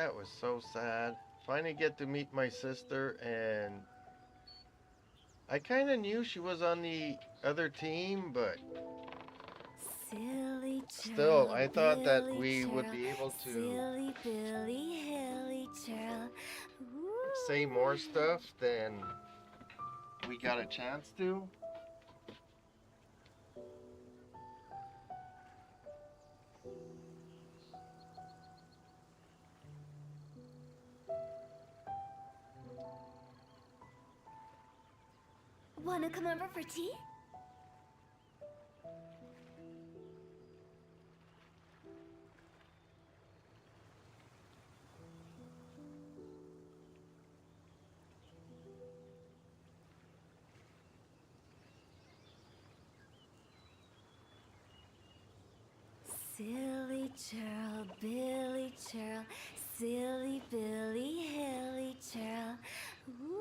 That was so sad. Finally get to meet my sister, and I kind of knew she was on the other team, but Silly still, churl, I thought that Billy we would churl, be able to silly Billy, hilly churl. say more Woo! stuff than we got a chance to. Wanna come over for tea? Silly churl, Billy churl, silly Billy, hilly churl. Woo!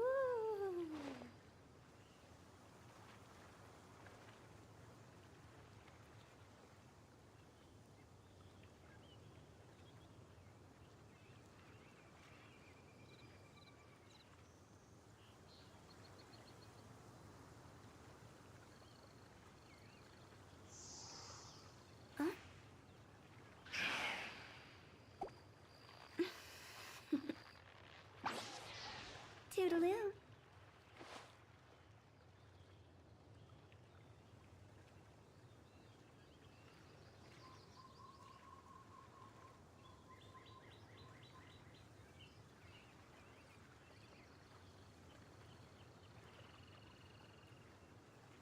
Huh? Toodaloo.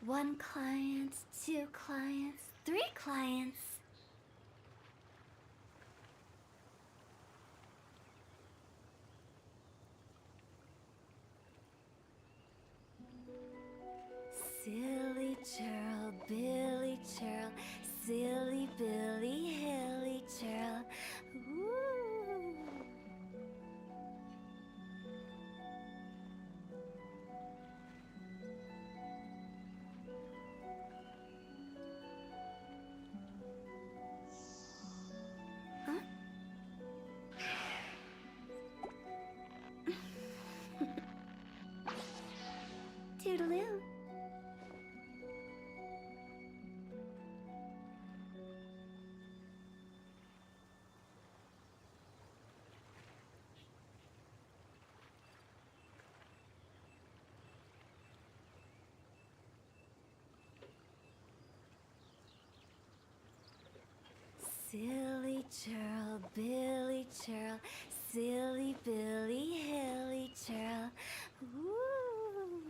One client, two clients, three clients. Silly churl, Billy churl, silly Billy, hilly churl. Woo! Huh? Toodaloo. Silly churl, Billy churl, silly Billy, hilly churl. Woo!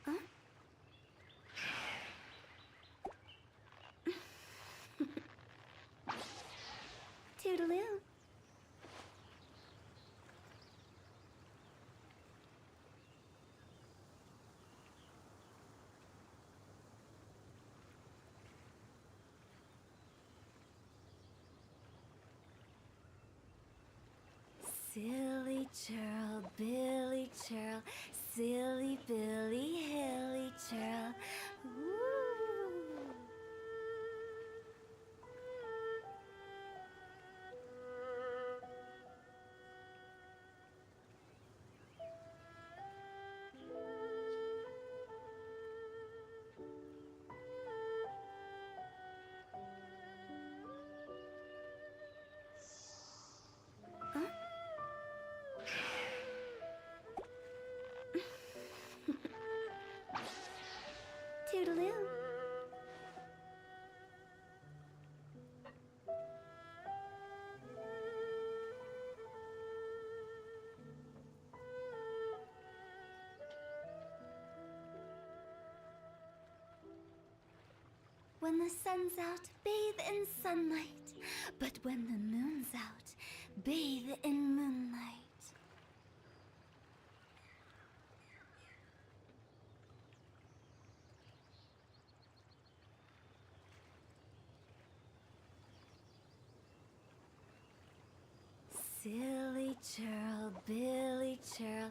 Huh? Toodaloo. Silly churl, Billy churl, silly Billy, hilly churl. Woo! Huh? Toodaloo. When the sun's out, bathe in sunlight. But when the moon's out, bathe in moonlight. Silly churl, Billy churl,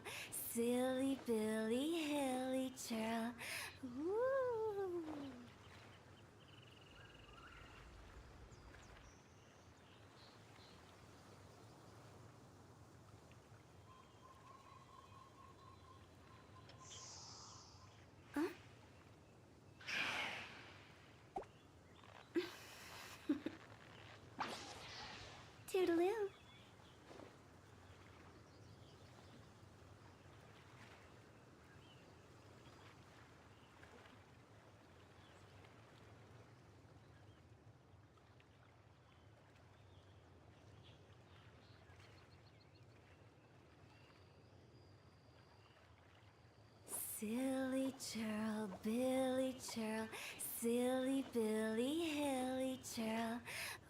silly Billy, hilly churl. Ooh. Huh? Toodaloo. Silly churl, Billy churl, silly Billy, hilly churl.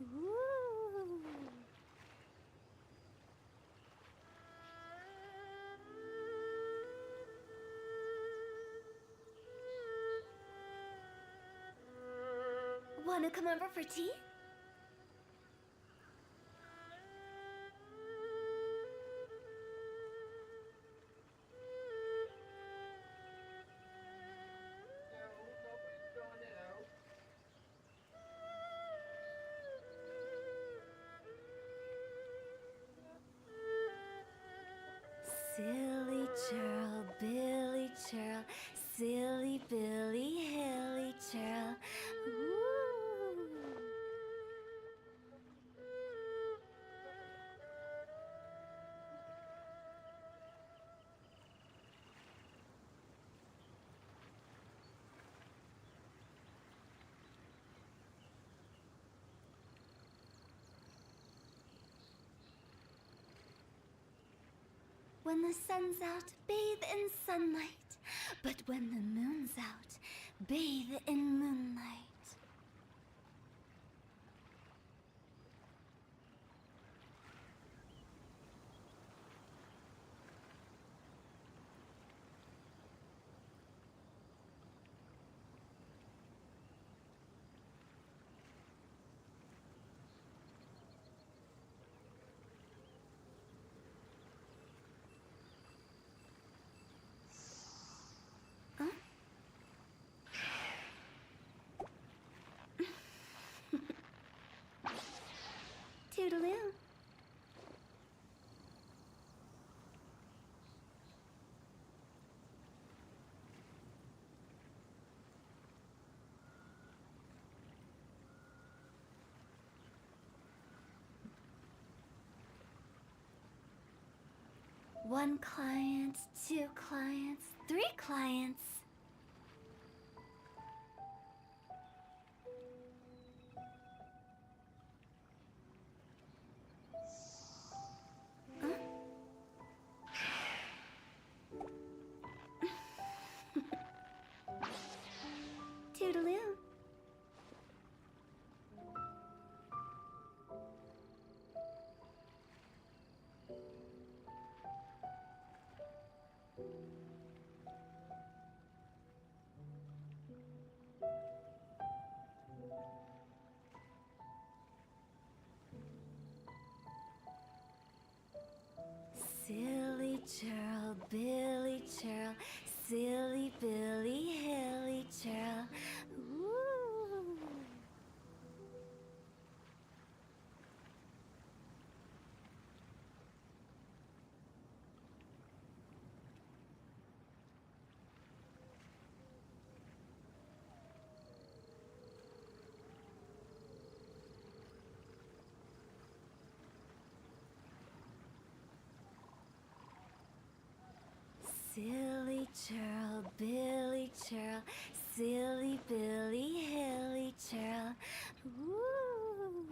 Ooh. Wanna come over for tea? No, nobody's throwing it out. Silly churl, Billy churl, silly Billy, hilly churl. Ooh. When the sun's out, bathe in sunlight. But when the moon's out, bathe in moonlight. Huh? Toodaloo. One client, two clients, three clients. Huh? Toodaloo. Silly churl, Billy churl, silly Billy, hilly churl. Ooh. Silly churl, Billy churl, silly Billy, hilly churl. Ooh.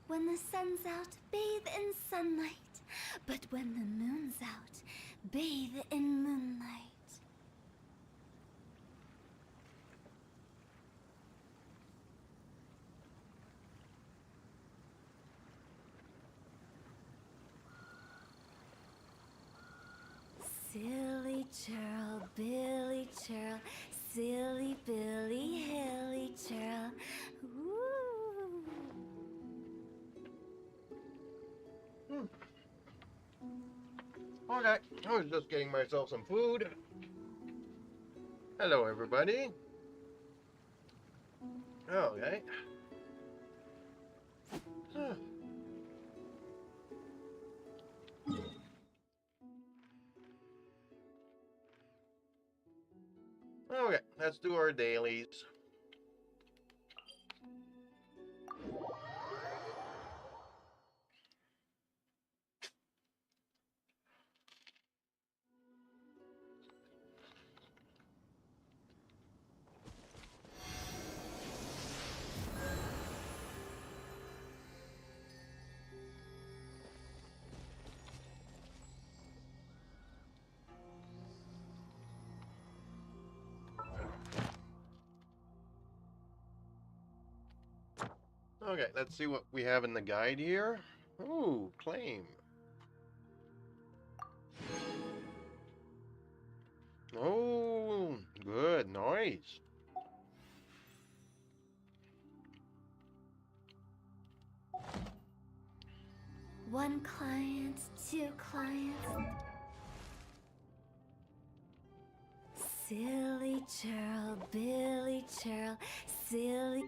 When the sun's out, bathe in sunlight. But when the moon's out, bathe in moonlight. Silly churl, Billy churl, silly Billy, hilly churl. Ooh. Okay, I was just getting myself some food. Hello, everybody. Okay. Okay, let's do our dailies. Okay, let's see what we have in the guide here. Ooh, claim. Oh, good, nice. One client, two clients. Silly churl, Billy churl, silly.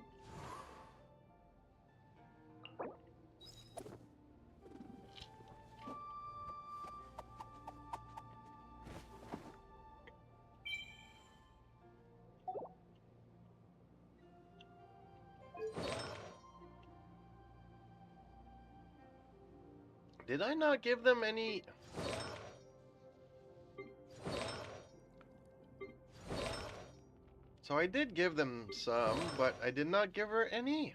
Did I not give them any? So I did give them some, but I did not give her any.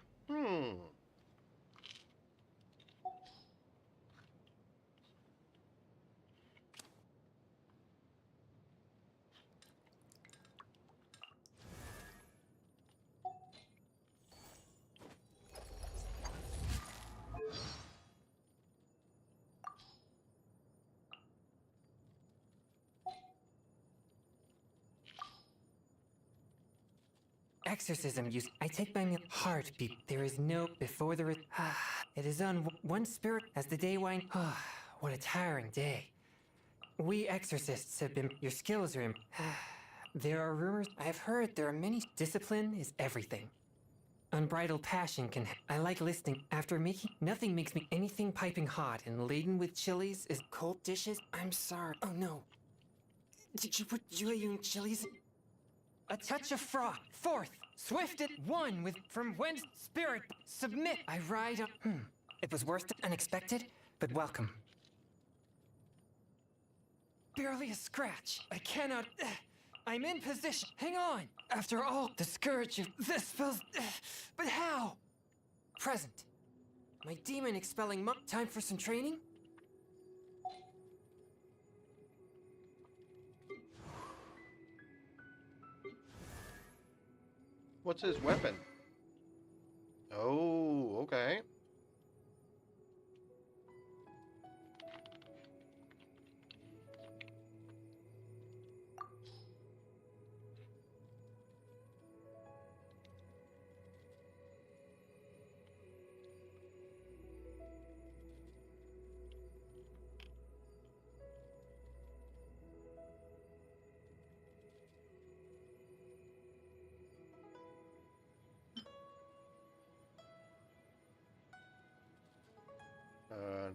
Exorcism use. I take my meal hard, there is no before there is. It is on one spirit as the day winds. What a tiring day. We exorcists have been. Your skills are in. There are rumors. I have heard there are many. Discipline is everything. Unbridled passion can. I like listening. After making. Nothing makes me anything piping hot and laden with chilies is cold dishes. I'm sorry. Oh no. Did you put Julian chilies? A touch of froth. Forth. Swift at one with from whence spirit submit. I ride on. It was worse than unexpected, but welcome. Barely a scratch. I cannot. I'm in position. Hang on. After all, the scourge of this spells. But how? Present. My demon expelling monk. Time for some training? What's his weapon? Oh, okay.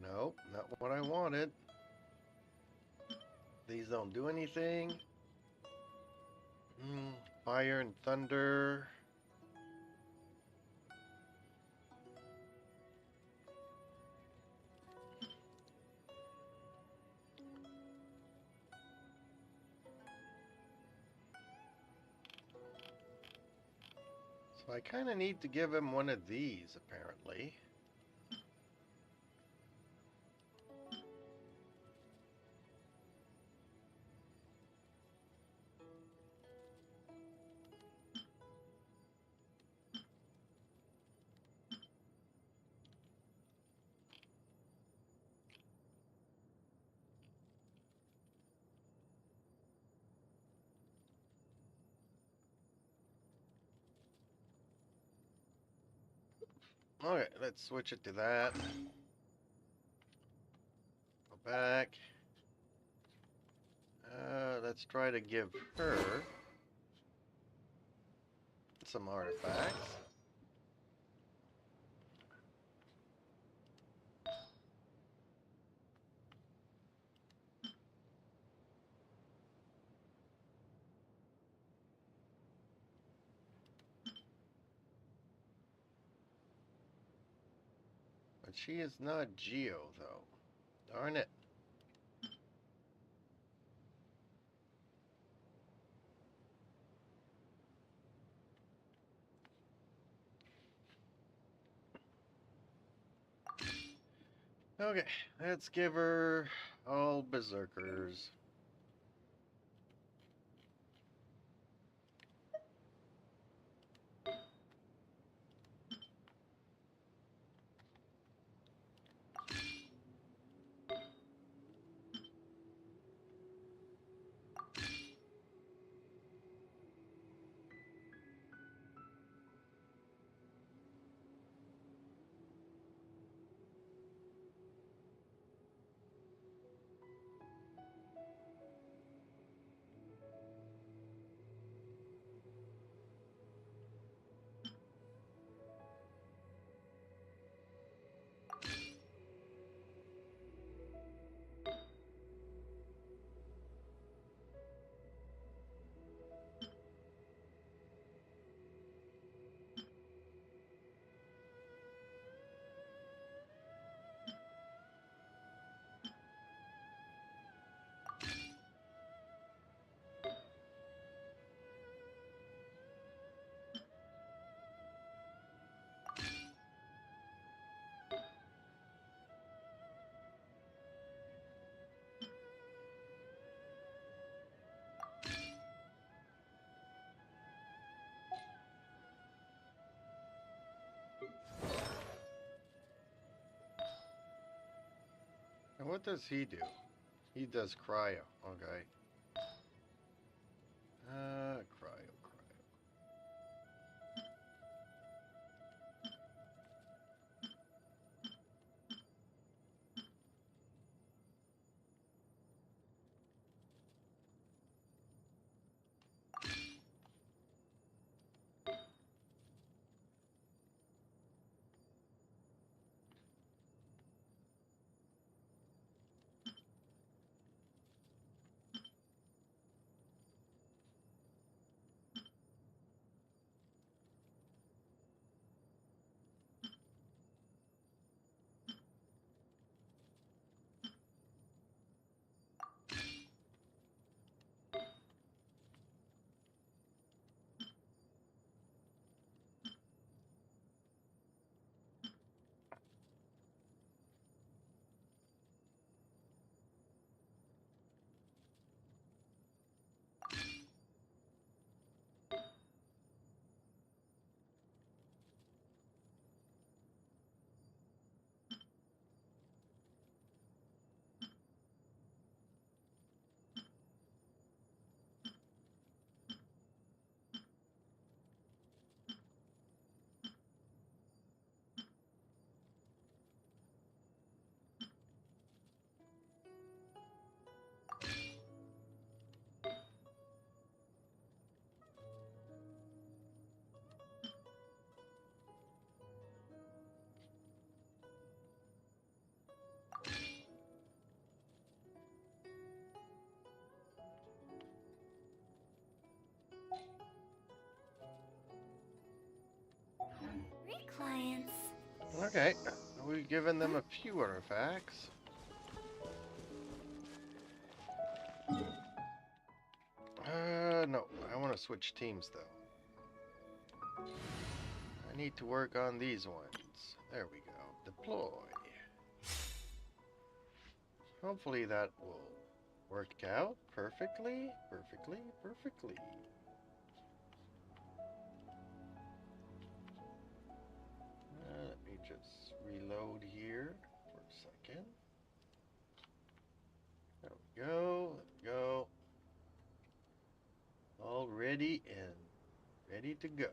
No, not what I wanted. These don't do anything. Fire and thunder. So I kind of need to give him one of these, apparently. Okay, let's switch it to that. Go back. Let's try to give her some artifacts. But she is not Geo, though. Darn it. Okay, let's give her all berserkers. And what does he do? He does cryo. Okay. Cryo. Clients. Okay. We've given them a few artifacts. No. I want to switch teams, though. I need to work on these ones. There we go. Deploy. Hopefully that will work out perfectly. Perfectly. Let me just reload here for a second. There we go. There we go. All ready and ready to go.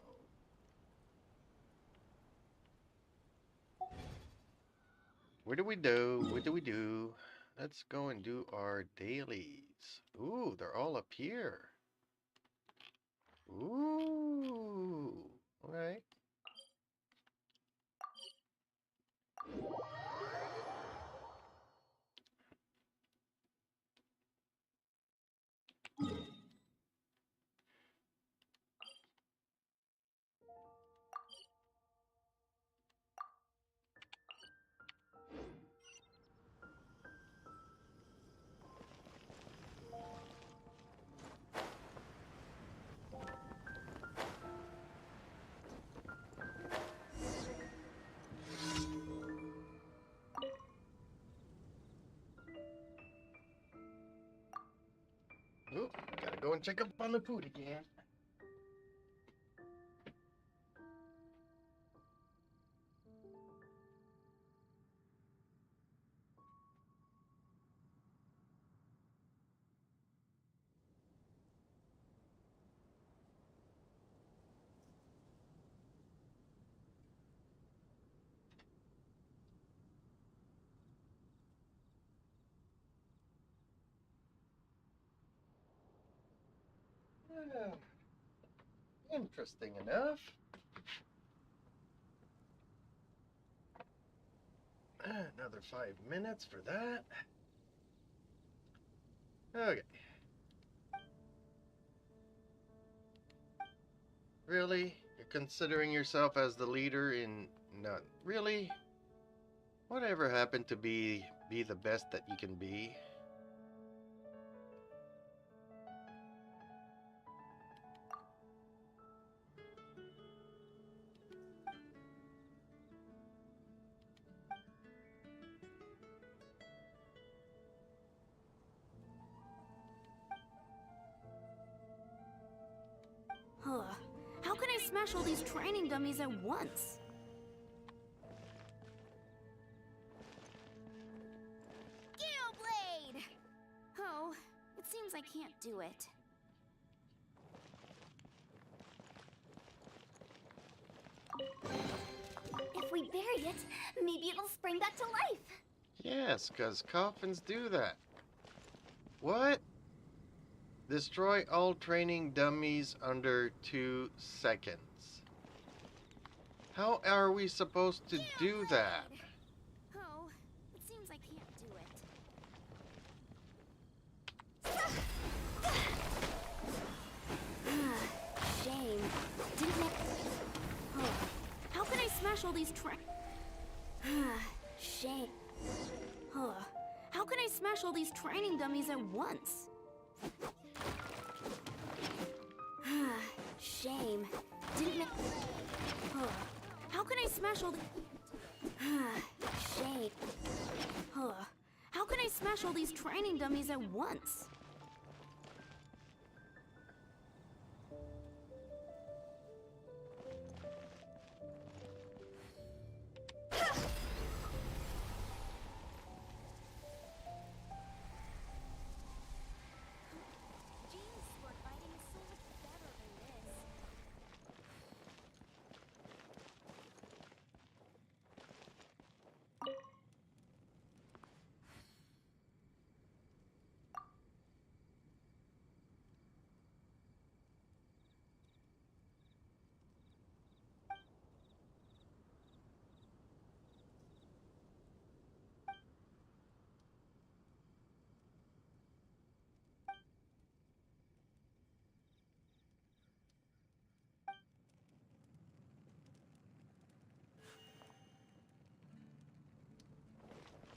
What do we do? What do we do? Let's go and do our dailies. Ooh, they're all up here. Ooh. Alright. Ooh, gotta go and check up on the food again. Ah, interesting enough. Another 5 minutes for that. Okay. Really? You're considering yourself as the leader in none. Really? Whatever happened to be the best that you can be? Huh. How can I smash all these training dummies at once? Blade! Oh, it seems I can't do it. If we bury it, maybe it'll spring back to life. Yes, because coffins do that. What? Destroy all training dummies under 2 seconds. How are we supposed to do that? Oh, it seems I can't do it. Shame. Didn't make... Oh, how can I smash all these Shame. Oh, how can I smash all these training dummies at once? Shame. Didn't make... Oh, how can I smash all the... Shame. Oh, how can I smash all these training dummies at once?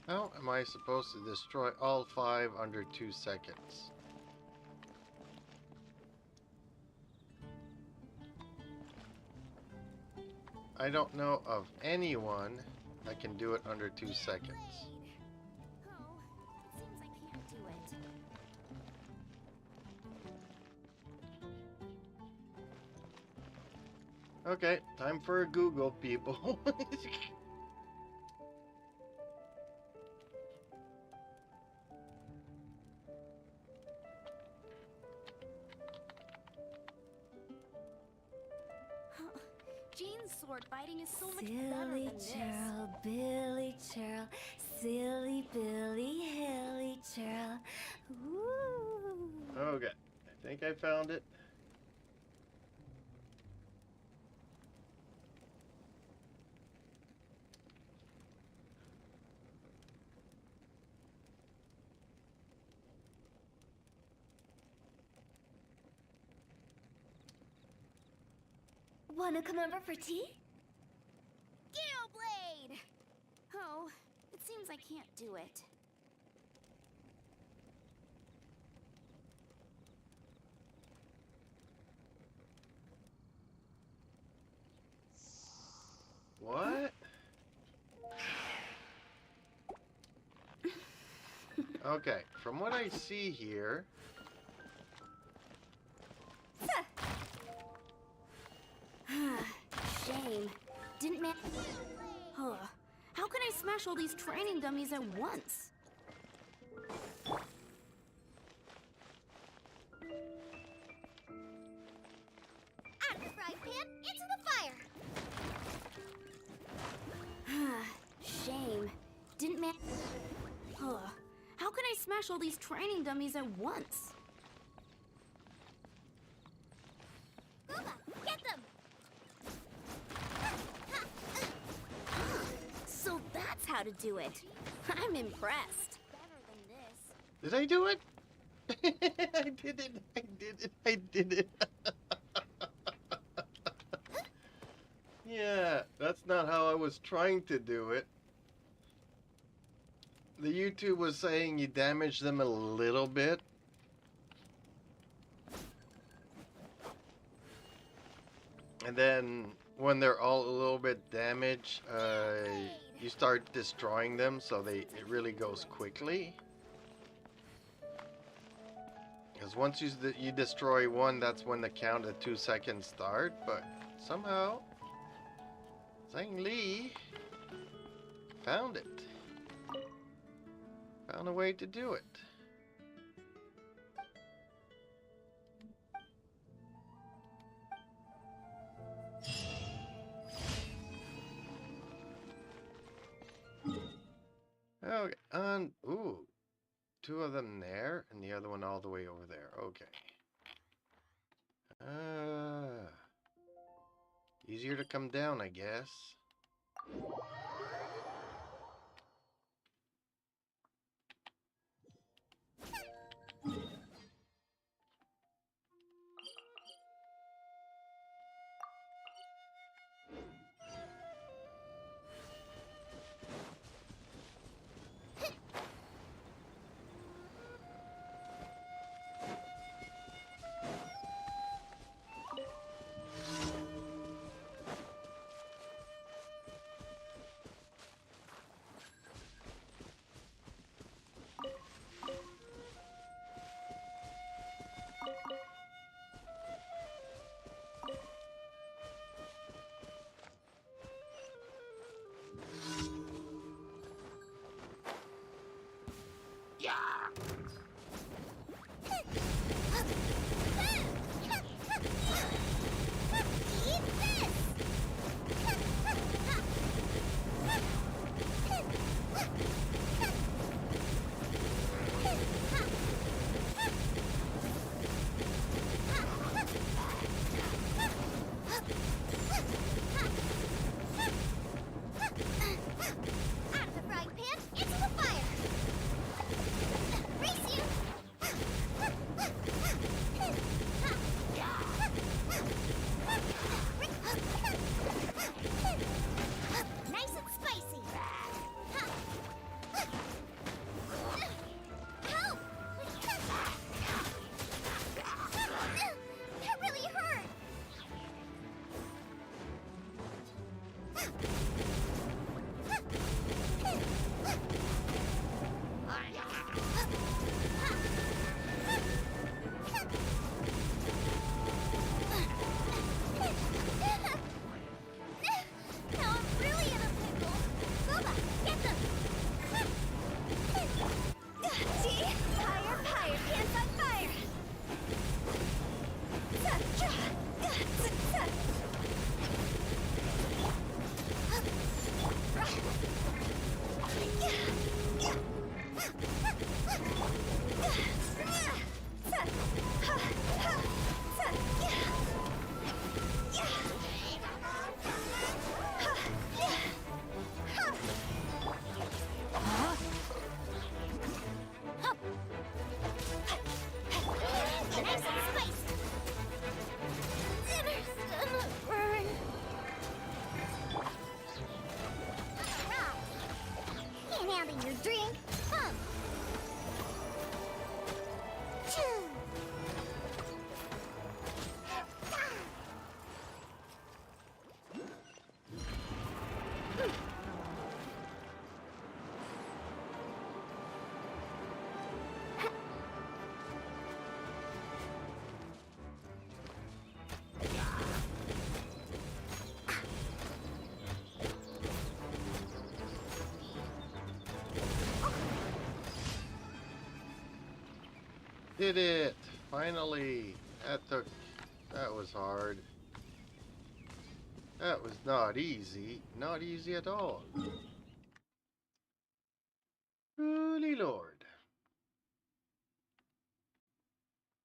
How am I supposed to destroy all 5 under 2 seconds? I don't know of anyone that can do it under 2 seconds. Oh, it seems I can't do it. Okay, time for a Google, people. Jean's sword fighting is so much better than this. Billy Churl, Dilly billy hilly churl. Ooh. Okay, I think I found it. Wanna come over for tea? Gale Blade! Oh, it seems I can't do it. What? Okay, from what I see here, Shame. Didn't man. Huh. How can I smash all these training dummies at once? Out of the frying pan, into the fire! Shame. Didn't man. Huh. How can I smash all these training dummies at once? Booba, get them! So that's how to do it. I'm impressed. Better than this. did I do it? I did it, I did it, I did it. Yeah, that's not how I was trying to do it. The YouTube was saying you damaged them a little bit. And then when they're all a little bit damaged, you start destroying them, so it really goes quickly. Because once you destroy one, that's when the count of 2 seconds start. But somehow, Zhang Li found it. Found a way to do it. Okay, ooh, 2 of them there, and the other one all the way over there. Okay. Easier to come down, I guess. Out of the frying pan, into the fire! Race you! Handling your drink, huh? Did it! Finally! That was hard. That was not easy. Not easy at all. Holy Lord.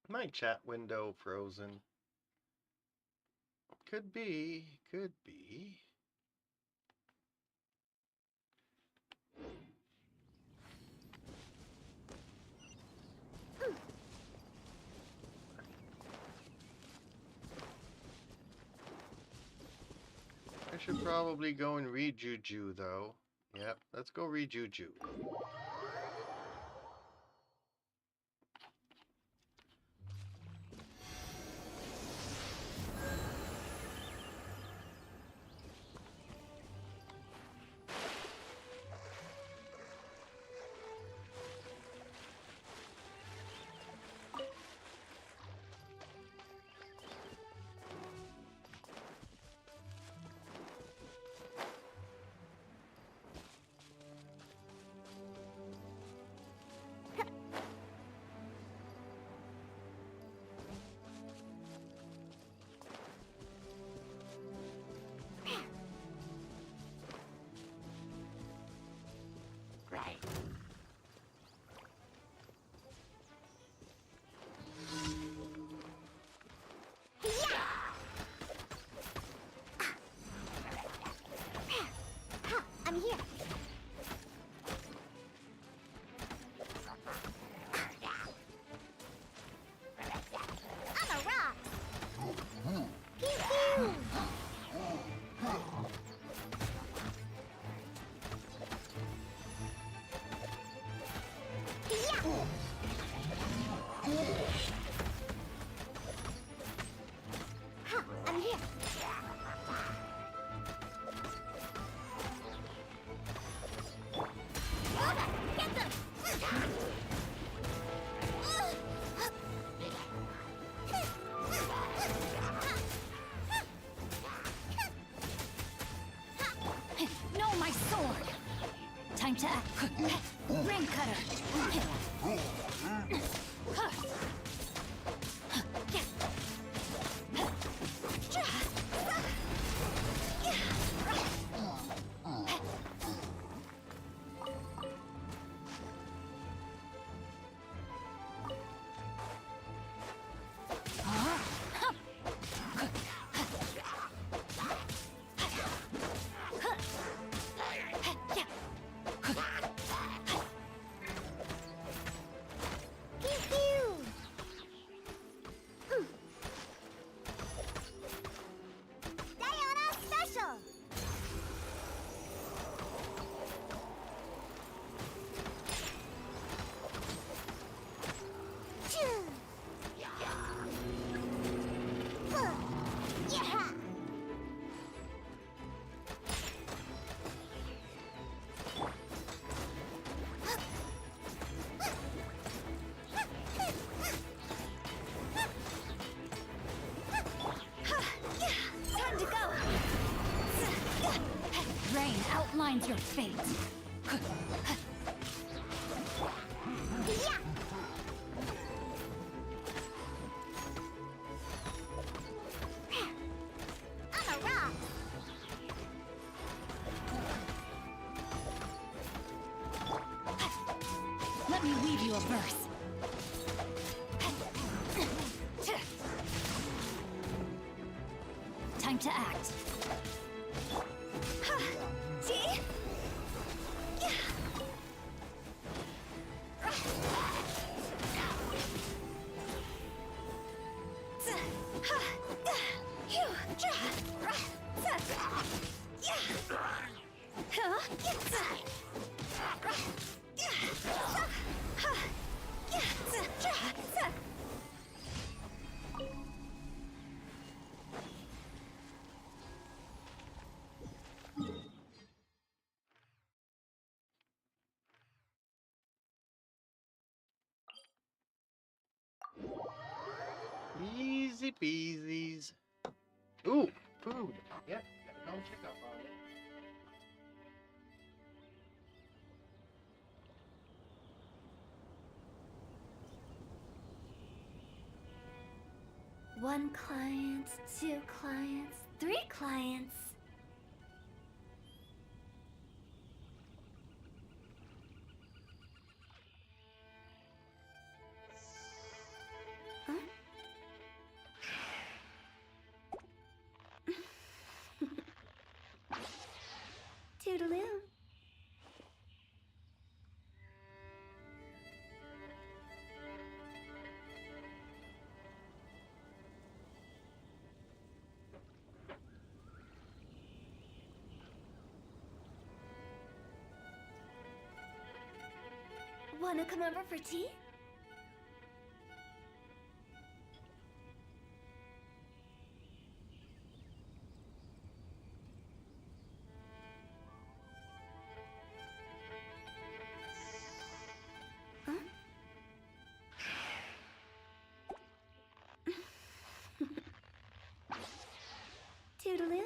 My chat window frozen. Could be. Could be. I should probably go and read Juju though. Yep, let's go read Juju. I'm here. I'm a rock. Pew pew. I'm here. Get them! No, my sword! Time to act. Ring cutter! Outlines your fate. I'm a rock. Let me weave you a verse. Time to act. See? Easy peasies. Ooh, food. Yep, gotta go check up on it. One client, two clients, three clients. Huh? Toodaloo. Wanna come over for tea? Huh? Toodaloo.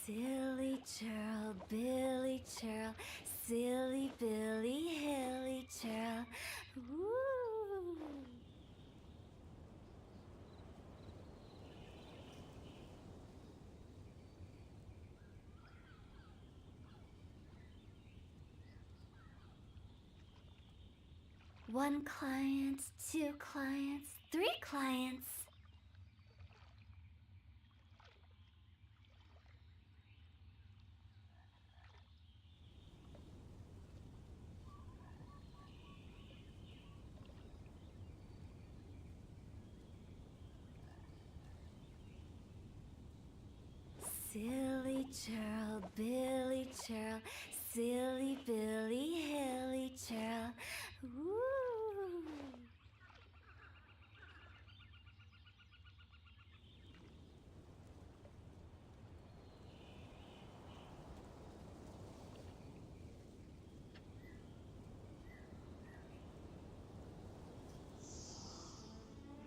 Silly churl, Billy churl, silly Billy, hilly churl. Woo! One client, two clients, three clients. Silly churl, Billy churl, silly Billy, hilly churl. Woo!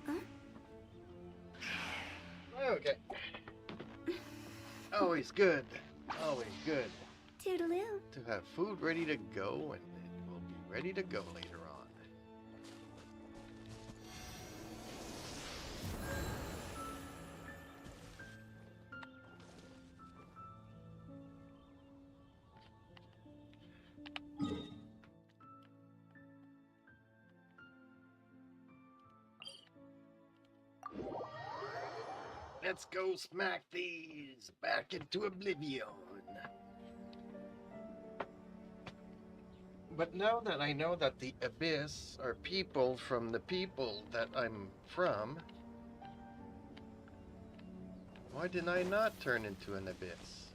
Huh? Okay. Always good. Always good Toodaloo. to have food ready to go, and it will be ready to go later on. Let's go smack these back into oblivion. But now that I know that the Abyss are people from the people that I'm from, why did I not turn into an Abyss?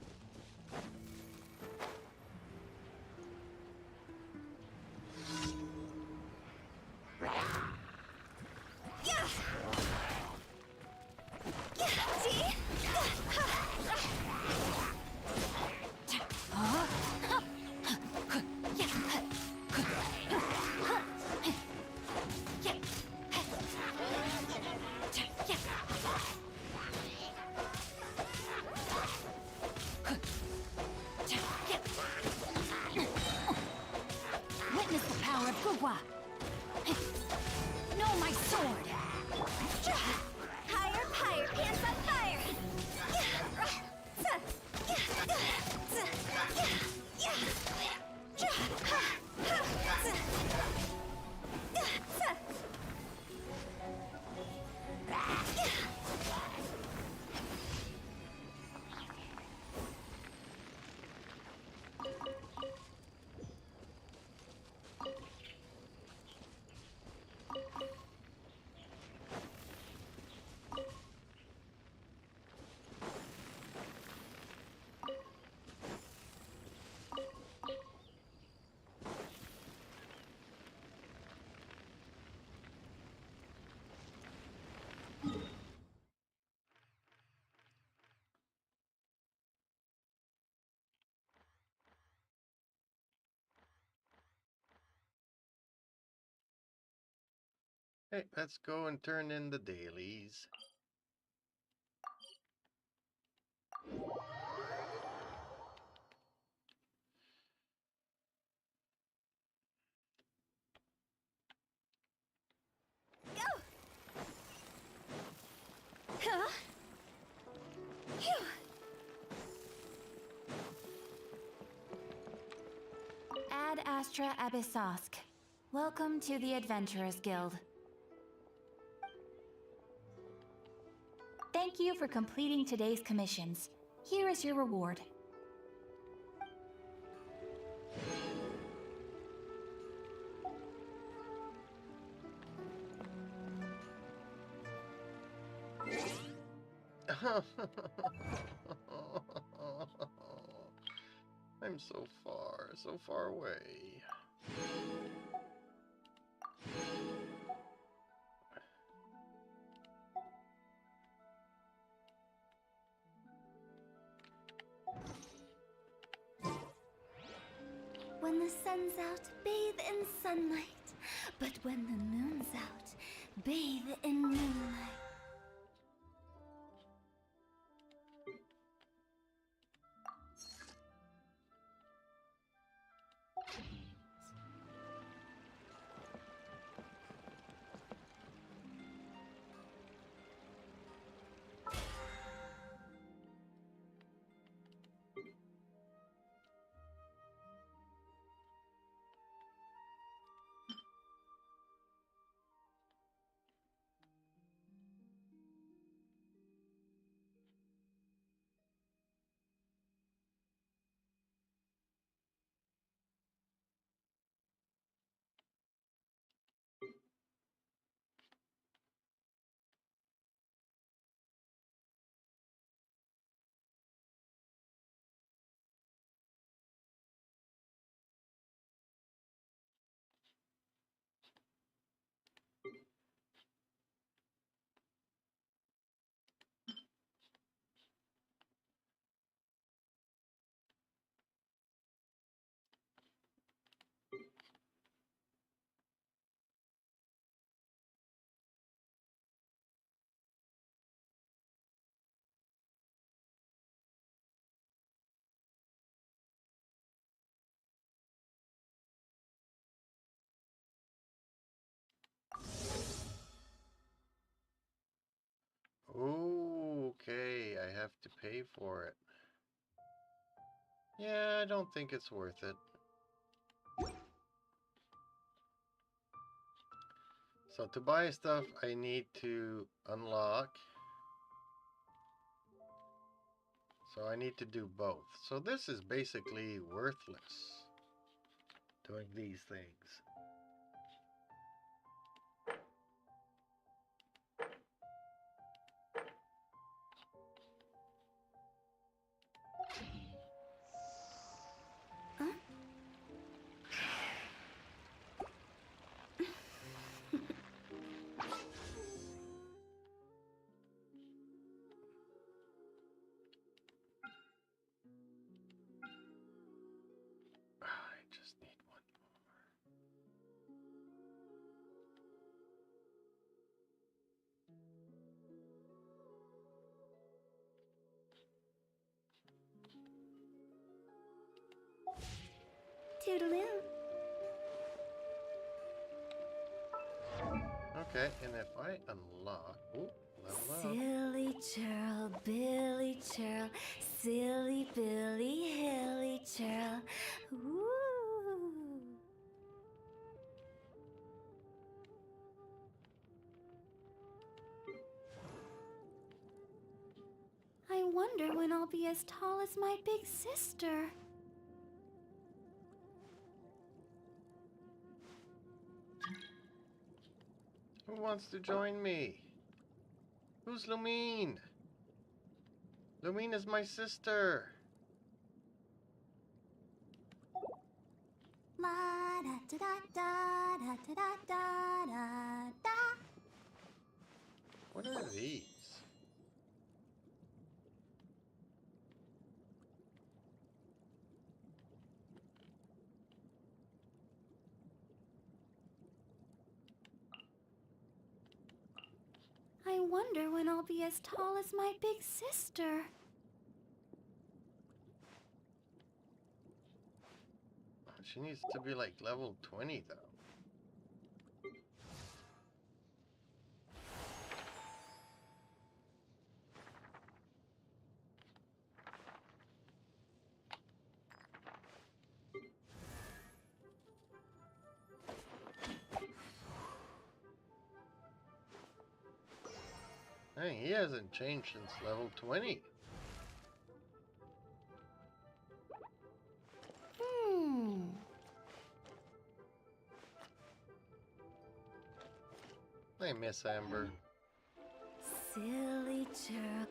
Hey, let's go and turn in the dailies. Ad Astra Abyssosk. Welcome to the Adventurers Guild. Thank you for completing today's commissions. Here is your reward. I'm so far away. When the sun's out, bathe in sunlight. But when the moon's out, bathe in moonlight. Okay, I have to pay for it. Yeah, I don't think it's worth it. So to buy stuff, I need to unlock. So I need to do both. So this is basically worthless, doing these things. I just need one more. Toodaloo. Okay, and if I unlock, ooh, level up. Silly churl, Billy churl, silly Billy, hilly churl. Woo! I wonder when I'll be as tall as my big sister. Who wants to join me? Who's Lumine? Lumine is my sister. La da da da da da da da da da. What are these? wonder when I'll be as tall as my big sister. She needs to be like level 20 though. Hey, he hasn't changed since level 20. Hey, Miss Amber. Silly chirp.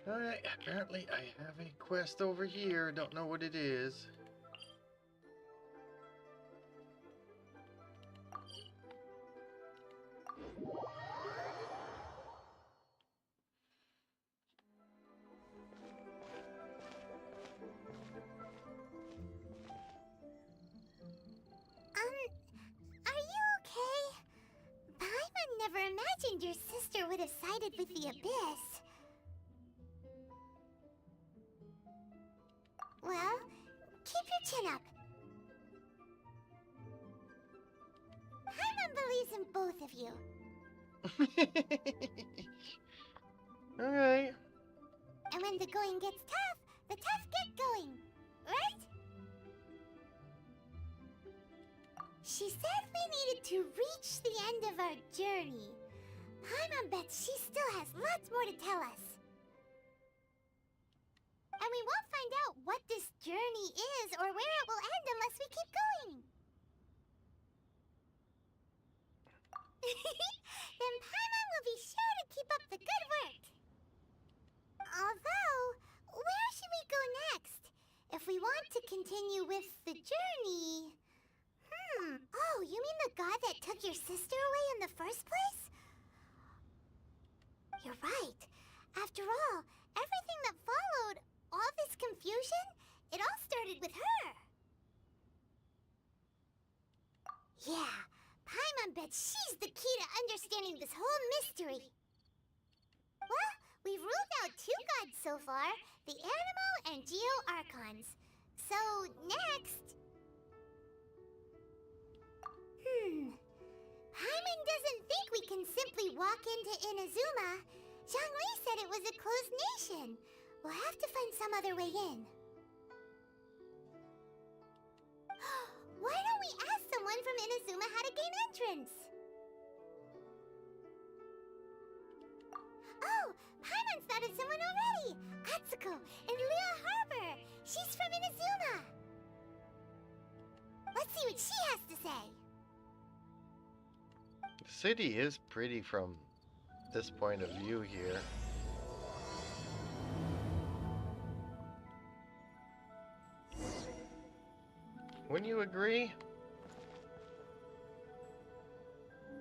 Alright, apparently I have a quest over here. Don't know what it is. Are you okay? Paimon never imagined your sister would have sided with the Abyss. Well, keep your chin up. Paimon believes in both of you. Alright. And when the going gets tough, the tough get going. Right? She said we needed to reach the end of our journey. Paimon bets she still has lots more to tell us. And we won't find out what this journey is or where it will end unless we keep going. Then Paimon will be sure to keep up the good work. Although, where should we go next? If we want to continue with the journey... Oh, you mean the god that took your sister away in the first place? You're right. After all, everything that followed, all this confusion, it all started with her. Yeah, Paimon bets she's the key to understanding this whole mystery. Well, we've ruled out two gods so far, the Animo and Geo Archons. So, next... Paimon doesn't think we can simply walk into Inazuma. Zhongli said it was a closed nation. We'll have to find some other way in. Why don't we ask someone from Inazuma how to gain entrance? Oh, Paimon's thought of someone already! Atsuko in Lea Harbor! She's from Inazuma! Let's see what she has to say. The city is pretty from this point of view here. Wouldn't you agree?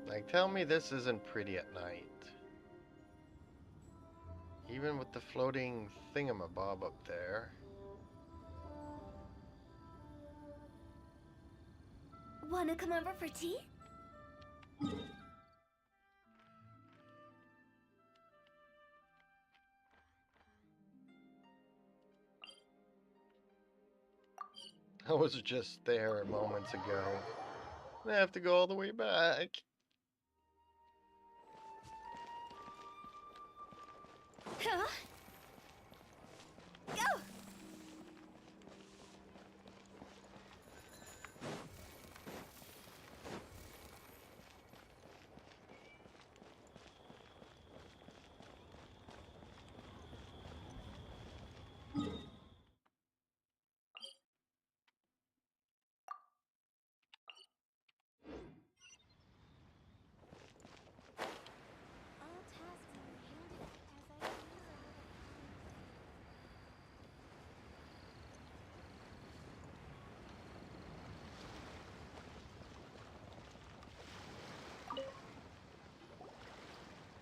Like, tell me this isn't pretty at night. Even with the floating thingamabob up there. Wanna come over for tea? I was just there moments ago. I have to go all the way back. Huh? Go!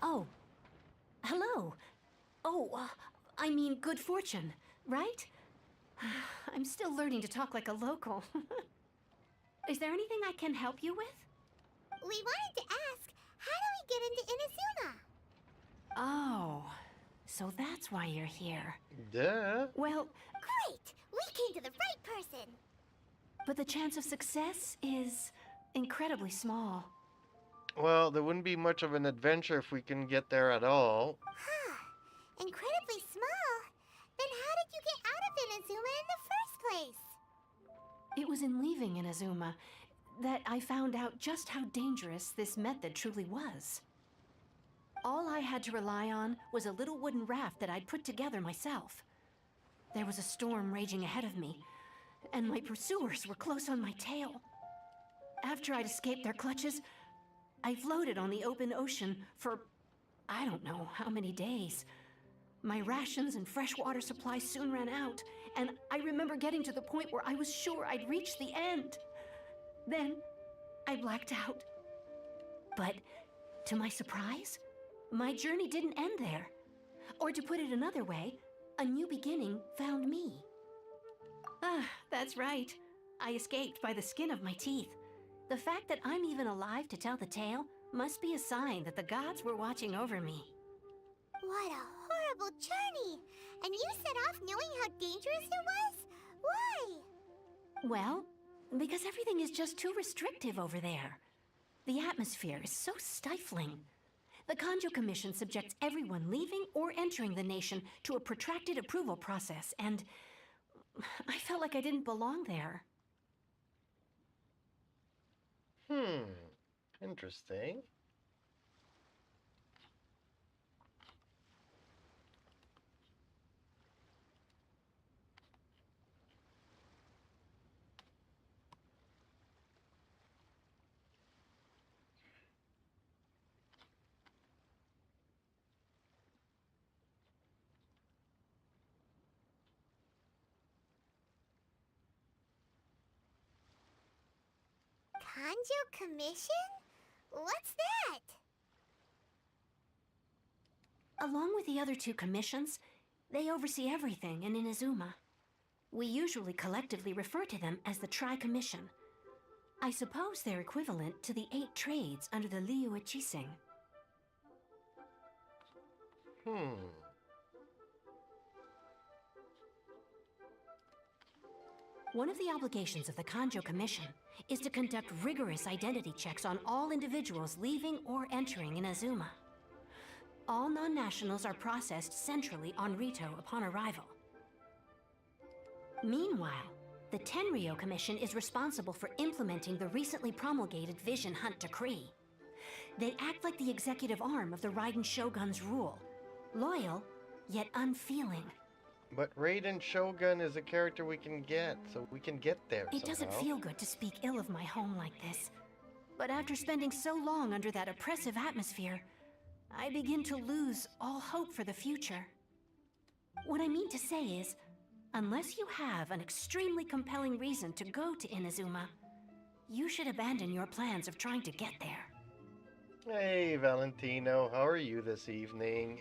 Oh. Hello. Oh, I mean good fortune, right? I'm still learning to talk like a local. Is there anything I can help you with? We wanted to ask, how do we get into Inazuma? Oh, so that's why you're here. Duh. Well, Great! We came to the right person! but the chance of success is incredibly small. Well, there wouldn't be much of an adventure if we can get there at all. Huh. Incredibly small? Then how did you get out of Inazuma in the first place? It was in leaving Inazuma that I found out just how dangerous this method truly was. All I had to rely on was a little wooden raft that I'd put together myself. There was a storm raging ahead of me, and my pursuers were close on my tail. After I'd escaped their clutches, I floated on the open ocean for I don't know how many days. My rations and fresh water supply soon ran out, and I remember getting to the point where I was sure I'd reached the end. Then, I blacked out. But, to my surprise, my journey didn't end there. Or to put it another way, a new beginning found me. Ah, that's right. I escaped by the skin of my teeth. The fact that I'm even alive to tell the tale must be a sign that the gods were watching over me. What a horrible journey! And you set off knowing how dangerous it was? Why? Well, because everything is just too restrictive over there. The atmosphere is so stifling. The Kanjo Commission subjects everyone leaving or entering the nation to a protracted approval process, and I felt like I didn't belong there. Interesting. Kanjo Commission? What's that? Along with the other two commissions, they oversee everything in Inazuma. We usually collectively refer to them as the Tri-Commission. I suppose they're equivalent to the 8 trades under the Liu Chising. One of the obligations of the Kanjo Commission is to conduct rigorous identity checks on all individuals leaving or entering Inazuma. All non-nationals are processed centrally on Rito upon arrival. Meanwhile, the Tenryo Commission is responsible for implementing the recently promulgated Vision Hunt Decree. They act like the executive arm of the Raiden Shogun's rule, loyal, yet unfeeling. But Raiden Shogun is a character we can get, so we can get there It doesn't somehow. feel good to speak ill of my home like this. But after spending so long under that oppressive atmosphere, I begin to lose all hope for the future. What I mean to say is, unless you have an extremely compelling reason to go to Inazuma, you should abandon your plans of trying to get there. Hey, Valentino, how are you this evening?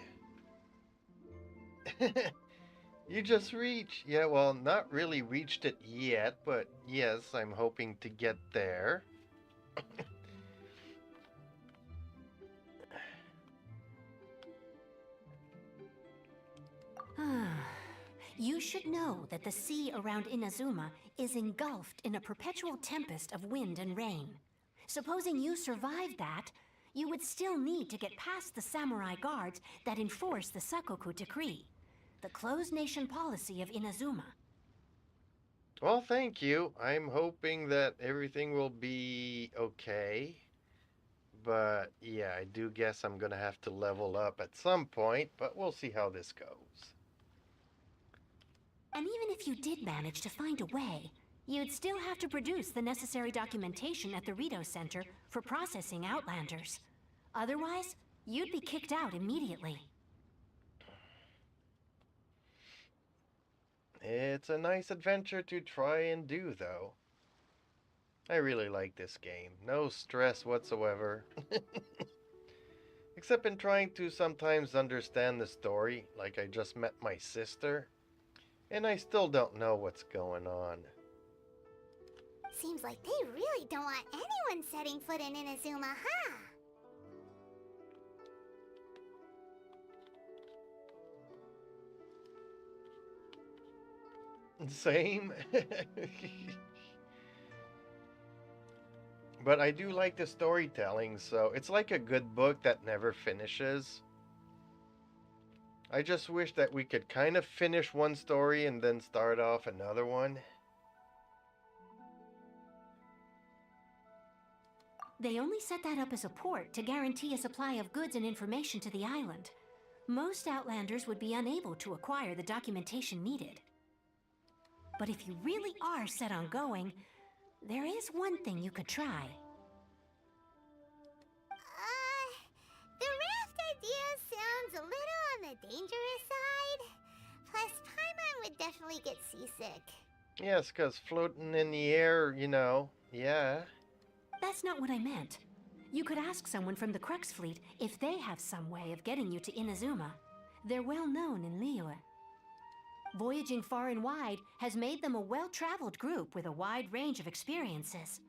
You just reached. Yeah, well, not really reached it yet, but yes, I'm hoping to get there. You should know that the sea around Inazuma is engulfed in a perpetual tempest of wind and rain. Supposing you survived that, you would still need to get past the samurai guards that enforce the Sakoku Decree, the closed nation policy of Inazuma. Well, thank you. I'm hoping that everything will be okay. But yeah, I do guess I'm gonna have to level up at some point, but we'll see how this goes. And even if you did manage to find a way, you'd still have to produce the necessary documentation at the Rito Center for processing Outlanders. Otherwise, you'd be kicked out immediately. It's a nice adventure to try and do, though. I really like this game. No stress whatsoever. Except in trying to sometimes understand the story, like I just met my sister, and I still don't know what's going on. Seems like they really don't want anyone setting foot in Inazuma, huh? Same. But I do like the storytelling, so it's like a good book that never finishes. I just wish that we could kind of finish one story and then start off another one. They only set that up as a port to guarantee a supply of goods and information to the island. Most Outlanders would be unable to acquire the documentation needed. But if you really are set on going, there is one thing you could try. The raft idea sounds a little on the dangerous side. Plus, Paimon would definitely get seasick. Yes, 'cause floating in the air, yeah. That's not what I meant. You could ask someone from the Crux Fleet if they have some way of getting you to Inazuma. They're well known in Liyue. Voyaging far and wide has made them a well-traveled group with a wide range of experiences.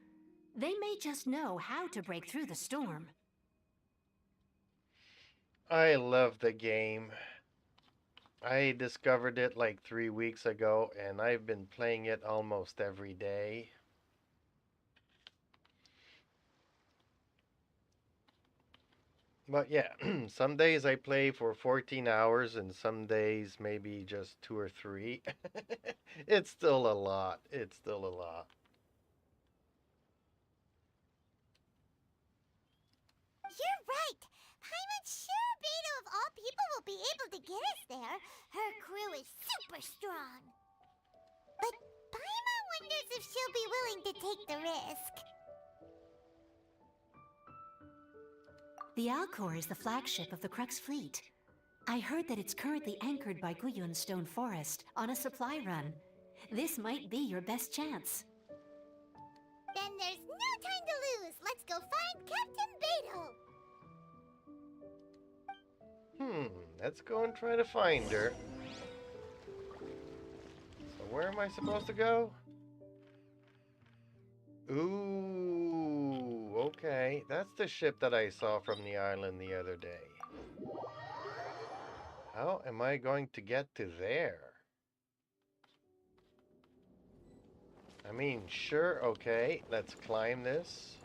They may just know how to break through the storm. I love the game. I discovered it like 3 weeks ago, and I've been playing it almost every day. But yeah, some days I play for 14 hours, and some days maybe just 2 or 3. It's still a lot. It's still a lot. You're right. Paimon sure Beto of all people will be able to get us there. Her crew is super strong. But Paimon wonders if she'll be willing to take the risk. The Alcor is the flagship of the Crux Fleet. I heard that it's currently anchored by Guyun Stone Forest on a supply run. This might be your best chance. Then there's no time to lose. Let's go find Captain Beto. Let's go and try to find her. So where am I supposed to go? Ooh, okay. That's the ship that I saw from the island the other day. How am I going to get to there? I mean, sure, okay. Let's climb this.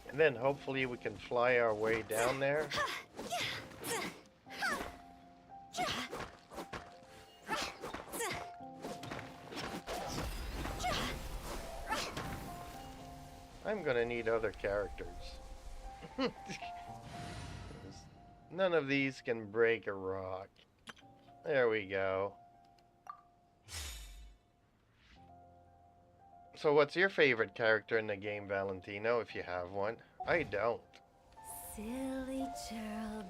And then hopefully we can fly our way down there. I'm gonna need other characters. None of these can break a rock. There we go. So what's your favorite character in the game, Valentino, if you have one? I don't. Silly child.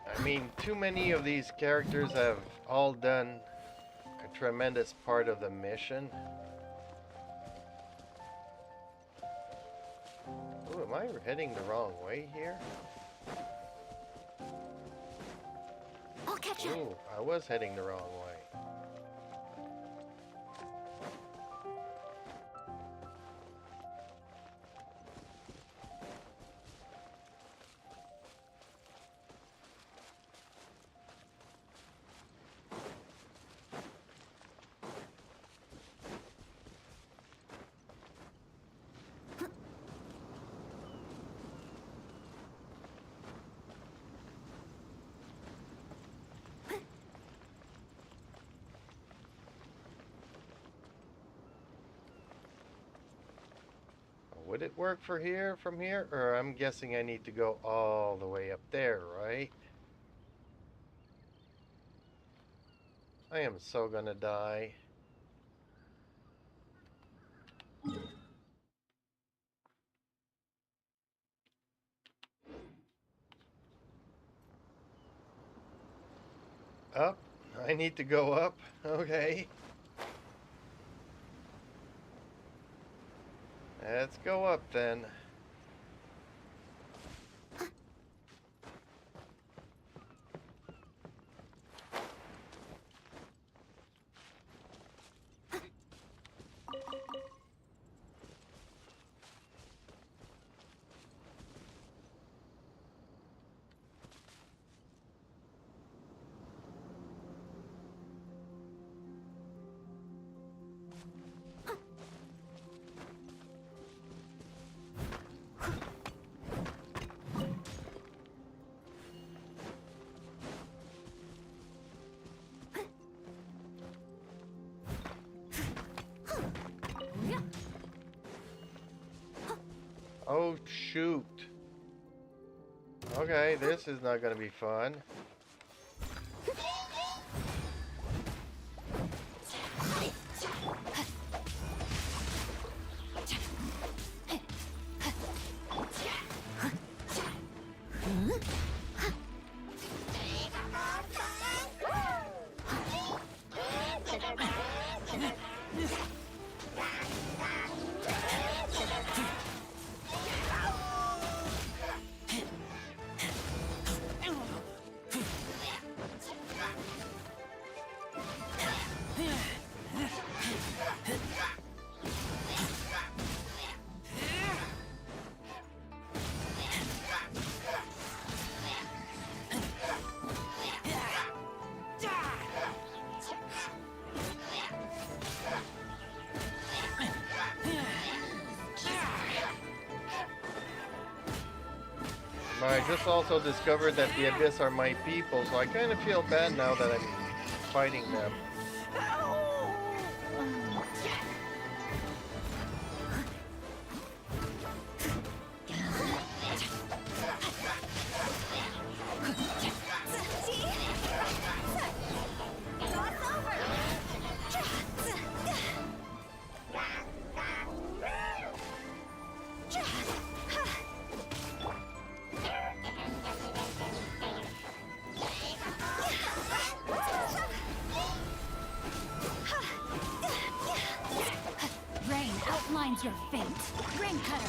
I mean, too many of these characters have all done a tremendous part of the mission. Ooh, am I heading the wrong way here? I'll catch up. Ooh, I was heading the wrong way. Would it work from here? Or I'm guessing I need to go all the way up there, right? I am so gonna die. Up? I need to go up? Okay. Let's go up then. Oh, shoot. Okay, this is not gonna be fun. But I just also discovered that the Abyss are my people, so I kind of feel bad now that I'm fighting them. Rain outlines your fate. Rain cutter.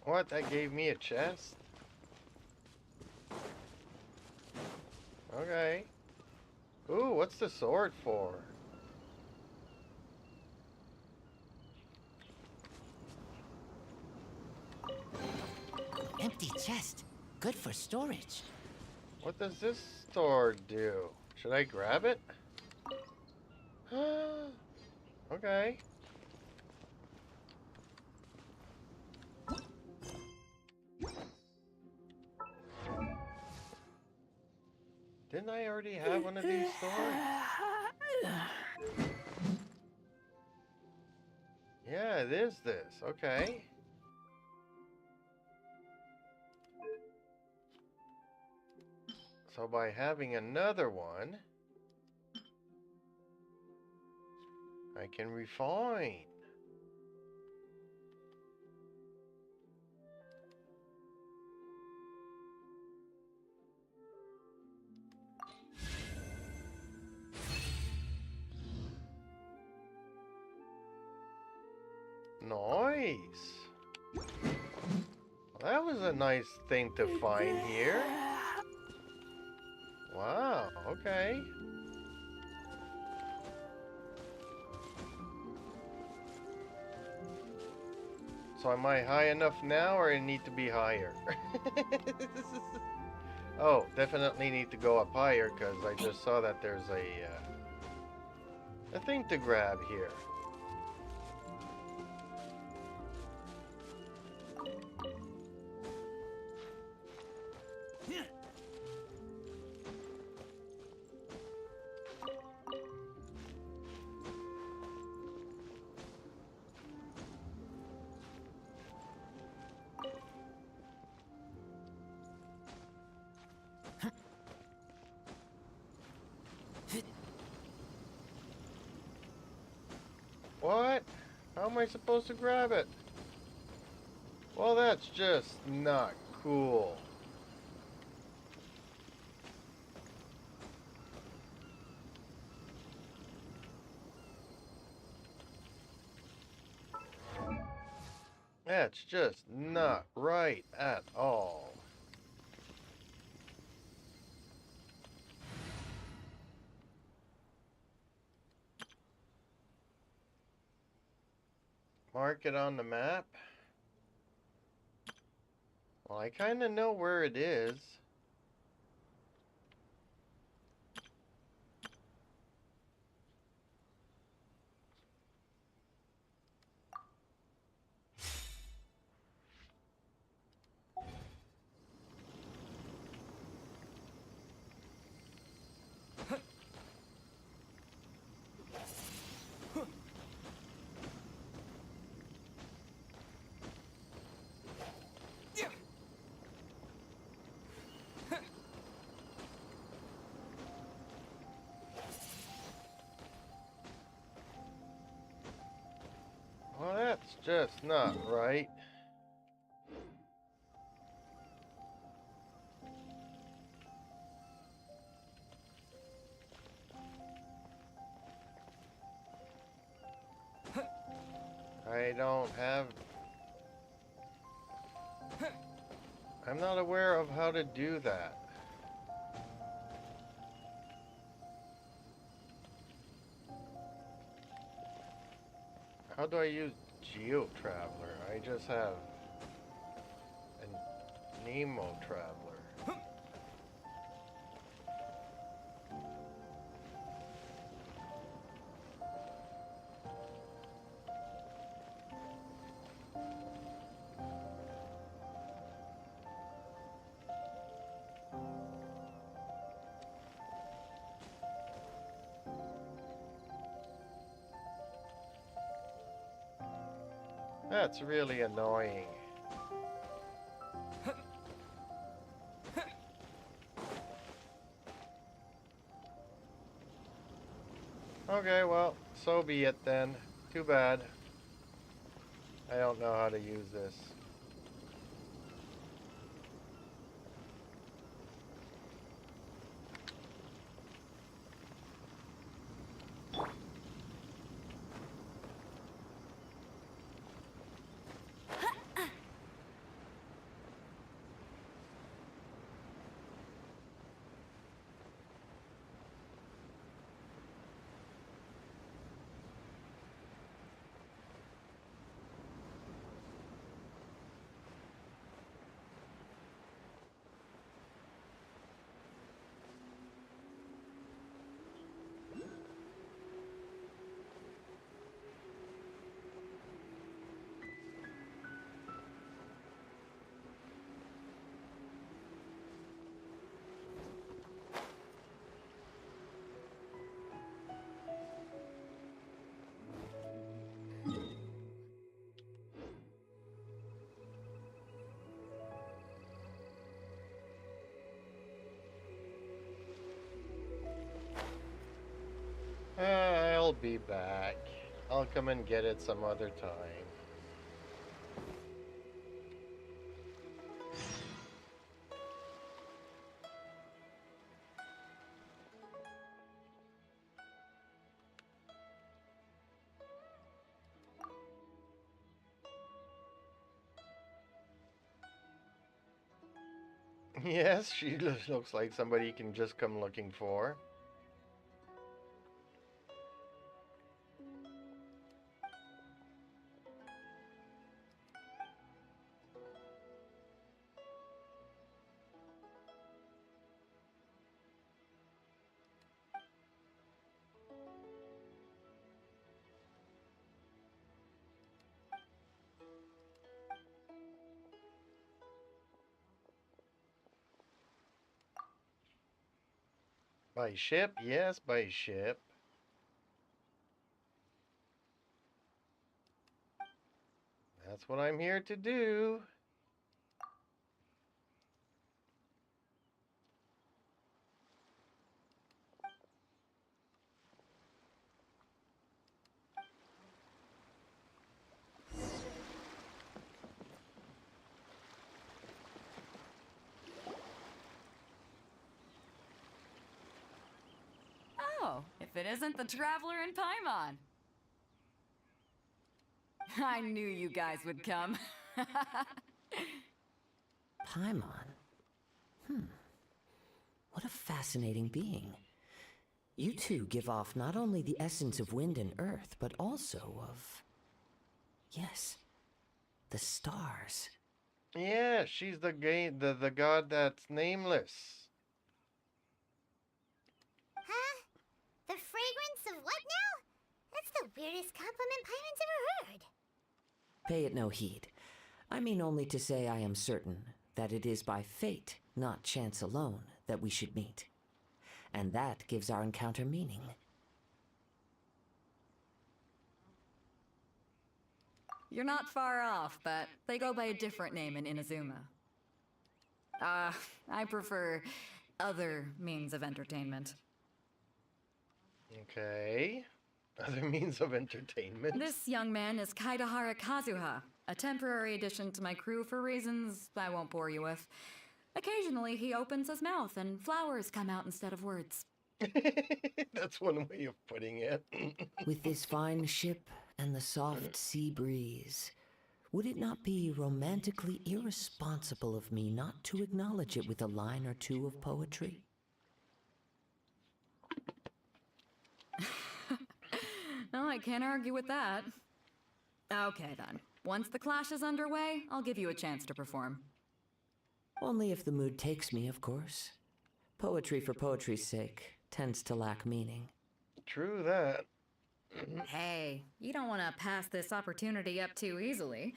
What? That gave me a chest? Okay. Ooh, what's the sword for? Empty chest. Good for storage. What does this sword do? Should I grab it? Okay. Didn't I already have one of these swords? Yeah, it is this. Okay. So by having another one, I can refine. Nice. That was a nice thing to find here. Wow, okay. So am I high enough now or I need to be higher? Oh, definitely need to go up higher because I just saw that there's a thing to grab here. What? How am I supposed to grab it? Well, that's just not cool. That's just not right at all. Mark it on the map? Well, I kind of know where it is. Well, that's just not right. I don't have... I'm not aware of how to do that. How do I use Geo Traveler? I just have a Nemo Traveler. That's really annoying. Okay, well, so be it then. Too bad. I don't know how to use this. I'll be back. I'll come and get it some other time. Yes, she looks like somebody you can just come looking for. By ship? Yes, by ship. That's what I'm here to do. show if it isn't the Traveler and Paimon. I knew you guys would come. Paimon? What a fascinating being. You two give off not only the essence of wind and earth, but also of... yes, the stars. Yeah, she's the god that's nameless. Huh? The fragrance of what now? That's the weirdest compliment Paimon's ever heard. Pay it no heed. I mean only to say I am certain that it is by fate, not chance alone, that we should meet. And that gives our encounter meaning. You're not far off, but they go by a different name in Inazuma. I prefer other means of entertainment. Okay. Other means of entertainment. This young man is Kaidahara Kazuha, a temporary addition to my crew for reasons I won't bore you with. Occasionally, he opens his mouth and flowers come out instead of words. That's one way of putting it. With this fine ship and the soft sea breeze, would it not be romantically irresponsible of me not to acknowledge it with a line or two of poetry? No, I can't argue with that. Okay then. Once the clash is underway, I'll give you a chance to perform. Only if the mood takes me, of course. Poetry for poetry's sake tends to lack meaning. True that. Hey, you don't want to pass this opportunity up too easily,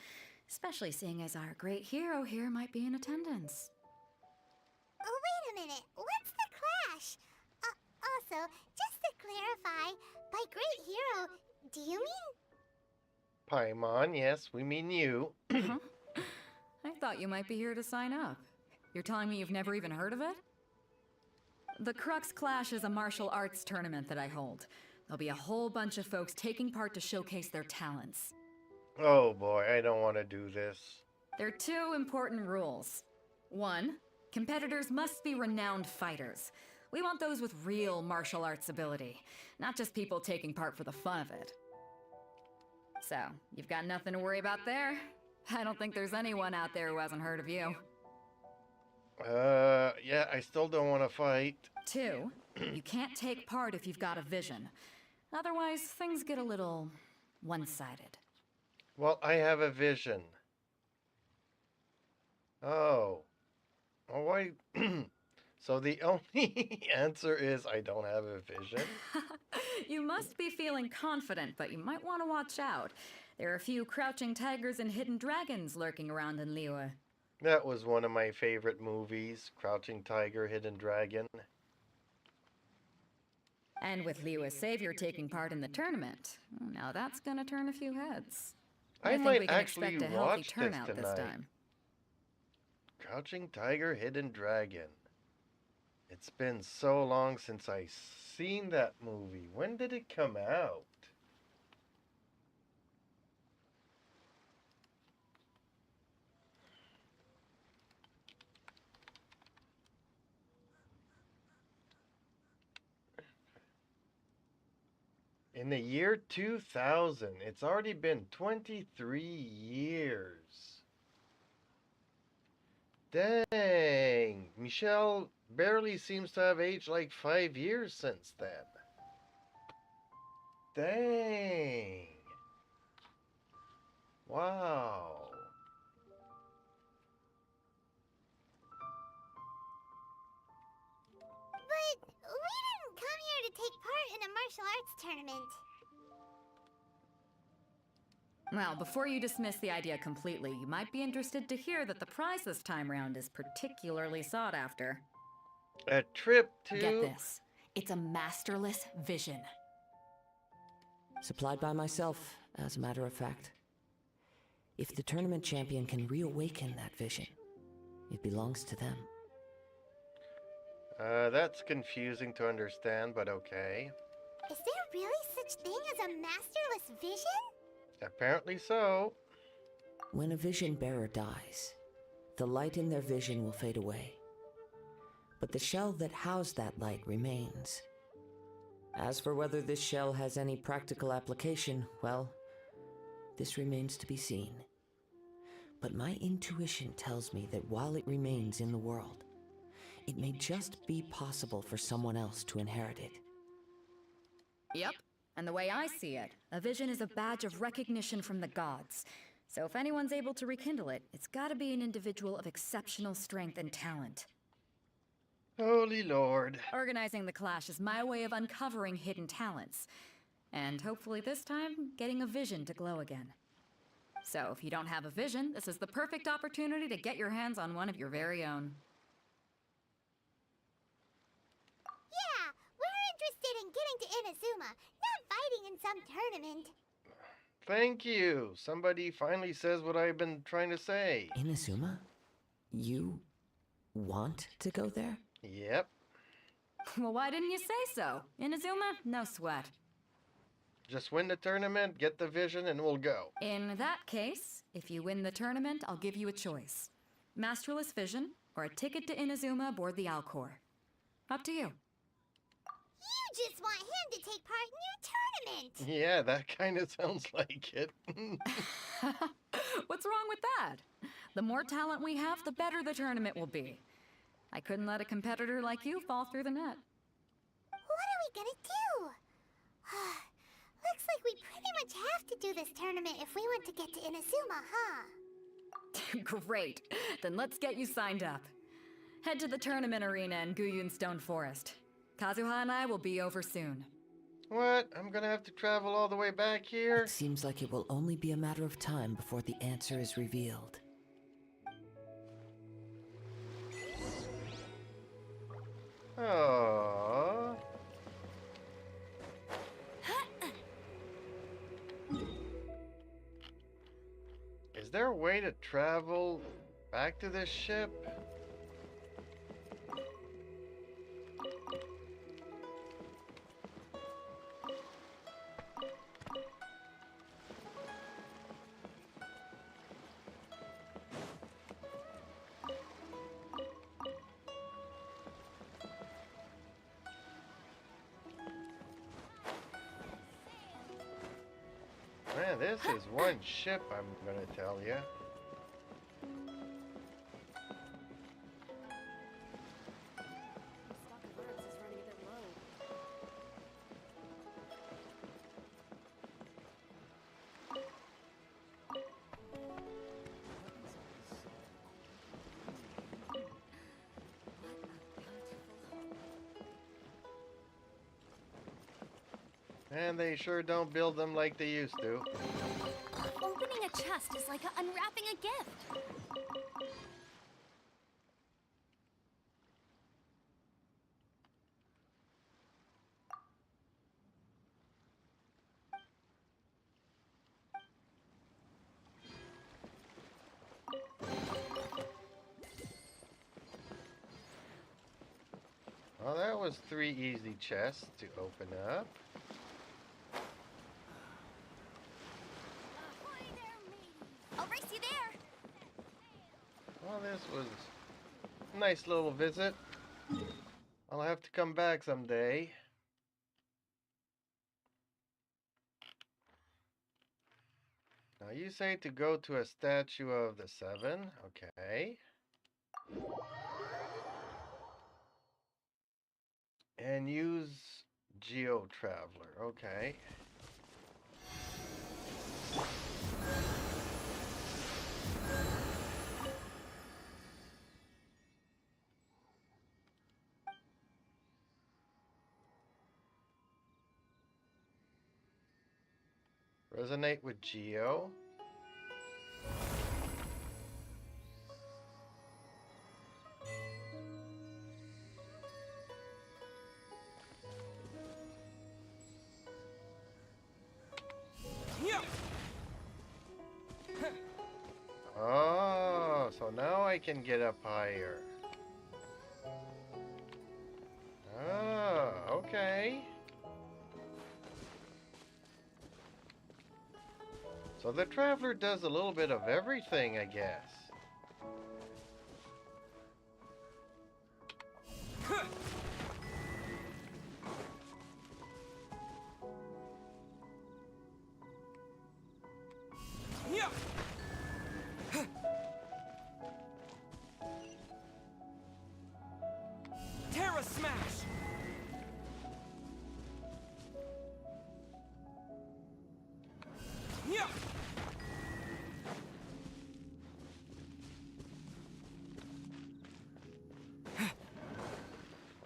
especially seeing as our great hero here might be in attendance. Oh, wait a minute. What's the clash? Also, just to clarify, by great hero, do you mean... Paimon, yes, we mean you. Huh? I thought you might be here to sign up. You're telling me you've never even heard of it? The Crux Clash is a martial arts tournament that I hold. There'll be a whole bunch of folks taking part to showcase their talents. Oh boy, I don't want to do this. There are two important rules. One, competitors must be renowned fighters. We want those with real martial arts ability, not just people taking part for the fun of it. So, you've got nothing to worry about there. I don't think there's anyone out there who hasn't heard of you. Yeah, I still don't want to fight. Two, you can't take part if you've got a vision. Otherwise, things get a little one-sided. Well, I have a vision. Oh. Oh, why? So the only answer is I don't have a vision? You must be feeling confident, but you might want to watch out. There are a few crouching tigers and hidden dragons lurking around in Liyue. That was one of my favorite movies, Crouching Tiger, Hidden Dragon. And with Liyue's savior taking part in the tournament, now that's gonna turn a few heads. I think might we can actually expect a healthy watch this turnout this tonight. time. Crouching Tiger, Hidden Dragon. It's been so long since I seen that movie. When did it come out? In the year 2000. It's already been 23 years. Dang. Michelle barely seems to have aged like 5 years since then. Dang. Wow. But we didn't come here to take part in a martial arts tournament. Well, before you dismiss the idea completely, you might be interested to hear that the prize this time round is particularly sought after. A trip to... Get this. It's a masterless vision. Supplied by myself, as a matter of fact. If the tournament champion can reawaken that vision, it belongs to them. That's confusing to understand, but okay. Is there really such thing as a masterless vision? Apparently so. When a vision bearer dies, the light in their vision will fade away. But the shell that housed that light remains. As for whether this shell has any practical application, well, this remains to be seen. But my intuition tells me that while it remains in the world, it may just be possible for someone else to inherit it. Yep. And the way I see it, a vision is a badge of recognition from the gods. So if anyone's able to rekindle it, it's gotta be an individual of exceptional strength and talent. Holy Lord. Organizing the clash is my way of uncovering hidden talents. And hopefully this time, getting a vision to glow again. So if you don't have a vision, this is the perfect opportunity to get your hands on one of your very own. Yeah, we're interested in getting to Inazuma, not fighting in some tournament. Thank you. Somebody finally says what I've been trying to say. Inazuma? You want to go there? Yep. Well, why didn't you say so? Inazuma? No sweat. Just win the tournament, get the vision, and we'll go. In that case, if you win the tournament, I'll give you a choice. Masterless vision, or a ticket to Inazuma aboard the Alcor. Up to you. You just want him to take part in your tournament. Yeah, that kind of sounds like it. What's wrong with that? The more talent we have, the better the tournament will be. I couldn't let a competitor like you fall through the net. What are we gonna do? Looks like we pretty much have to do this tournament if we want to get to Inazuma, huh? Great. Then let's get you signed up. Head to the tournament arena in Guyun Stone Forest. Kazuha and I will be over soon. What? I'm gonna have to travel all the way back here? It seems like it will only be a matter of time before the answer is revealed. Aww. Is there a way to travel back to this ship? Man, this is one ship, I'm gonna tell you. And they sure don't build them like they used to. Opening a chest is like unwrapping a gift. Well, that was 3 easy chests to open up. I'll race you there. Well, this was a nice little visit. I'll have to come back someday. Now you say to go to a statue of the 7, okay. And use Geo Traveler, okay. Resonate with Geo. Oh, so now I can get up higher. Oh, okay. So the Traveler does a little bit of everything, I guess.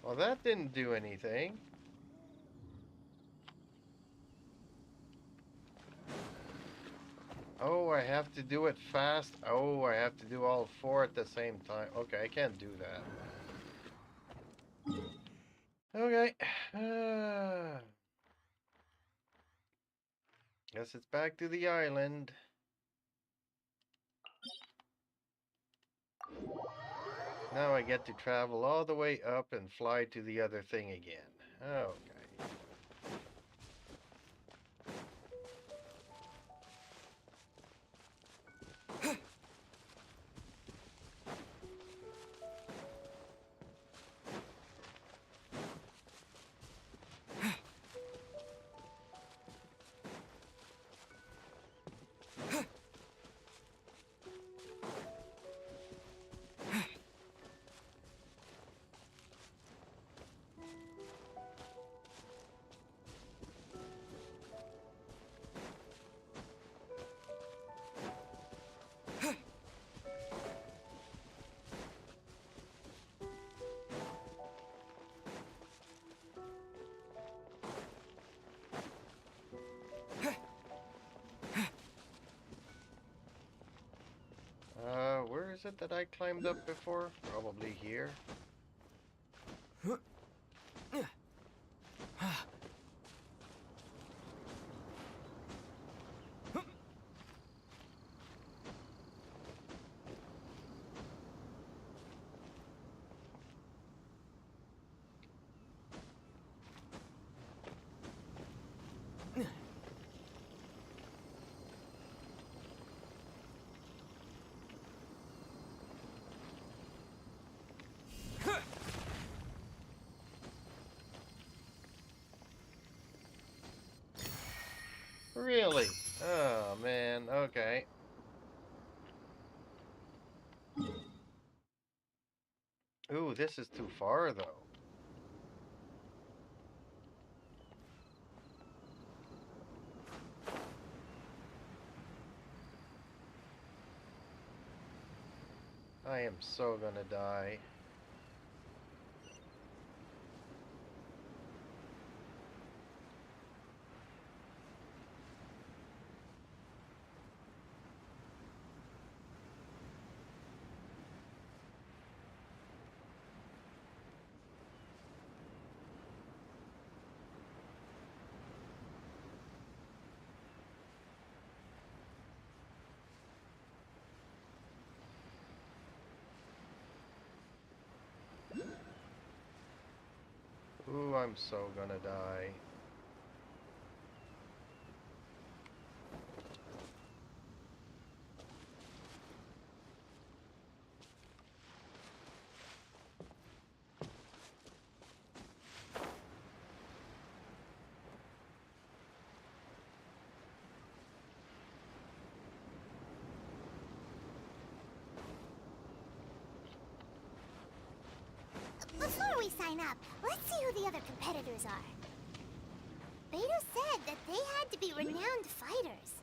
Well, that didn't do anything. Oh, I have to do it fast. Oh, I have to do all four at the same time. Okay, I can't do that. Okay. Guess it's back to the island. Now I get to travel all the way up and fly to the other thing again. Okay. Where is it that I climbed up before? Probably here. Really? Oh, man. Okay. Ooh, this is too far, though. I am so gonna die. Ooh, I'm so gonna die. Before we sign up, let's see who the other competitors are. Beto said that they had to be renowned fighters.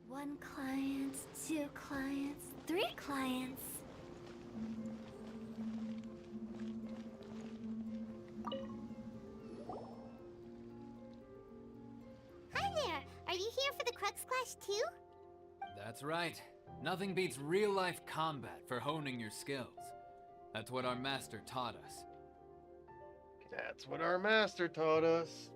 One client, two clients, three clients. Hi there! Are you here for the Crux Clash too? That's right. Nothing beats real-life combat for honing your skills. That's what our master taught us. That's what our master taught us.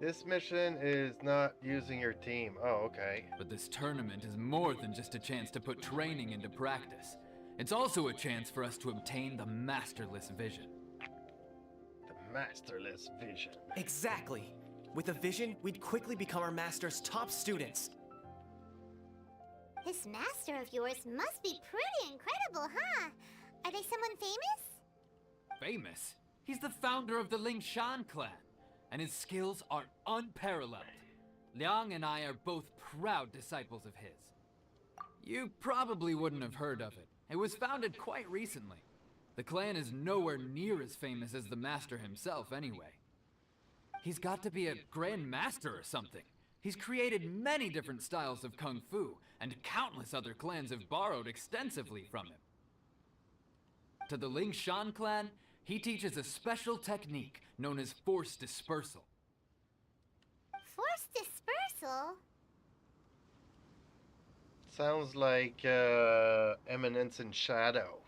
This mission is not using your team. Oh, okay. But this tournament is more than just a chance to put training into practice. It's also a chance for us to obtain the masterless vision. The masterless vision. Exactly. With a vision, we'd quickly become our master's top students. This master of yours must be pretty incredible, huh? Are they someone famous? Famous? He's the founder of the Lingshan clan, and his skills are unparalleled. Liang and I are both proud disciples of his. You probably wouldn't have heard of it. It was founded quite recently. The clan is nowhere near as famous as the master himself anyway. He's got to be a grand master or something. He's created many different styles of kung fu, and countless other clans have borrowed extensively from him. To the Lingshan clan, he teaches a special technique known as force dispersal. Force dispersal? Sounds like Eminence in Shadow.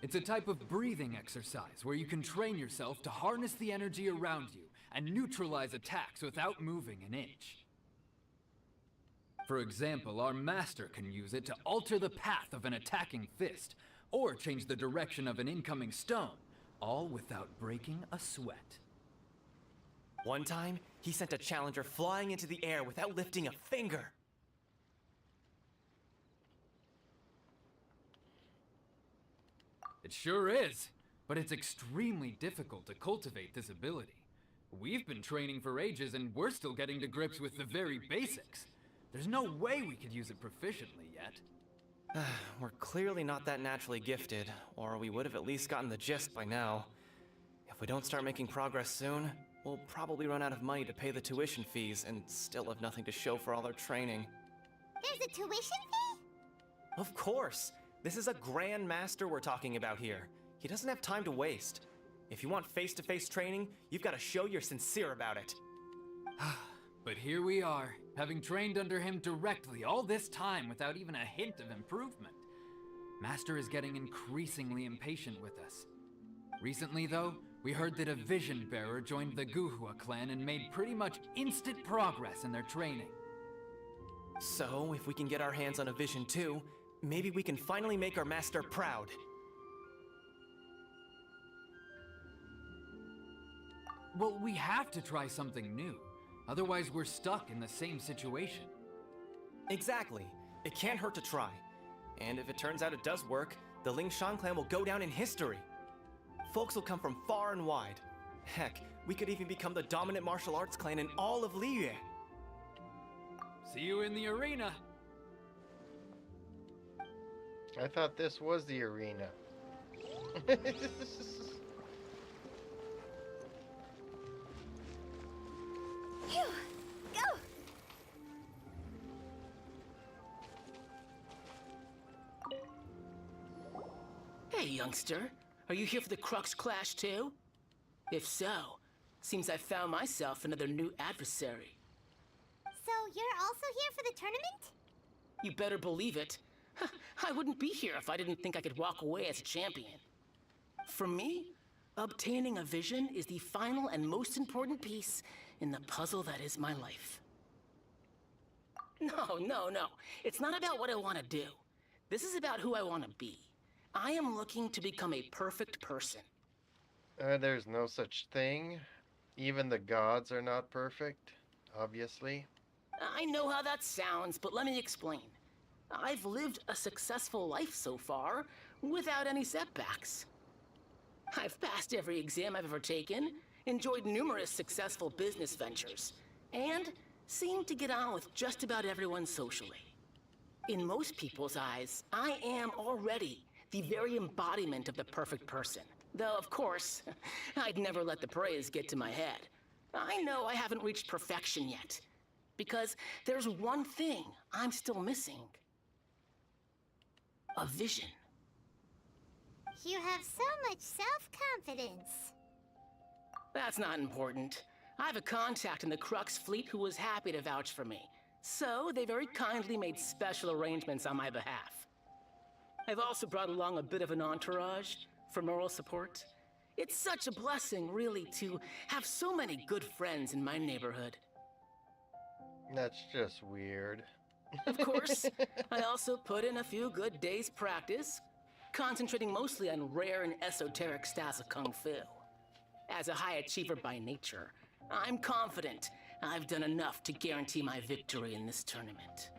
It's a type of breathing exercise where you can train yourself to harness the energy around you and neutralize attacks without moving an inch. For example, our master can use it to alter the path of an attacking fist, or change the direction of an incoming stone, all without breaking a sweat. One time, he sent a challenger flying into the air without lifting a finger. It sure is, but it's extremely difficult to cultivate this ability. We've been training for ages and we're still getting to grips with the very basics. There's no way we could use it proficiently yet. We're clearly not that naturally gifted, or we would have at least gotten the gist by now. If we don't start making progress soon, we'll probably run out of money to pay the tuition fees and still have nothing to show for all our training. There's a tuition fee? Of course! This is a grand master we're talking about here. He doesn't have time to waste. If you want face-to-face training, you've got to show you're sincere about it. But here we are, having trained under him directly all this time without even a hint of improvement. Master is getting increasingly impatient with us. Recently, though, we heard that a vision bearer joined the Guhua clan and made pretty much instant progress in their training. So, if we can get our hands on a vision too, maybe we can finally make our master proud. Well, we have to try something new. Otherwise, we're stuck in the same situation. Exactly. It can't hurt to try. And if it turns out it does work, the Lingshan clan will go down in history. Folks will come from far and wide. Heck, we could even become the dominant martial arts clan in all of Liyue. See you in the arena. I thought this was the arena. Phew! Go! Hey, youngster. Are you here for the Crux Clash too? If so, seems I found myself another new adversary. So you're also here for the tournament? You better believe it. I wouldn't be here if I didn't think I could walk away as a champion. For me, obtaining a vision is the final and most important piece in the puzzle that is my life. No. It's not about what I want to do. This is about who I want to be. I am looking to become a perfect person. There's no such thing. Even the gods are not perfect, obviously. I know how that sounds, but let me explain. I've lived a successful life so far, without any setbacks. I've passed every exam I've ever taken, enjoyed numerous successful business ventures, and seemed to get on with just about everyone socially. In most people's eyes, I am already the very embodiment of the perfect person. Though, of course, I'd never let the praise get to my head. I know I haven't reached perfection yet, because there's one thing I'm still missing. A vision. You have so much self-confidence. That's not important. I have a contact in the Crux fleet who was happy to vouch for me. So they very kindly made special arrangements on my behalf. I've also brought along a bit of an entourage for moral support. It's such a blessing, really, to have so many good friends in my neighborhood. That's just weird. Of course, I also put in a few good days' practice, concentrating mostly on rare and esoteric styles of Kung Fu. As a high achiever by nature, I'm confident I've done enough to guarantee my victory in this tournament.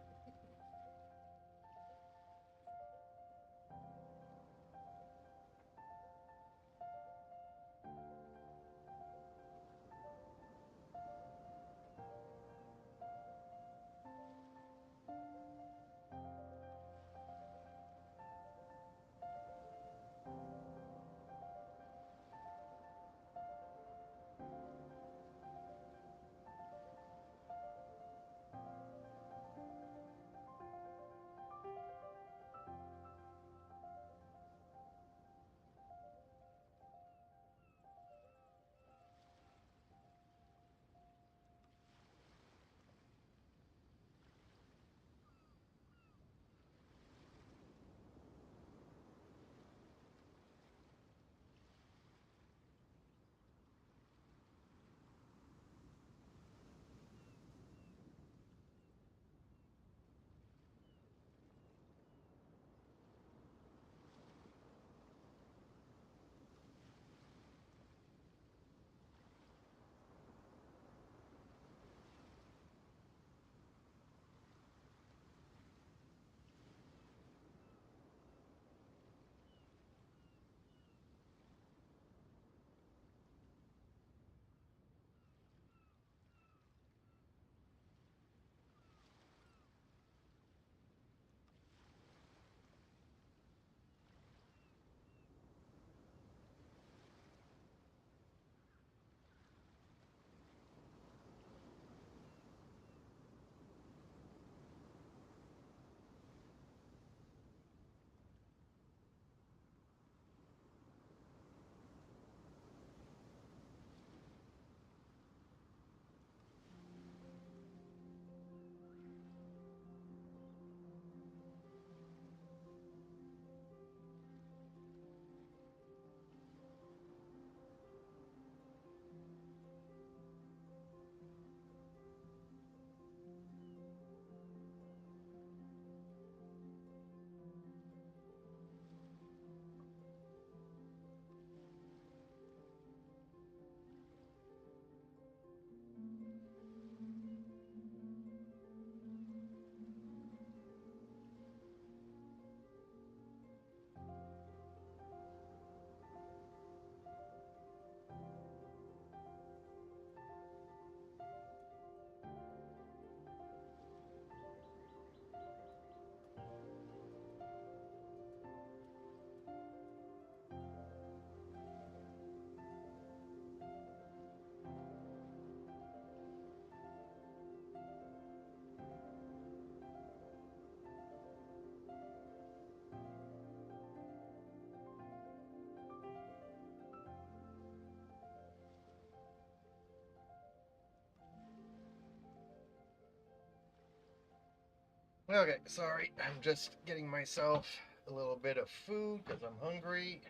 Okay, sorry. I'm just getting myself a little bit of food because I'm hungry.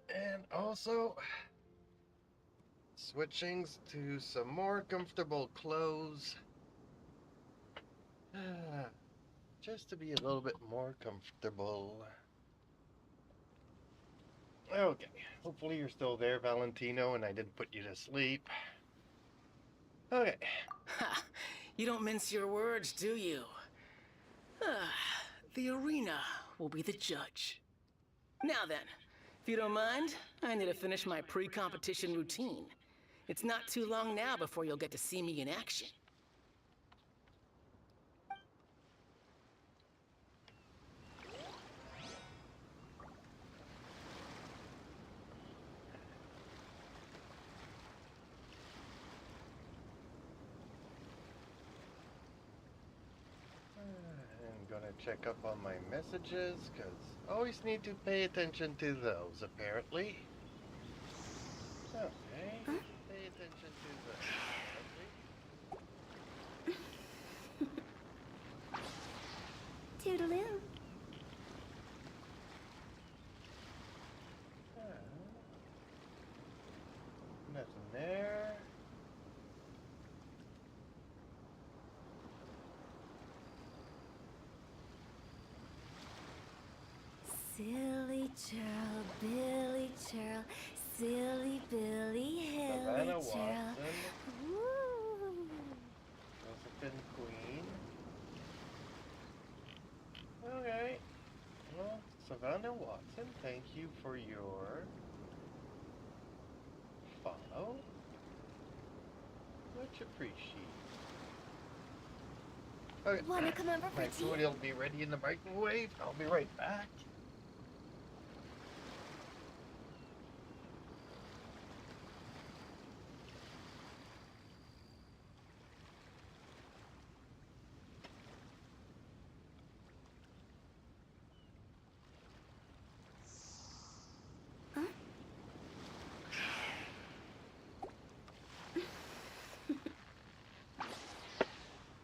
And also switching to some more comfortable clothes. Just to be a little bit more comfortable. Okay, hopefully you're still there, Valentino, and I didn't put you to sleep. Okay. Ha! You don't mince your words, do you? The arena will be the judge. Now then, if you don't mind, I need to finish my pre-competition routine. It's not too long now before you'll get to see me in action. I'm gonna check up on my messages, because always need to pay attention to those, apparently. Okay, pay attention to those, apparently. Toodaloo. Nothing there. Silly churl, Billy churl, silly Donna Watson, thank you for your follow. Much appreciated. Okay. Wanna come over for My tea? food will be ready in the microwave. I'll be right back.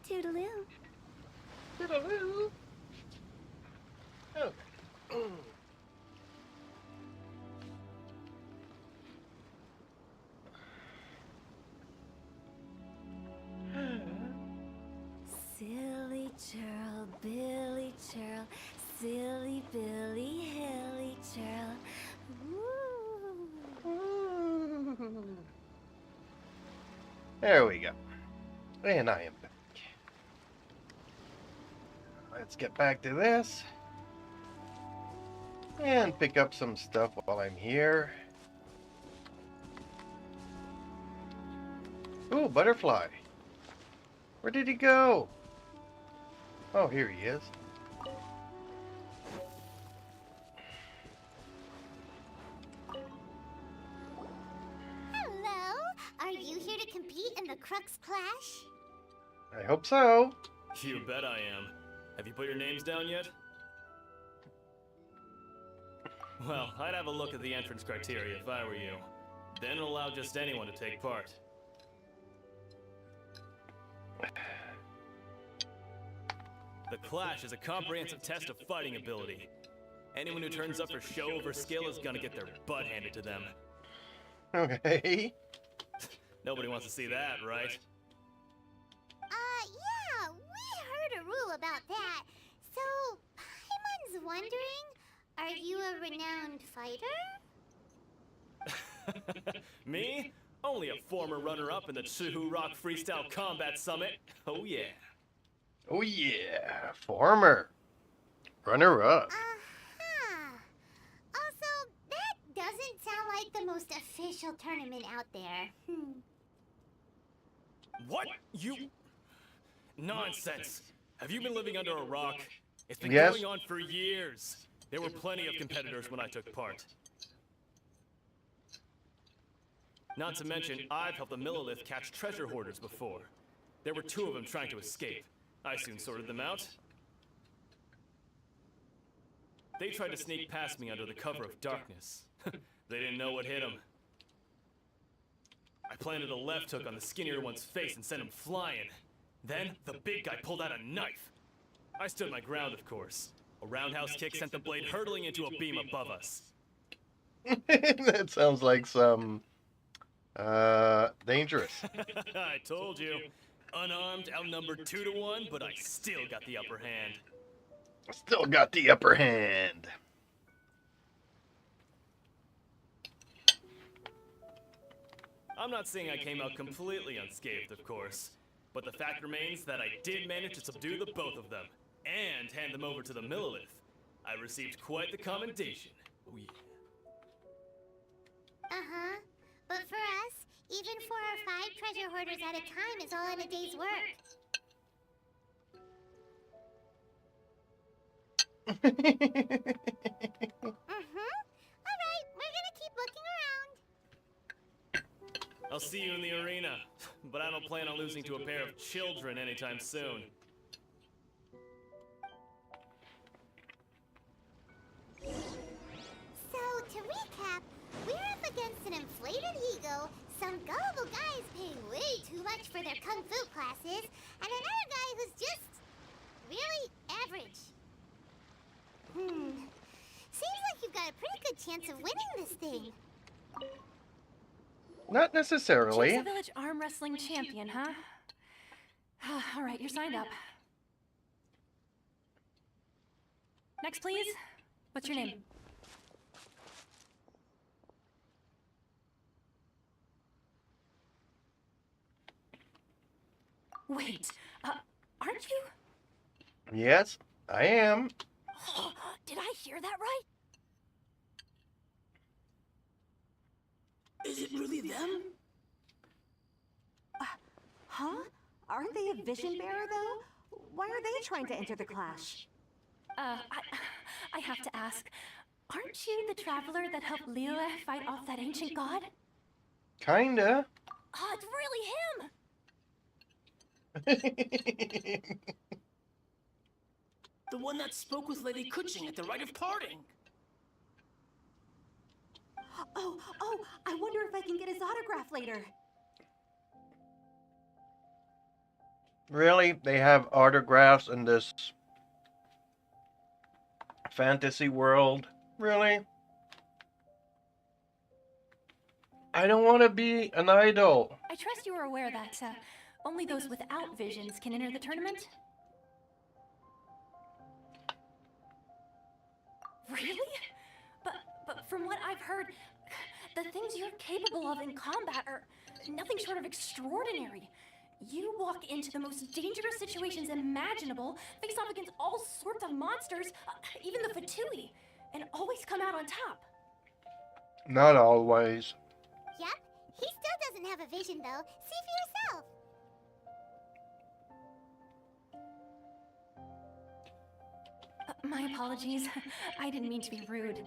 Toodaloo. Toodaloo. Okay. Silly churl, Billy churl, silly Billy, hilly churl. Woo. There we go. And I am back. Let's get back to this. And pick up some stuff while I'm here. Ooh, butterfly. Where did he go? Oh, here he is. Hello. Are you here to compete in the Crux Clash? I hope so. You bet I am. Have you put your names down yet? Well, I'd have a look at the entrance criteria if I were you. Then allow just anyone to take part. The Clash is a comprehensive test of fighting ability. Anyone who turns up for show over skill is gonna get their butt handed to them. Okay. Nobody wants to see that, right? Yeah, we heard a rule about that. So, Paimon's wondering, are you a renowned fighter? Me? Only a former runner-up in the Chihu Rock Freestyle Combat Summit. Oh yeah. Oh yeah. Former. Runner-up. Uh-huh. Also, that doesn't sound like the most official tournament out there. What? You... Nonsense. Have you been living under a rock? It's been Yes. going on for years. There were plenty of competitors when I took part. Not to mention, I've helped the Millilith catch treasure hoarders before. There were 2 of them trying to escape. I soon sorted them out. They tried to sneak past me under the cover of darkness. They didn't know what hit them. I planted a left hook on the skinnier one's face and sent him flying. Then, the big guy pulled out a knife. I stood my ground, of course. A roundhouse kick sent the blade hurtling into a beam above us. That sounds like some dangerous. I told you. Unarmed, outnumbered 2 to 1, but I still got the upper hand. Still got the upper hand. I'm not saying I came out completely unscathed, of course. But the fact remains that I did manage to subdue the both of them, and hand them over to the Millilith. I received quite the commendation. Oh yeah. Uh-huh. But for us, even 4 or 5 treasure hoarders at a time is all in a day's work. Alright, we're gonna keep looking around. I'll see you in the arena, but I don't plan on losing to a pair of children anytime soon. So, to recap, we're up against an inflated ego, some gullible guys paying way too much for their kung fu classes, and another guy who's just really average. Seems like you've got a pretty good chance of winning this thing. Not necessarily. She's a village arm wrestling champion, huh? All right, you're signed up. Next, please. What's your name? Wait, aren't you? Yes, I am. Did I hear that right? Is it really them? Huh? Aren't they a vision bearer, though? Why are they trying to enter the clash? I have to ask, aren't you the traveler that helped Liyue fight off that ancient god? Kinda. Oh, it's really him! The one that spoke with Lady Kuching at the rite of parting. Oh, I wonder if I can get his autograph later. Really? They have autographs in this fantasy world? Really? I don't want to be an idol. I trust you are aware that only those without visions can enter the tournament? Really? But from what I've heard, the things you're capable of in combat are nothing short of extraordinary. You walk into the most dangerous situations imaginable, face off against all sorts of monsters, even the Fatui, and always come out on top. Not always. Yep, he still doesn't have a vision though. See for yourself. My apologies. I didn't mean to be rude.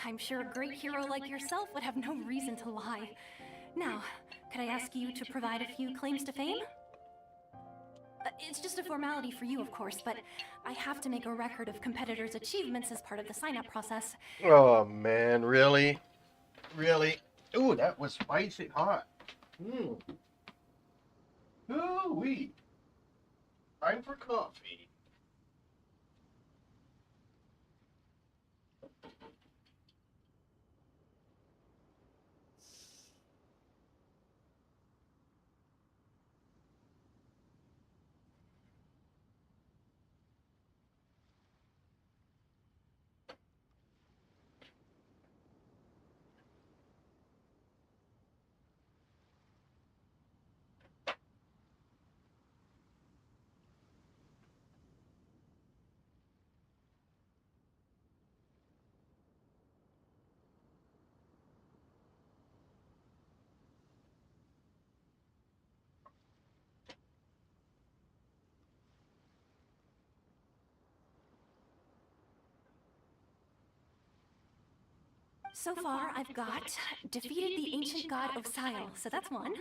I'm sure a great hero like yourself would have no reason to lie. Now, could I ask you to provide a few claims to fame? It's just a formality for you, of course, but I have to make a record of competitors' achievements as part of the sign-up process. Oh man, really? Really? Ooh, that was spicy hot. Ooh-wee. Time for coffee. So far, I've got defeated the ancient god Osile, so that's one.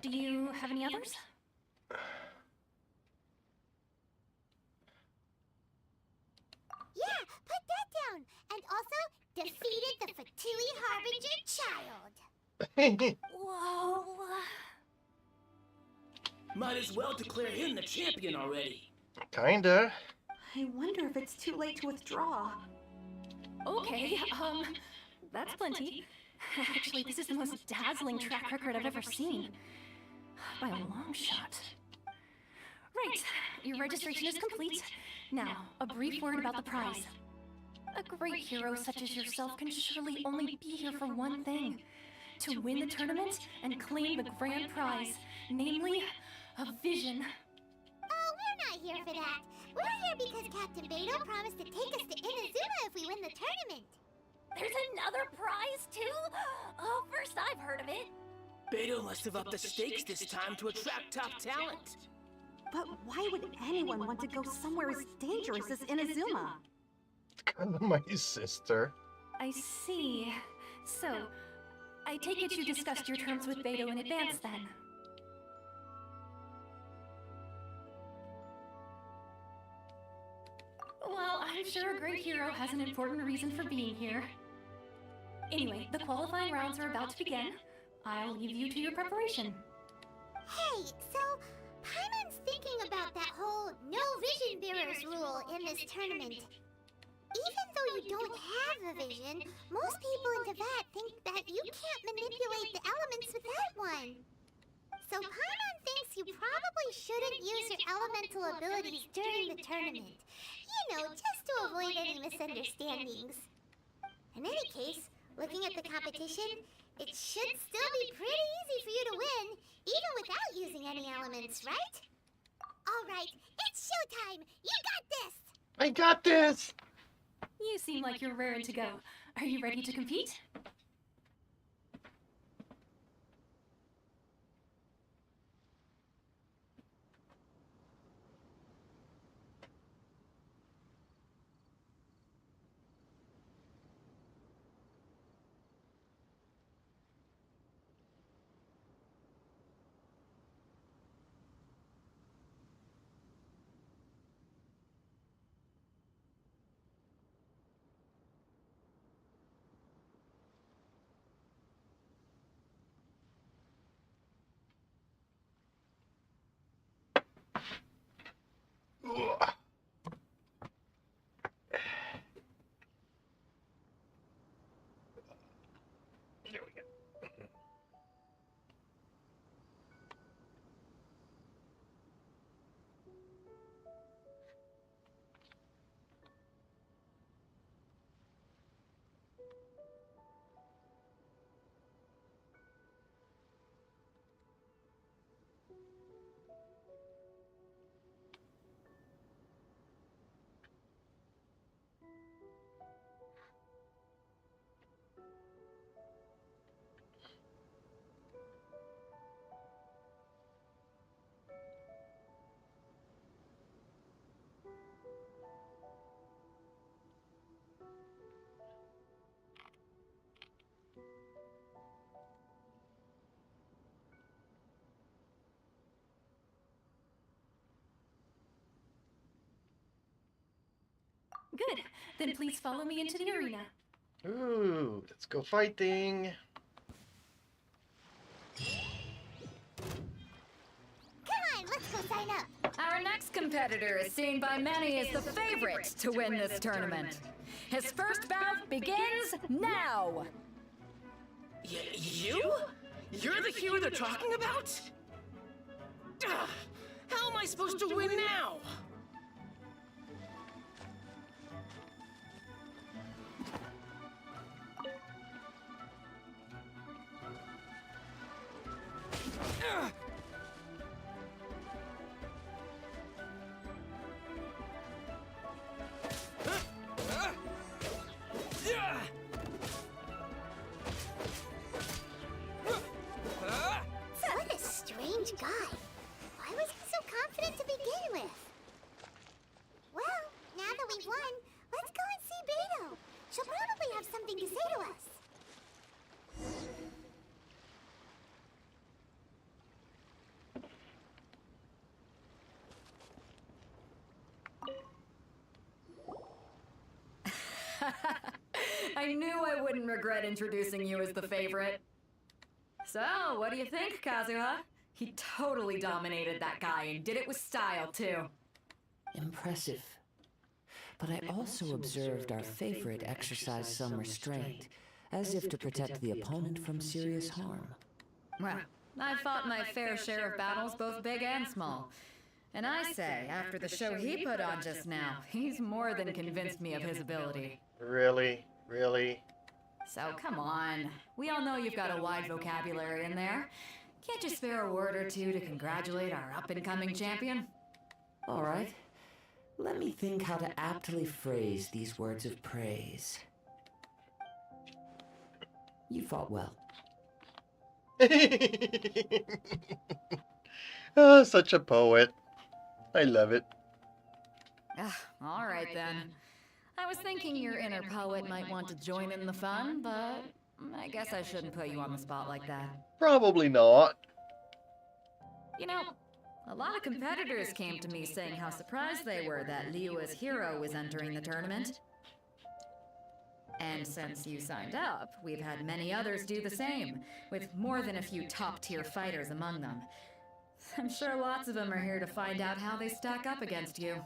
Do you have any others? Yeah, put that down. And also, defeated the Fatui Harbinger child. Whoa. Might as well declare him the champion already. Kinda. I wonder if it's too late to withdraw. Okay, that's plenty. Actually, this is the most dazzling track record I've ever seen. By a long shot. Right, your registration is complete. Now, a brief word about the prize. A great hero such as yourself can surely only be here for one thing. To win the tournament and claim the grand prize, namely, a vision. Oh, we're not here for that. We're here because Captain Beidou promised to take us to Inazuma if we win the tournament. There's another prize, too? Oh, first I've heard of it. Beidou must have upped the stakes this time to attract top talent. But why would anyone want to go somewhere as dangerous as Inazuma? Kinda my sister. I see. So, I take it you discussed your terms with Beidou in advance, then? Well, I'm sure a great hero has an important reason for being here. Anyway, the qualifying rounds are about to begin. I'll leave you to your preparation. Hey, so Paimon's thinking about that whole no vision bearers rule in this tournament. Even though you don't have a vision, most people in Teyvat think that you can't manipulate the elements with that one. So Paimon thinks you probably shouldn't use your elemental abilities during the tournament. You know, just to avoid any misunderstandings. In any case, looking at the competition, it should still be pretty easy for you to win, even without using any elements, right? Alright, it's showtime! You got this! I got this! You seem like you're raring to go. Are you ready to compete? Good. Then please follow me into the arena. Ooh, let's go fighting. Come on, let's go sign up. Our next competitor is seen by many as the favorite to win this tournament. His first bout begins now! You? You're the hero they're talking about? Ugh, how am I supposed to win now? What a strange guy. Why was he so confident to begin with? Well, now that we've won, let's go and see Beto. She'll probably have something to say to us. I knew I wouldn't regret introducing you as the favorite. So, what do you think, Kazuha? He totally dominated that guy and did it with style, too. Impressive. But I also observed our favorite exercise some restraint, as if to protect the opponent from serious harm. Well, I fought my fair share of battles, both big and small. And I say, after the show he put on just now, he's more than convinced me of his ability. Really? Really? So come on. We all know you've got a wide vocabulary in there. Can't you spare a word or two to congratulate our up-and-coming champion? All right. Let me think how to aptly phrase these words of praise. You fought well. Oh, such a poet. I love it. All right then. I was thinking your inner poet might want to join in the fun, but I guess I shouldn't put you on the spot like that. Probably not. You know, a lot of competitors came to me saying how surprised they were that Liyue's hero was entering the tournament. And since you signed up, we've had many others do the same, with more than a few top-tier fighters among them. I'm sure lots of them are here to find out how they stack up against you.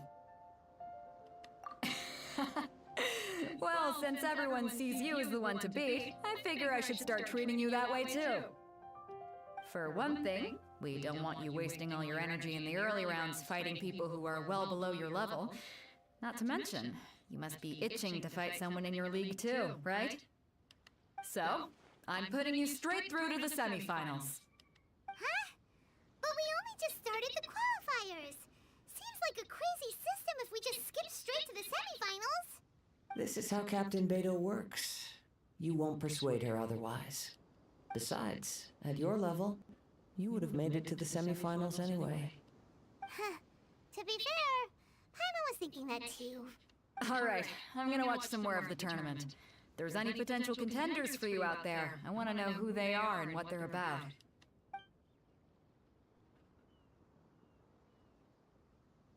Well, since everyone sees you as the one to beat, I figure I should start treating you that way too. For one thing, we don't want you wasting all your energy in the early rounds fighting people who are well below your level. Not to mention, you must be itching to fight someone in your league too, right? So, I'm putting you straight through to the semifinals. Huh? But we only just started the qualifiers. Seems like a crazy system if we just skip straight to the semifinals. This is how Captain Beto works. You won't persuade her otherwise. Besides, at your level, you would have made it to the semifinals anyway. Huh. To be fair, Paimon was thinking that too. Alright, I'm gonna watch some more of the tournament. If there's any potential contenders for you out there, I want to know who they are and what they're about.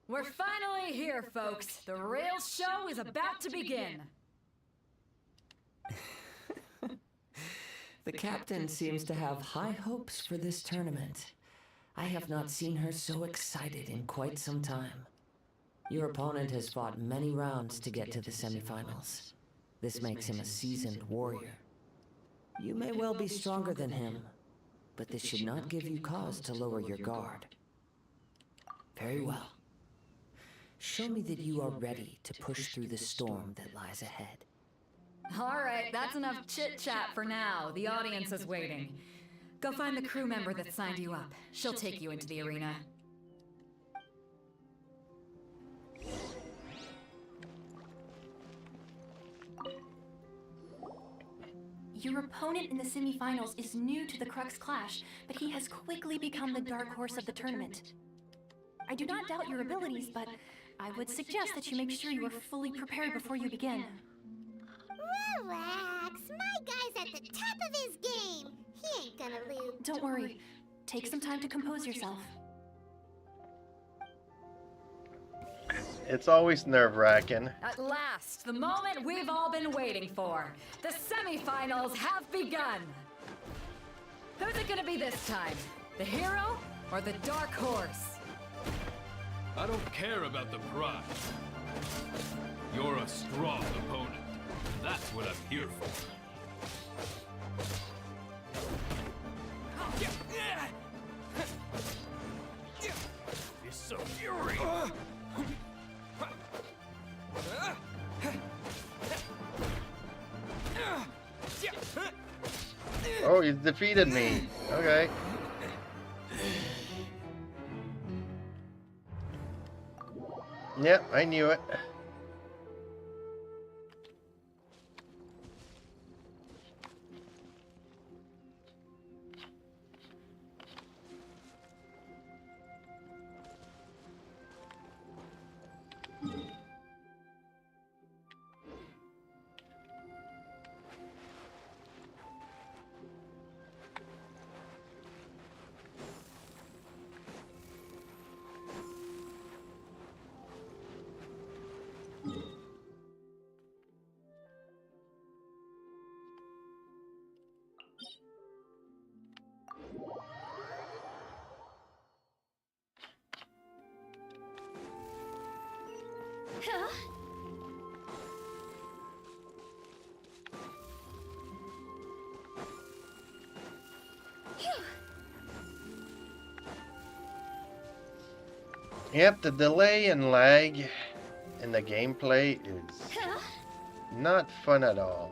We're finally here, folks. The real show is about to begin. The captain seems to have high hopes for this tournament. I have not seen her so excited in quite some time. Your opponent has fought many rounds to get to the semifinals. This makes him a seasoned warrior. You may well be stronger than him, but this should not give you cause to lower your guard. Very well. Show me that you are ready to push through the storm that lies ahead. Alright, that's enough chit-chat for now. The audience is waiting. Go find the crew member that signed you up. She'll take you into the arena. Your opponent in the semifinals is new to the Crux Clash, but he has quickly become the dark horse of the tournament. I do not doubt your abilities, but I would suggest that you make sure you are fully prepared before you begin. Relax, my guy's at the top of his game. He ain't gonna lose. Don't worry. Take some time to compose yourself. It's always nerve-wracking. At last, the moment we've all been waiting for. The semifinals have begun. Who's it gonna be this time? The hero or the dark horse? I don't care about the prize. You're a strong opponent, and that's what I'm here for. You're so fury. Oh, he's defeated me. Okay. Yep, I knew it. Yep, the delay and lag in the gameplay is not fun at all.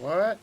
What?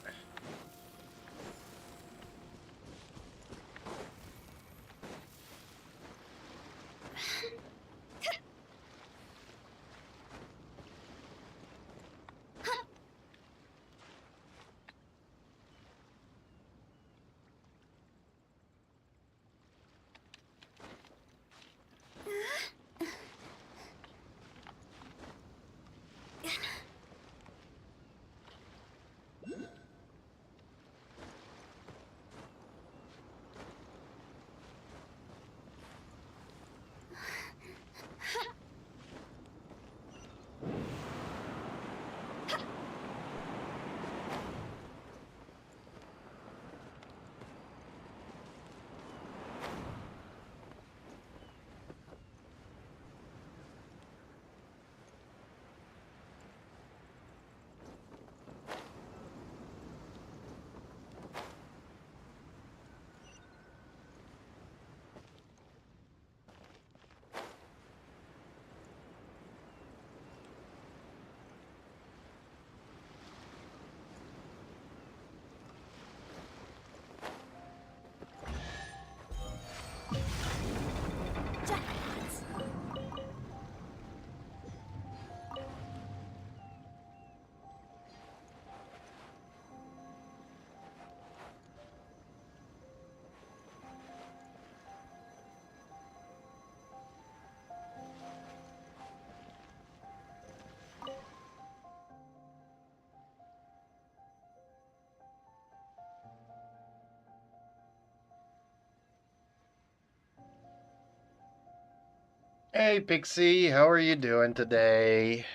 Hey Pixie, how are you doing today?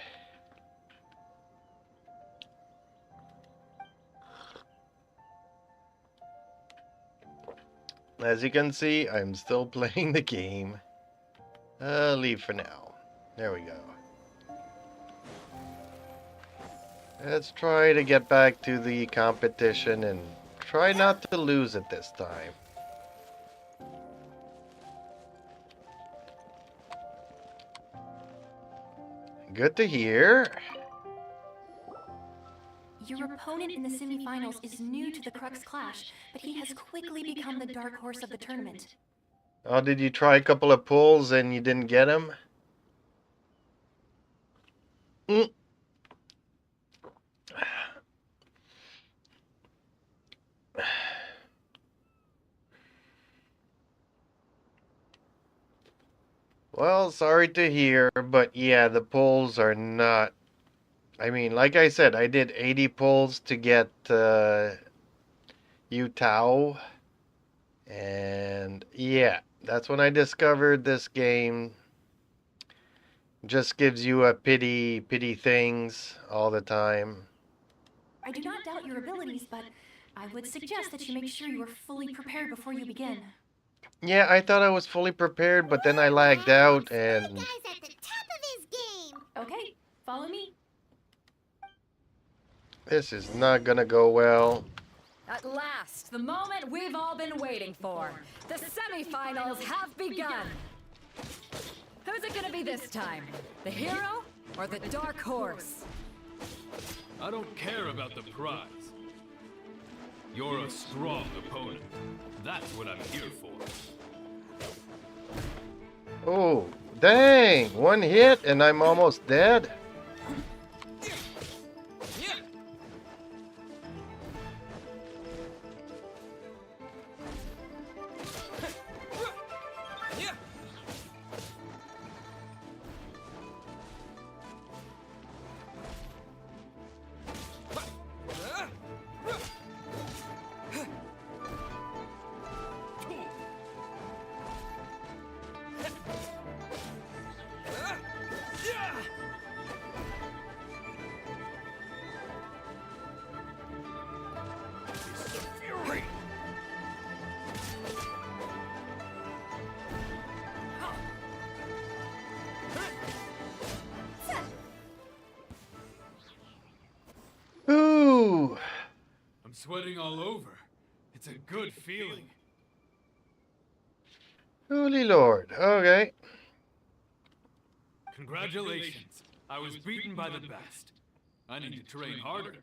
As you can see, I'm still playing the game. Leave for now. There we go. Let's try to get back to the competition and try not to lose it this time. Good to hear. Your opponent in the semifinals is new to the Crux Clash, but he has quickly become the dark horse of the tournament. Oh, did you try a couple of pulls and you didn't get him? Mm. Well, sorry to hear, but yeah, the pulls are not. I mean, like I said, I did 80 pulls to get Utah, and yeah, that's when I discovered this game just gives you a pity things all the time. I do not doubt your abilities, but I would suggest that you make sure you are fully prepared before you begin. Yeah, I thought I was fully prepared, but then I lagged out and Guy's at the top of his game. Okay, follow me. this is not gonna go well. At last, the moment we've all been waiting for. The semifinals have begun. Who's it gonna be this time? The hero or the dark horse? I don't care about the prize. You're a strong opponent. That's what I'm here for. Oh, dang! One hit and I'm almost dead. Ooh! I'm sweating all over. It's a good feeling. Holy Lord. Okay. Congratulations. I was beaten by the best. I need to train harder.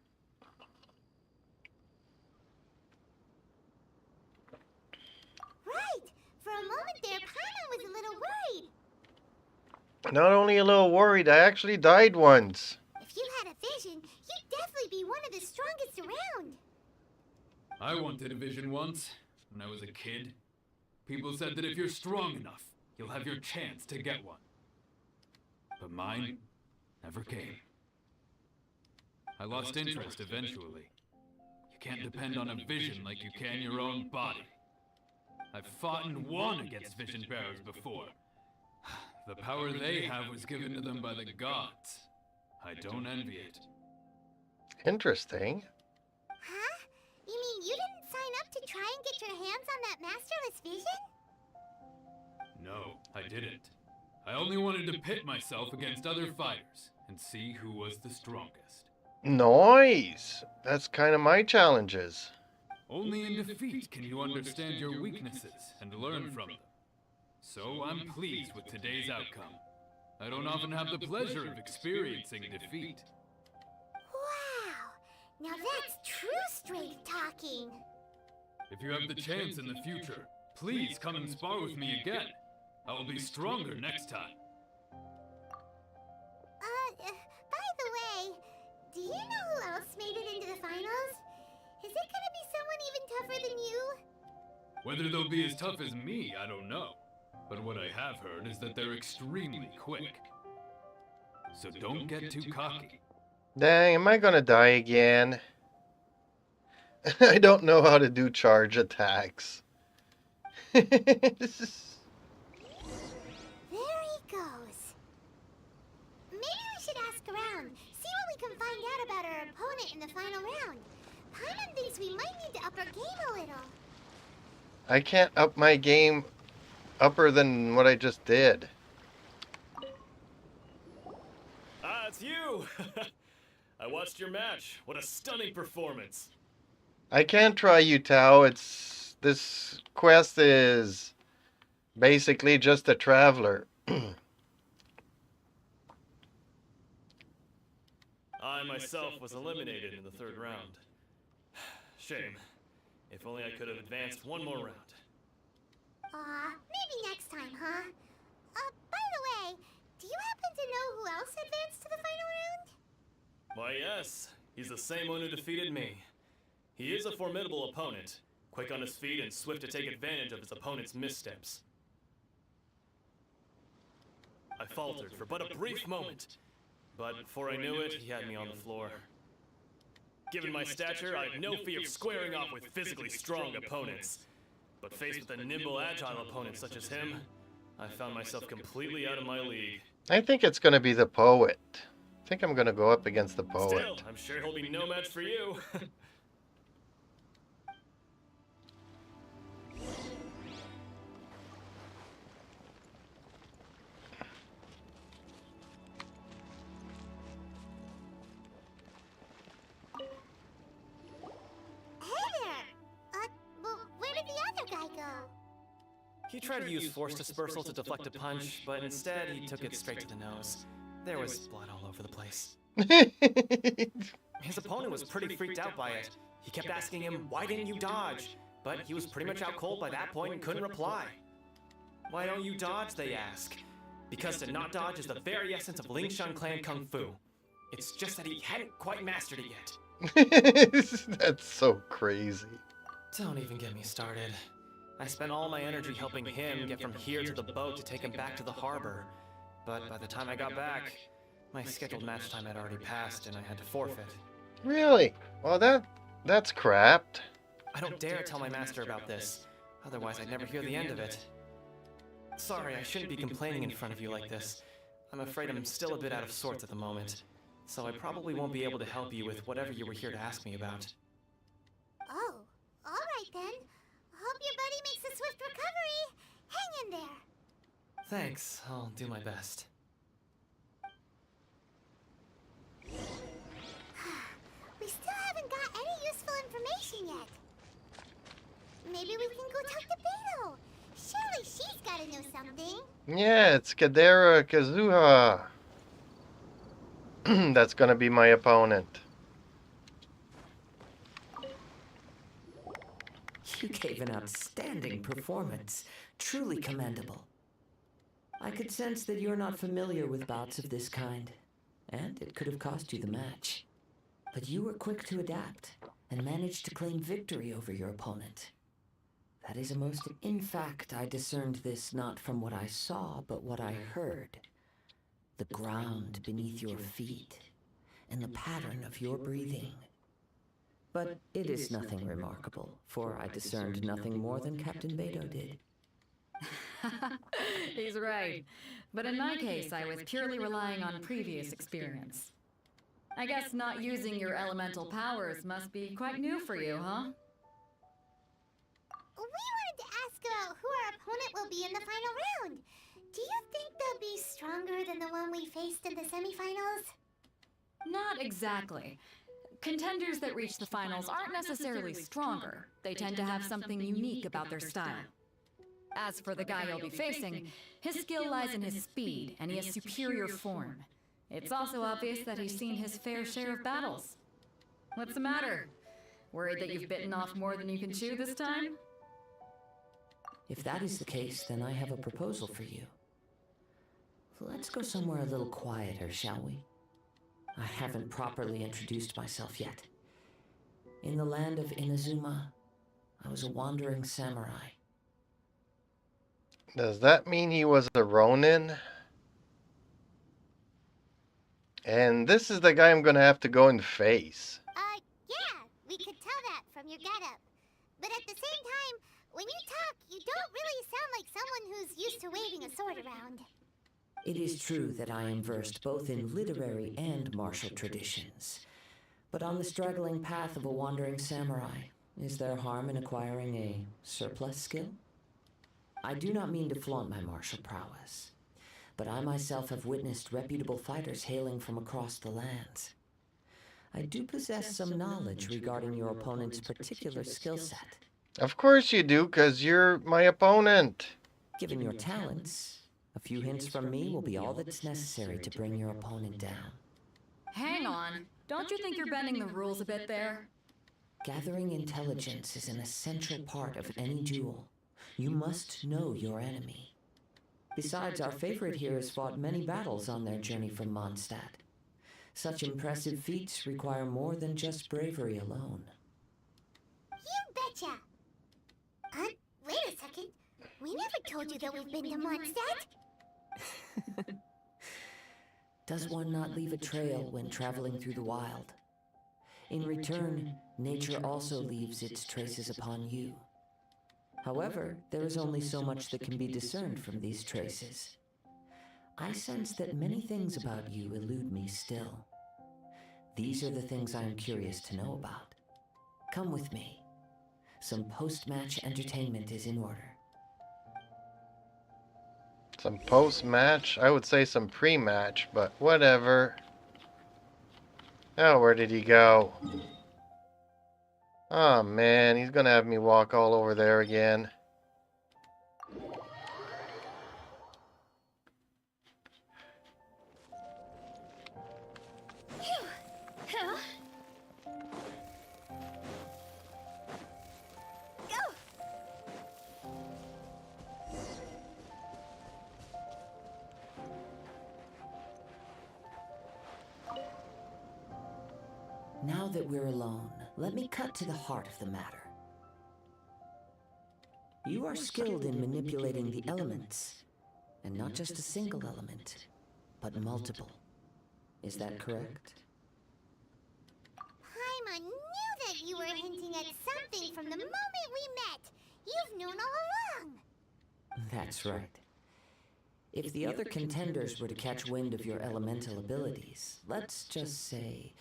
Right. For a moment there, Paimon was a little worried. Not only a little worried, I actually died once. If you had a vision, you'd definitely be one of the strongest around. I wanted a vision once, when I was a kid. People said that if you're strong enough, you'll have your chance to get one. But mine never came. I lost interest eventually. You can't depend on a vision like you can your own body. I've fought and won against vision bearers before. The power they have was given to them by the gods. I don't envy it. Interesting. Huh? You mean you didn't sign up to try and get your hands on that masterless vision? No, I didn't. I only wanted to pit myself against other fighters and see who was the strongest. Nice! That's kind of my challenges. Only in defeat can you understand your weaknesses and learn from them. So I'm pleased with today's outcome. I don't often have the pleasure of experiencing defeat. Wow! Now that's true straight talking. If you have the chance in the future, please come and spar with me again. I will be stronger next time. By the way, do you know who else made it into the finals? Is it gonna be someone even tougher than you? Whether they'll be as tough as me, I don't know. But what I have heard is that they're extremely quick. So don't get too cocky. Dang, am I gonna die again? I don't know how to do charge attacks. There he goes. Maybe we should ask around, see what we can find out about our opponent in the final round. Paimon thinks we might need to up our game a little. I can't up my game upper than what I just did. Ah, it's you! I watched your match. What a stunning performance. I can't try Utah. This quest is basically just a traveler. I myself was eliminated in the third round. Shame. If only I could have advanced one more round. Maybe next time, huh? By the way, do you happen to know who else advanced to the final round? Why, yes. He's the same one who defeated me. He is a formidable opponent, quick on his feet and swift to take advantage of his opponent's missteps. I faltered for but a brief moment, but before I knew it, he had me on the floor. Given my stature, I have no fear of squaring off with physically strong opponents. But faced with a nimble, agile opponent such as him, I found myself completely out of my league. I think it's gonna be the poet. I think I'm gonna go up against the poet. Still, I'm sure he'll be no match for you. He tried to use force dispersal to deflect a punch, but instead he took it straight to the nose. There was blood all over the place. His opponent was pretty freaked out by it. He kept asking him, "Why didn't you dodge?" But he was pretty much out cold by that point and couldn't reply. "Why don't you dodge?" they ask. Because to not dodge is the very essence of Lingshan Clan Kung Fu. It's just that he hadn't quite mastered it yet. That's so crazy. Don't even get me started. I spent all my energy helping him get from here to the boat to take him back to the harbor. But by the time I got back, my scheduled match time had already passed and I had to forfeit. Really? Well, that's crapped. I don't dare tell my master about this. Otherwise, I'd never hear the end of it. Sorry, I shouldn't be complaining in front of you like this. I'm afraid I'm still a bit out of sorts at the moment. So I probably won't be able to help you with whatever you were here to ask me about. Oh, alright then. Hope your buddy makes a swift recovery. Hang in there. Thanks, I'll do my best. We still haven't got any useful information yet. Maybe we can go talk to Beto. Surely she's gotta know something. Yeah, it's Kadera Kazuha. That's gonna be my opponent. You gave an outstanding performance. Truly commendable. I could sense that you're not familiar with bouts of this kind, and it could have cost you the match. But you were quick to adapt, and managed to claim victory over your opponent. That is a most... In fact, I discerned this not from what I saw, but what I heard. The ground beneath your feet, and the pattern of your breathing. But it is nothing remarkable, for I discerned nothing more than Captain Beto did. He's right. But in my case, I was purely relying on previous experience. I guess not using your elemental powers must be quite new for you, huh? We wanted to ask about who our opponent will be in the final round. Do you think they'll be stronger than the one we faced in the semifinals? Not exactly. Contenders that reach the finals aren't necessarily stronger. They tend to have something unique about their style. As for the guy you'll be facing, his skill lies in his speed, and he has superior form. It's also obvious that he's seen his fair share of battles. What's the matter? Worried that you've bitten off more than you can chew this time? If that is the case, then I have a proposal for you. Let's go somewhere a little quieter, shall we? I haven't properly introduced myself yet. In the land of Inazuma, I was a wandering samurai. Does that mean he was a Ronin? And this is the guy I'm gonna have to go and face. Yeah, we could tell that from your getup. But at the same time, when you talk, you don't really sound like someone who's used to waving a sword around. It is true that I am versed both in literary and martial traditions. But on the straggling path of a wandering samurai, is there harm in acquiring a surplus skill? I do not mean to flaunt my martial prowess, but I myself have witnessed reputable fighters hailing from across the lands. I do possess some knowledge regarding your opponent's particular skill set. Of course you do, 'cause you're my opponent. Given your talents, a few hints from me will be all that's necessary to bring your opponent down. Hang on. Don't you think you're bending the rules a bit there? Gathering intelligence is an essential part of any duel. You must know your enemy. Besides, our favorite here has fought many battles on their journey from Mondstadt. Such impressive feats require more than just bravery alone. You betcha! Wait a second. We never told you that we've been to Mondstadt. Does one not leave a trail when traveling through the wild? In return, nature also leaves its traces upon you. However, there is only so much that can be discerned from these traces. I sense that many things about you elude me still. These are the things I am curious to know about. Come with me. Some post-match entertainment is in order. Some post-match? I would say some pre-match, but whatever. Oh, where did he go? Oh man, he's gonna have me walk all over there again. Now that we're alone, let me cut to the heart of the matter. You are skilled in manipulating the elements, and not just a single element, but multiple. Is that correct? Paimon knew that you were hinting at something from the moment we met. You've known all along. That's right. If the other contenders were to catch wind of your elemental abilities, let's just say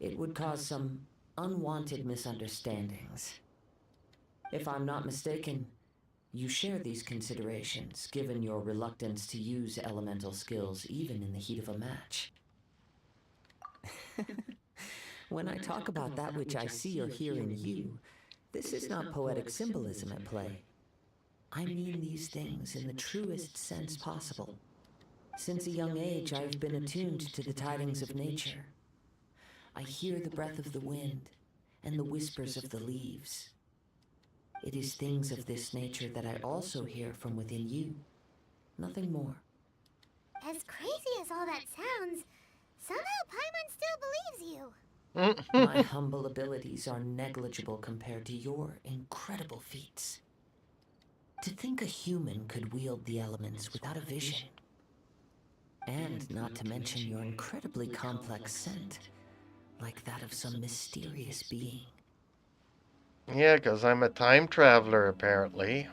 it would cause some unwanted misunderstandings. If I'm not mistaken, you share these considerations, given your reluctance to use elemental skills even in the heat of a match. When I talk about that which I see or hear in you, this is not poetic symbolism at play. I mean these things in the truest sense possible. Since a young age, I have been attuned to the tidings of nature. I hear the breath of the wind and the whispers of the leaves. It is things of this nature that I also hear from within you. Nothing more. As crazy as all that sounds, somehow Paimon still believes you. My humble abilities are negligible compared to your incredible feats. To think a human could wield the elements without a vision. And not to mention your incredibly complex scent, like that of some mysterious being. Yeah, 'cause I'm a time traveler, apparently. Hey,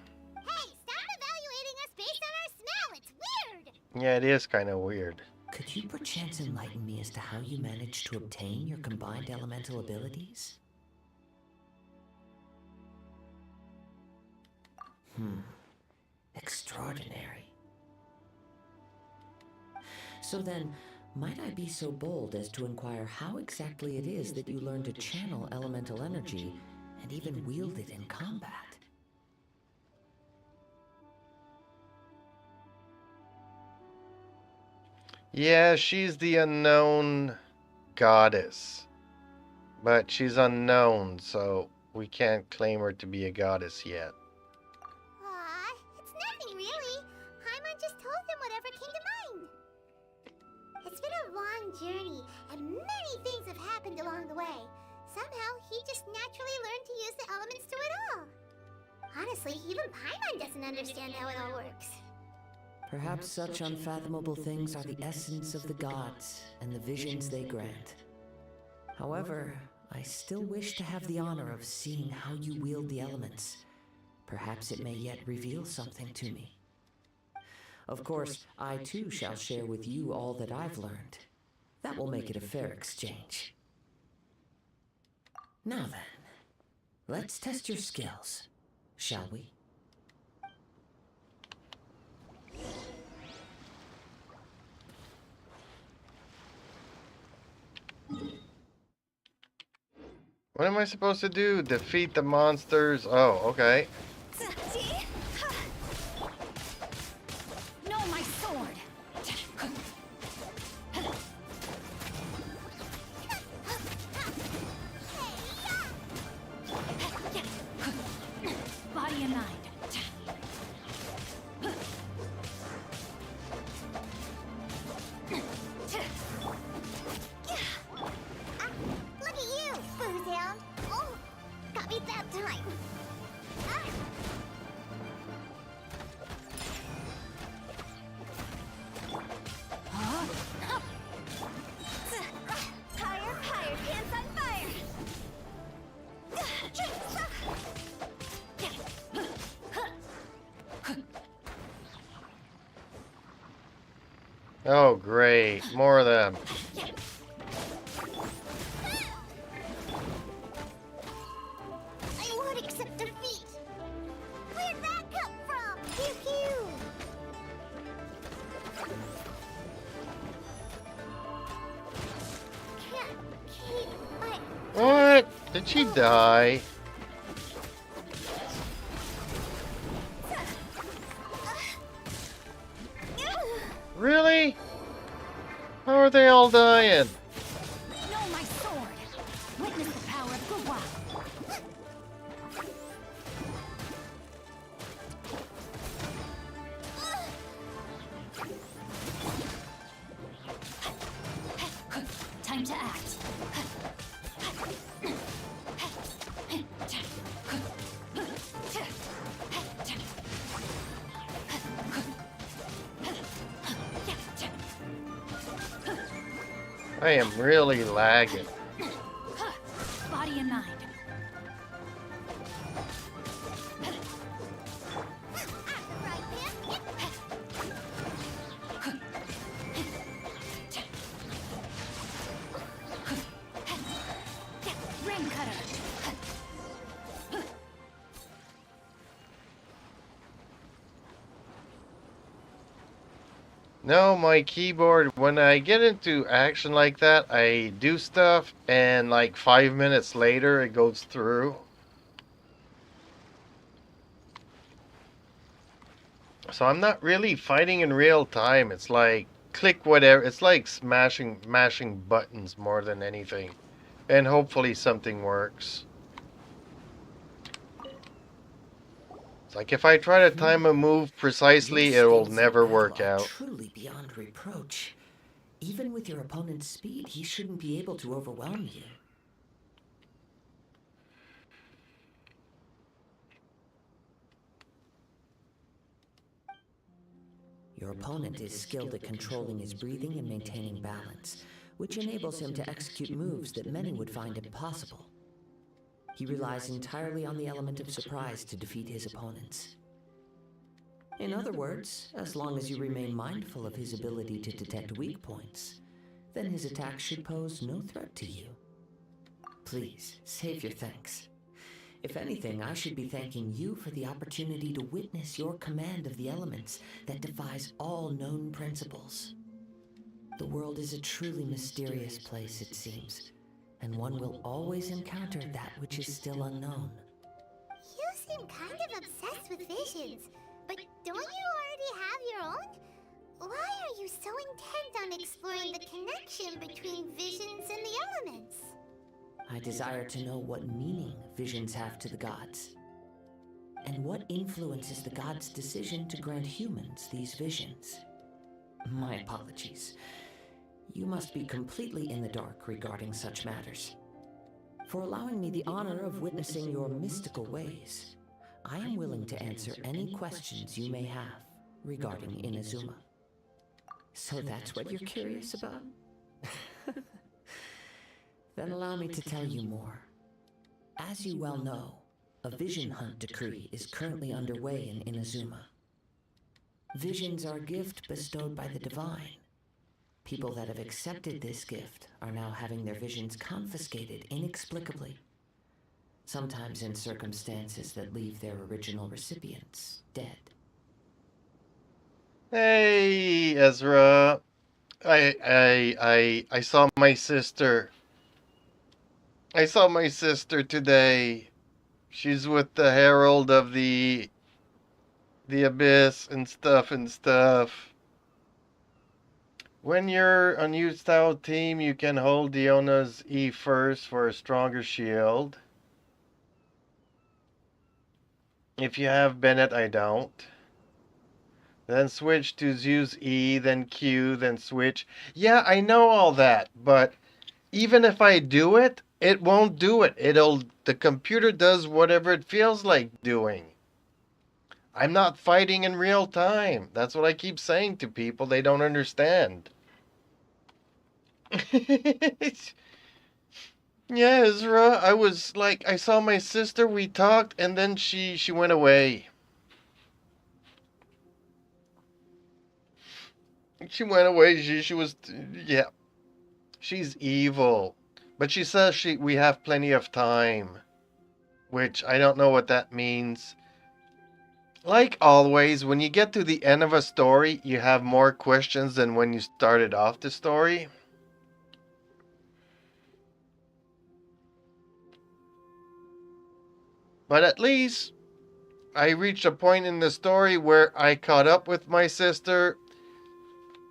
stop evaluating us based on our smell. It's weird. Yeah, it is kind of weird. Could you perchance enlighten me as to how you managed to obtain your combined elemental abilities? Extraordinary. So then, might I be so bold as to inquire how exactly it is that you learn to channel elemental energy and even wield it in combat? Yeah, she's the unknown goddess. But she's unknown, so we can't claim her to be a goddess yet. Aw, it's nothing really. Paimon just told him whatever came to mind. It's been a long journey, and many things have happened along the way. Somehow, he just naturally learned to use the elements through it all. Honestly, even Paimon doesn't understand how it all works. Perhaps such unfathomable things are the essence of the gods and the visions they grant. However, I still wish to have the honor of seeing how you wield the elements. Perhaps it may yet reveal something to me. Of course, I too shall share with you all that I've learned. That will make it a fair exchange. Now then, let's test your skills, shall we? What am I supposed to do? Defeat the monsters? Oh, okay. No, my sword! Body and mind. beat that time. Higher, higher, pants on fire! Oh, great. More of them. I won't accept defeat. Where'd that come from? Pew pew. Can't keep my... What? Did she die? Really? How are they all dying? Know my sword! Witness the power of Gugwa! Time to act. I am really lagging. Body and mind. Ring cutter. No, my keyboard, when I get into action like that, I do stuff and like 5 minutes later it goes through. So I'm not really fighting in real time. It's like click whatever. It's like mashing buttons more than anything. And hopefully something works. It's like if I try to time a move precisely, it will never work out. Truly beyond reproach. Even with your opponent's speed, he shouldn't be able to overwhelm you. Your opponent is skilled at controlling his breathing and maintaining balance, which enables him to execute moves that many would find impossible. He relies entirely on the element of surprise to defeat his opponents. In other words, as long as you remain mindful of his ability to detect weak points, then his attacks should pose no threat to you. Please, save your thanks. If anything, I should be thanking you for the opportunity to witness your command of the elements that defies all known principles. The world is a truly mysterious place, it seems, and one will always encounter that which is still unknown. You seem kind of obsessed with visions, but don't you already have your own? Why are you so intent on exploring the connection between visions and the elements? I desire to know what meaning visions have to the gods, and what influences the gods' decision to grant humans these visions. My apologies. You must be completely in the dark regarding such matters. For allowing me the honor of witnessing your mystical ways, I am willing to answer any questions you may have regarding Inazuma. So that's what you're curious about? Then allow me to tell you more. As you well know, a vision hunt decree is currently underway in Inazuma. Visions are a gift bestowed by the divine. People that have accepted this gift are now having their visions confiscated inexplicably, sometimes in circumstances that leave their original recipients dead. Hey, Ezra. I saw my sister. I saw my sister today. She's with the Herald of the Abyss and stuff. When you're on Yu style team, you can hold Diona's E first for a stronger shield. If you have Bennett, I don't. Then switch to Zhu's E, then Q, then switch. Yeah, I know all that, but even if I do it, It won't do it. The computer does whatever it feels like doing. I'm not fighting in real time. That's what I keep saying to people. They don't understand. Yeah, Ezra, I was like, I saw my sister, we talked, and then she went away. She went away. She was, yeah, she's evil. But she says we have plenty of time, which I don't know what that means. Like always, when you get to the end of a story, you have more questions than when you started off the story. But at least I reached a point in the story where I caught up with my sister.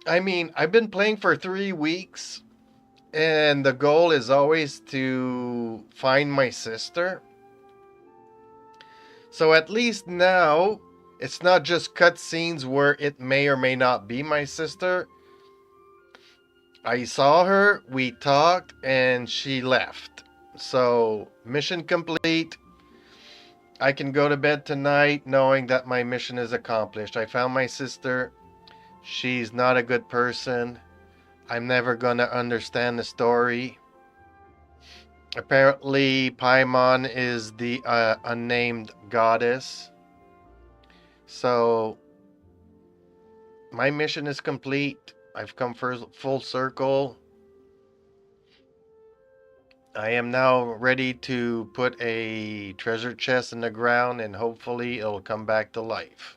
I mean, I've been playing for 3 weeks, and the goal is always to find my sister. So at least now, it's not just cutscenes where it may or may not be my sister. I saw her, we talked, and she left. So, mission complete. I can go to bed tonight knowing that my mission is accomplished. I found my sister. She's not a good person. I'm never gonna understand the story. Apparently, Paimon is the unnamed goddess. So, my mission is complete. I've come full circle. I am now ready to put a treasure chest in the ground and hopefully it'll come back to life.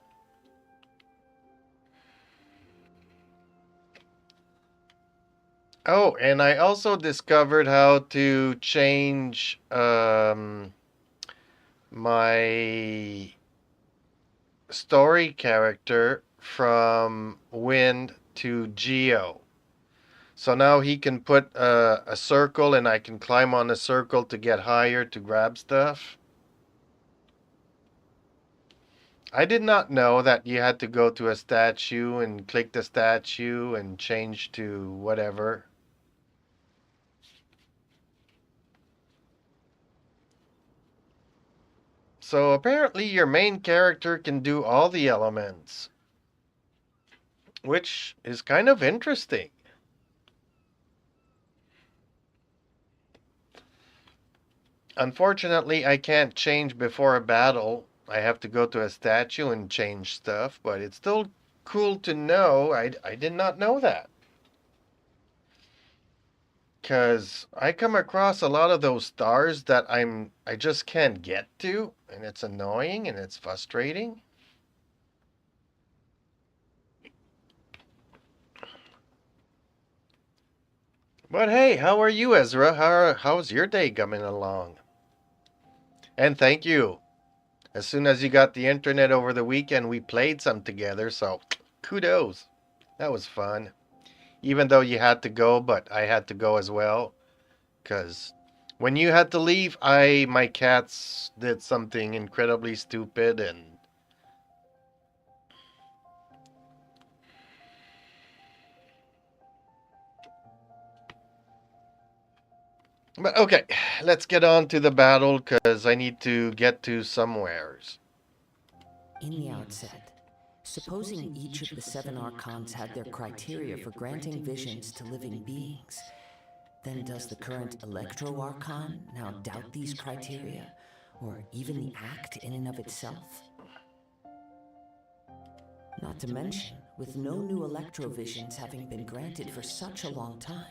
Oh, and I also discovered how to change my story character from Wind to Geo. So now he can put a circle and I can climb on the circle to get higher to grab stuff. I did not know that you had to go to a statue and click the statue and change to whatever. So apparently your main character can do all the elements, which is kind of interesting. Unfortunately, I can't change before a battle. I have to go to a statue and change stuff, but it's still cool to know. I did not know that. Because I come across a lot of those stars that I just can't get to, and it's annoying and it's frustrating. But hey, how are you, Ezra? How's your day coming along? And thank you. As soon as you got the internet over the weekend, we played some together, so kudos. That was fun. Even though you had to go, but I had to go as well. Because when you had to leave, my cats did something incredibly stupid and but okay, let's get on to the battle because I need to get to somewheres. In the outset, supposing each of the 7 Archons had their criteria for granting visions to living beings, then does the current Electro Archon now doubt these criteria, or even the act in and of itself? Not to mention, with no new Electrovisions having been granted for such a long time,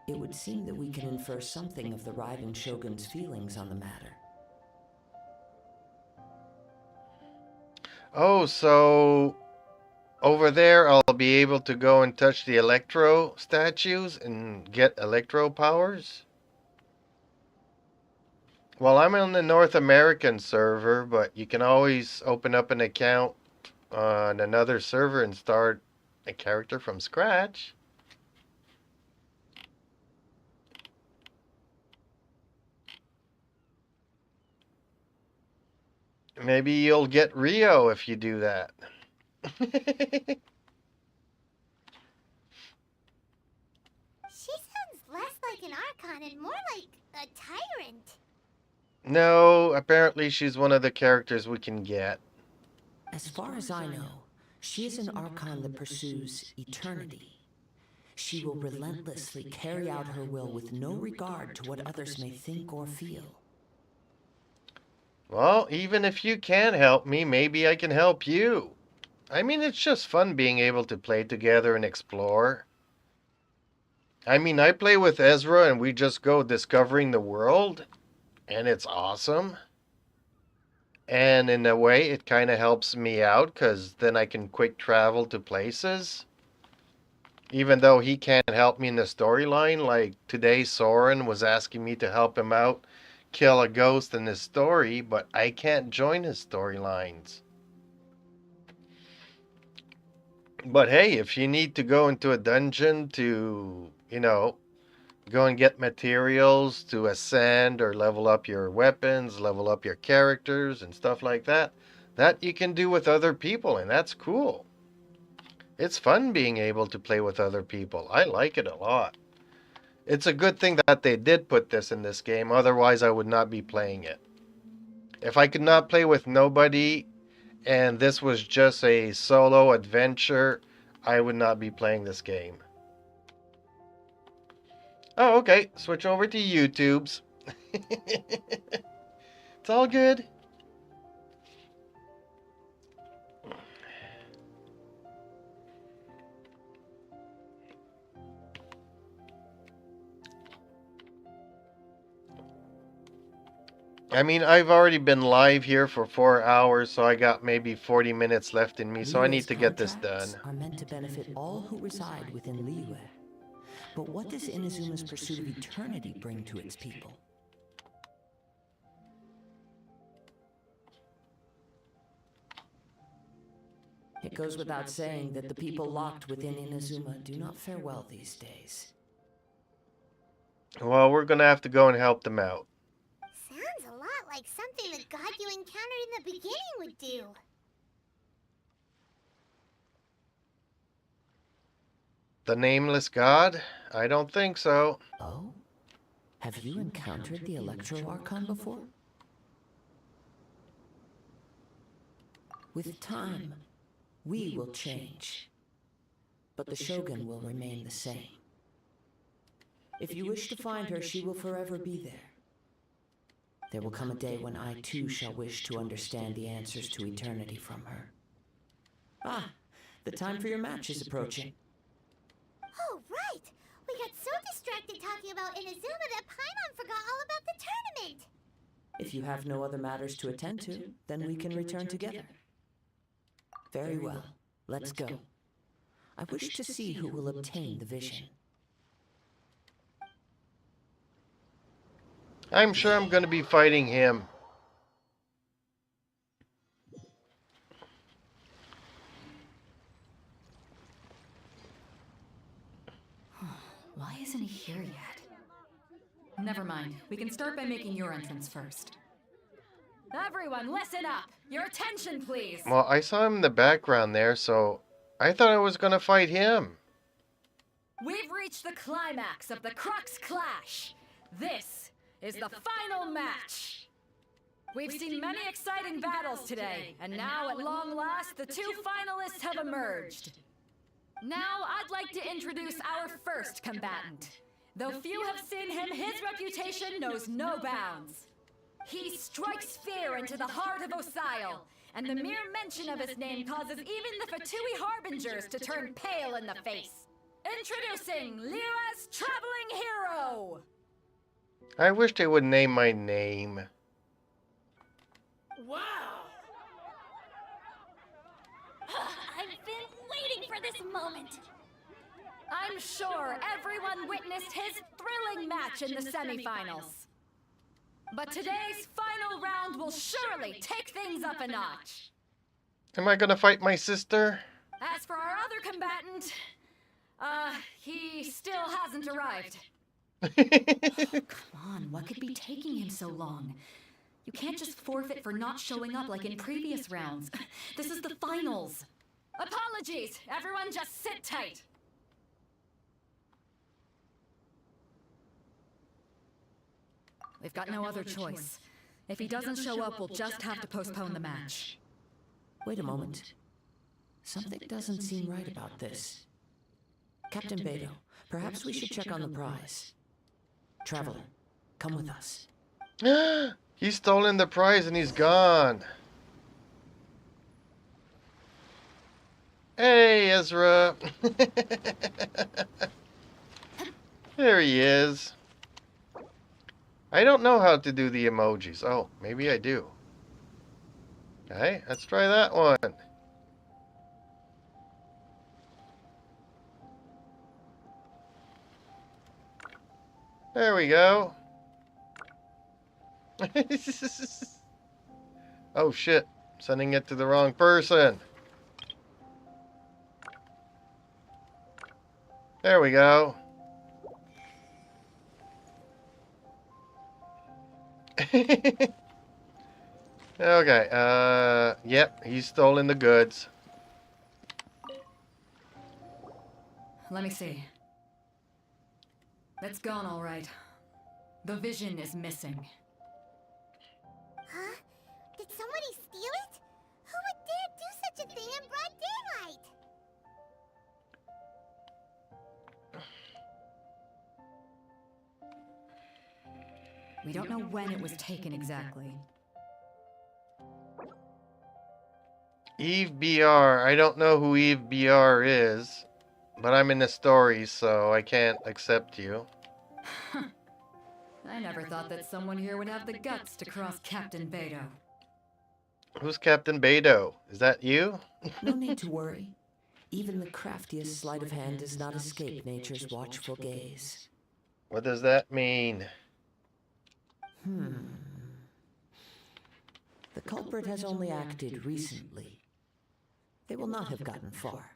it would seem that we can infer something of the Raiden Shogun's feelings on the matter. Oh, so over there I'll be able to go and touch the Electro statues and get Electro powers? Well, I'm on the North American server, but you can always open up an account on another server and start a character from scratch. Maybe you'll get Rio if you do that. She sounds less like an Archon and more like a tyrant. No, apparently she's one of the characters we can get. As far as I know, she is an Archon that pursues eternity. She will relentlessly carry out her will with no regard to what others may think or feel. Well, even if you can't help me, maybe I can help you. I mean, it's just fun being able to play together and explore. I mean, I play with Ezra and we just go discovering the world, and it's awesome. And in a way, it kind of helps me out because then I can quick travel to places. Even though he can't help me in the storyline, like today Soren was asking me to help him out kill a ghost in his story, but I can't join his storylines. But hey, if you need to go into a dungeon to, go and get materials to ascend or level up your weapons, level up your characters and stuff like that, that you can do with other people, and that's cool. It's fun being able to play with other people. I like it a lot. It's a good thing that they did put this in this game, otherwise I would not be playing it. If I could not play with nobody and this was just a solo adventure, I would not be playing this game. Oh, okay. Switch over to YouTube's. It's all good. I mean, I've already been live here for 4 hours, so I got maybe 40 minutes left in me, so I need Liyue's to get this done. contracts are meant to benefit all who reside within Liyue. But what does Inazuma's pursuit of eternity bring to its people? It goes without saying that the people locked within Inazuma do not fare well these days. Well, we're gonna have to go and help them out. Sounds a lot like something the god you encountered in the beginning would do. The Nameless God? I don't think so. Oh? Have you encountered the Electro Archon before? With time, we will change. But the Shogun will remain the same. If you wish to find her, she will forever be there. There will come a day when I too shall wish to understand the answers to eternity from her. Ah, the time for your match is approaching. Oh, right! We got so distracted talking about Inazuma that Paimon forgot all about the tournament! If you have no other matters to attend to, then we can return together. Very well, let's go. I wish to see who will obtain the vision. I'm sure I'm gonna be fighting him. Why isn't he here yet? Never mind. We can start by making your entrance first. Everyone, listen up! Your attention, please! Well, I saw him in the background there, so I thought I was gonna fight him. We've reached the climax of the Crux Clash. This is the final match. We've seen many exciting battles today, and now at long last, the two finalists have emerged. Now, I'd like to introduce our first combatant. Though few have seen him, his reputation knows no bounds. He strikes fear into the heart of Osile, and the mere mention of his name causes even the Fatui Harbingers to turn pale in the face. Introducing Lyra's Traveling Hero! I wish they would name my name. Wow! I've been waiting for this moment! I'm sure everyone witnessed his thrilling match in the semifinals. But today's final round will surely take things up a notch. Am I gonna fight my sister? As for our other combatant, he still hasn't arrived. Come on, what could be taking him so long? You can't just forfeit for not showing up like in previous rounds. This is the finals. Apologies, everyone just sit tight. We've got no other choice. If he doesn't show up, we'll just have to postpone the match. Wait a moment. Something doesn't seem right about this. Captain Beto, perhaps we should check on the prize. Traveler, come with us. He's stolen the prize and he's gone. Hey, Ezra. There he is. I don't know how to do the emojis. Oh, maybe I do. Okay, let's try that one. There we go. Oh shit, sending it to the wrong person. There we go. Okay, yep, he's stolen the goods. Let me see. That's gone all right. The vision is missing. Huh? Did somebody steal it? Who would dare do such a thing in broad daylight? We don't know when it was taken exactly. Eve BR. I don't know who Eve BR is, but I'm in the story, so I can't accept you. I never thought that someone here would have the guts to cross Captain Beto. Who's Captain Beto? Is that you? No need to worry. Even the craftiest sleight of hand does not escape nature's watchful gaze. What does that mean? The culprit has only acted recently. They will not have gotten far.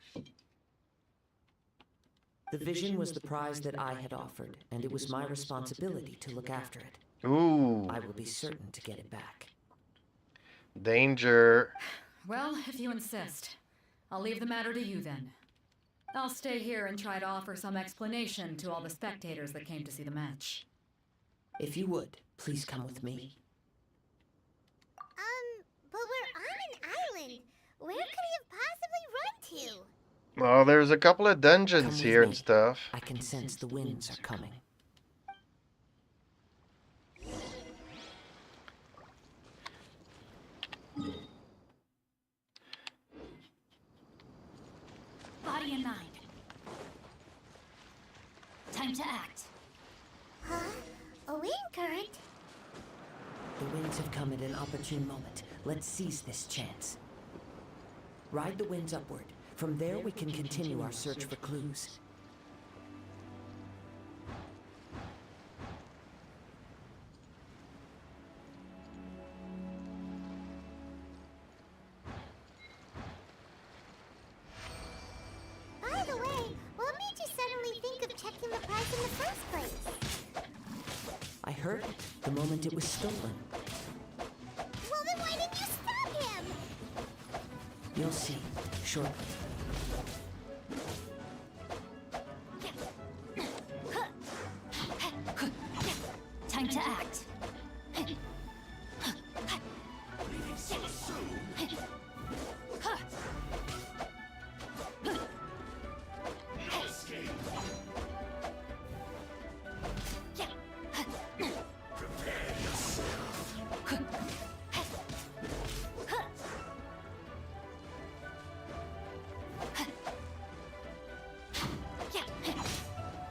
The vision was the prize that I had offered, and it was my responsibility to look after it. Ooh. I will be certain to get it back. Danger. Well, if you insist, I'll leave the matter to you then. I'll stay here and try to offer some explanation to all the spectators that came to see the match. If you would, please come with me. But we're on an island. Where could he have possibly run to? Well, there's a couple of dungeons Come here with and me. stuff. I can sense the winds are coming. Body and mind. Time to act. Huh? A wind current? The winds have come at an opportune moment. Let's seize this chance. Ride the winds upward. From there, we can continue our search for clues. By the way, what made you suddenly think of checking the prize in the first place? I heard it the moment it was stolen. Well, then why didn't you stop him? You'll see shortly. Time to act.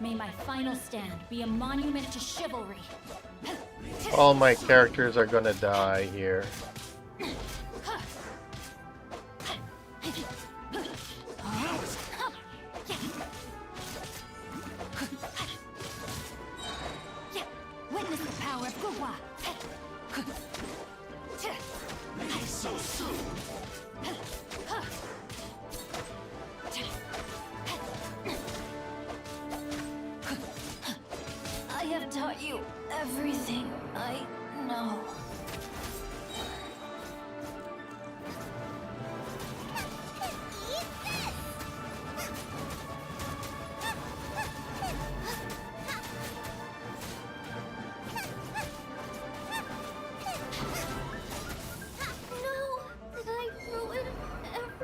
May my final stand be a monument to chivalry. All my characters are gonna die here. Witness the power of Gua. I have taught you everything I know.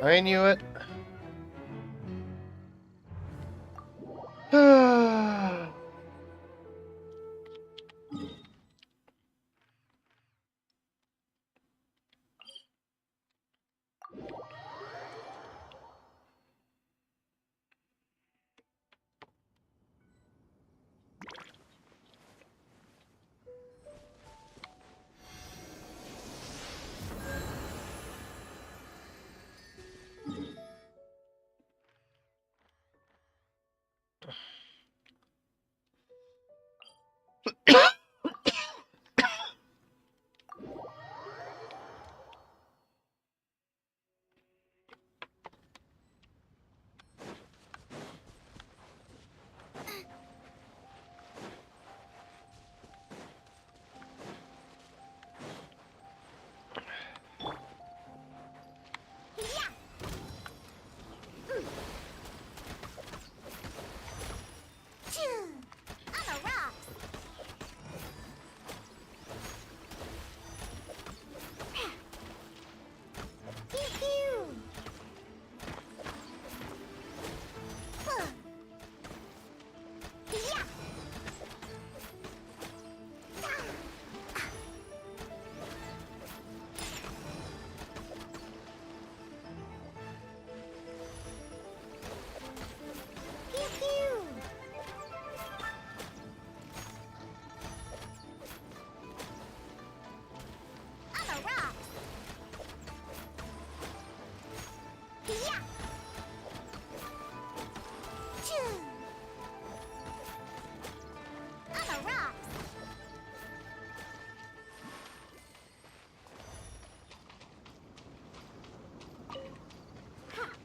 I knew it.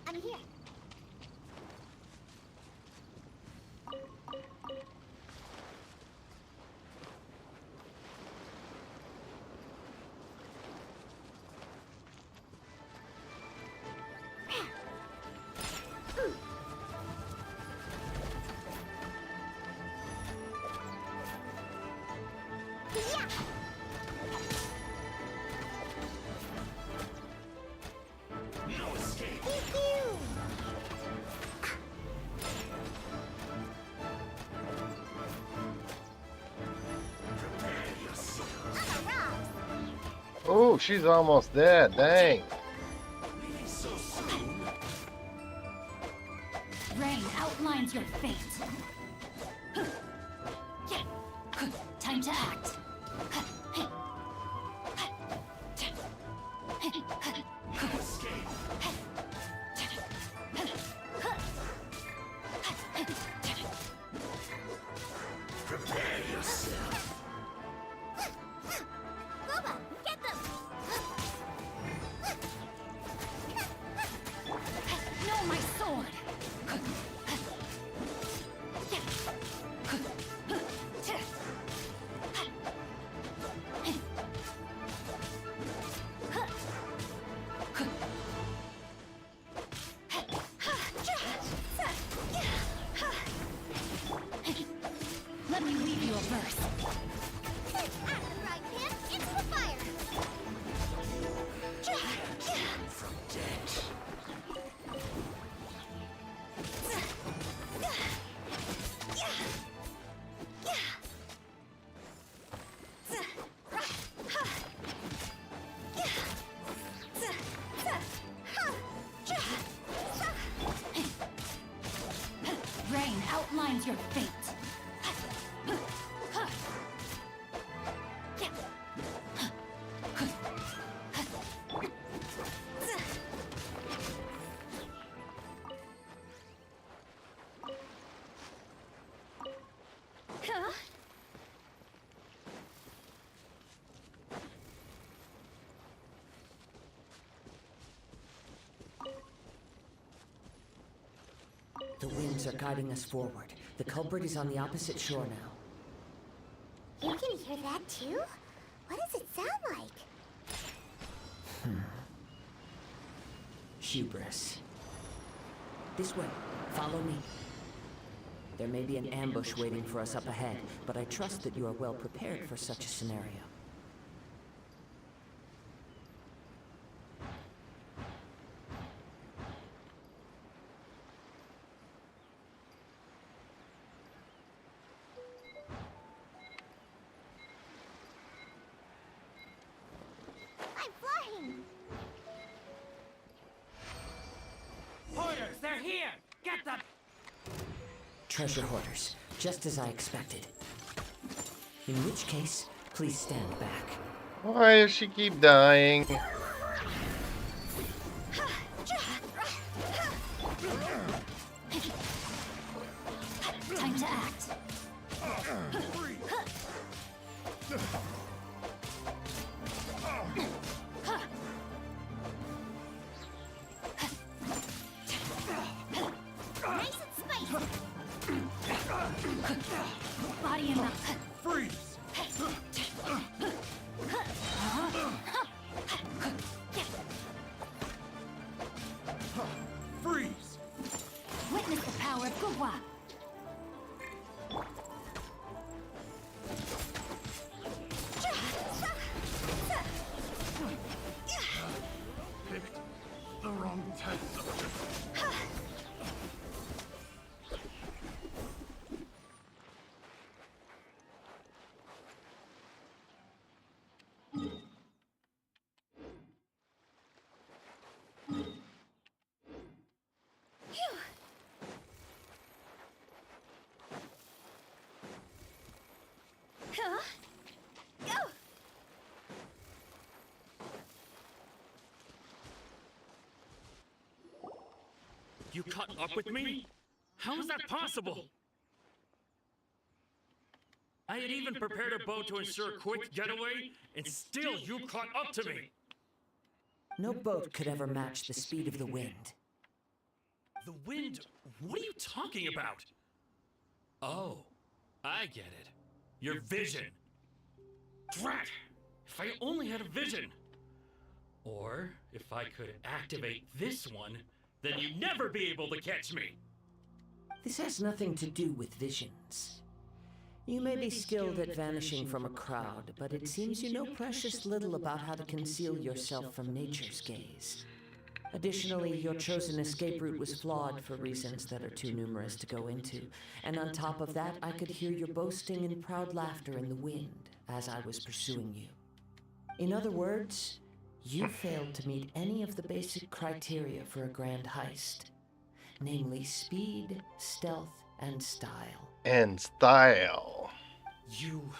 I'm here. No escape. Oh, she's almost dead. Dang. Rain outlines your fate. Time to act. Prepare yourself. Boba, get them! No, my sword! Let me weave you a verse. At the frying pan, into the fire! From dead. Rain outlines your fate. The winds are guiding us forward. The culprit is on the opposite shore now. You can hear that too? What does it sound like? Hubris. This way. Follow me. There may be an ambush waiting for us up ahead, but I trust that you are well prepared for such a scenario. soaring! Hoarders, they're here! Get them! Treasure hoarders, just as I expected. In which case, please stand back. Why does she keep dying? Time to act. Nice and spicy! Body and mouth. Freeze! Freeze! Witness the power of Gugwa. Picked the wrong test subject. Go! You caught up with me? How is that possible? I had even prepared a boat to ensure a quick getaway, and still you caught up to me! No boat could ever match the speed of the wind. The wind? What are you talking about? Oh, I get it. Your vision. Drat! If I only had a vision! Or, if I could activate this one, then you'd never be able to catch me! This has nothing to do with visions. You may be skilled at vanishing from a crowd, but it seems you know precious little about how to conceal yourself from nature's gaze. Additionally, your chosen escape route was flawed for reasons that are too numerous to go into, and on top of that, I could hear your boasting and proud laughter in the wind as I was pursuing you. In other words, you failed to meet any of the basic criteria for a grand heist, namely speed, stealth, and style. And style. You...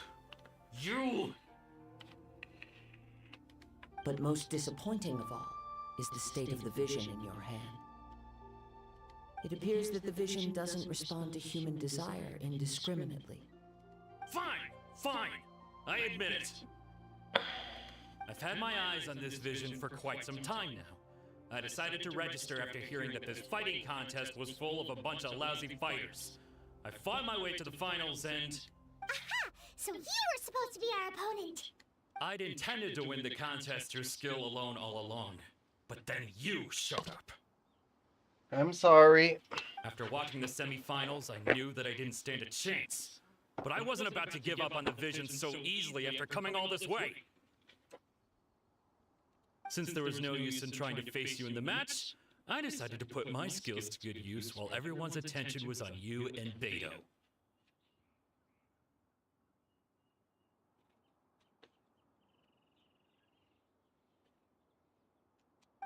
But most disappointing of all is the state of the vision in your hand. It appears that the vision doesn't respond to human desire indiscriminately. Fine! I admit it. I've had my eyes on this vision for quite some time now. I decided to register after hearing that this fighting contest was full of a bunch of lousy fighters. I fought my way to the finals and... Aha! So you were supposed to be our opponent! I'd intended to win the contest through skill alone all along. But then you showed up. I'm sorry. After watching the semifinals, I knew that I didn't stand a chance. But I wasn't about to give up on the vision so easily after coming all this way. Since there was no use in trying to face you in the match, I decided to put my skills to good use while everyone's attention was on you and Beto.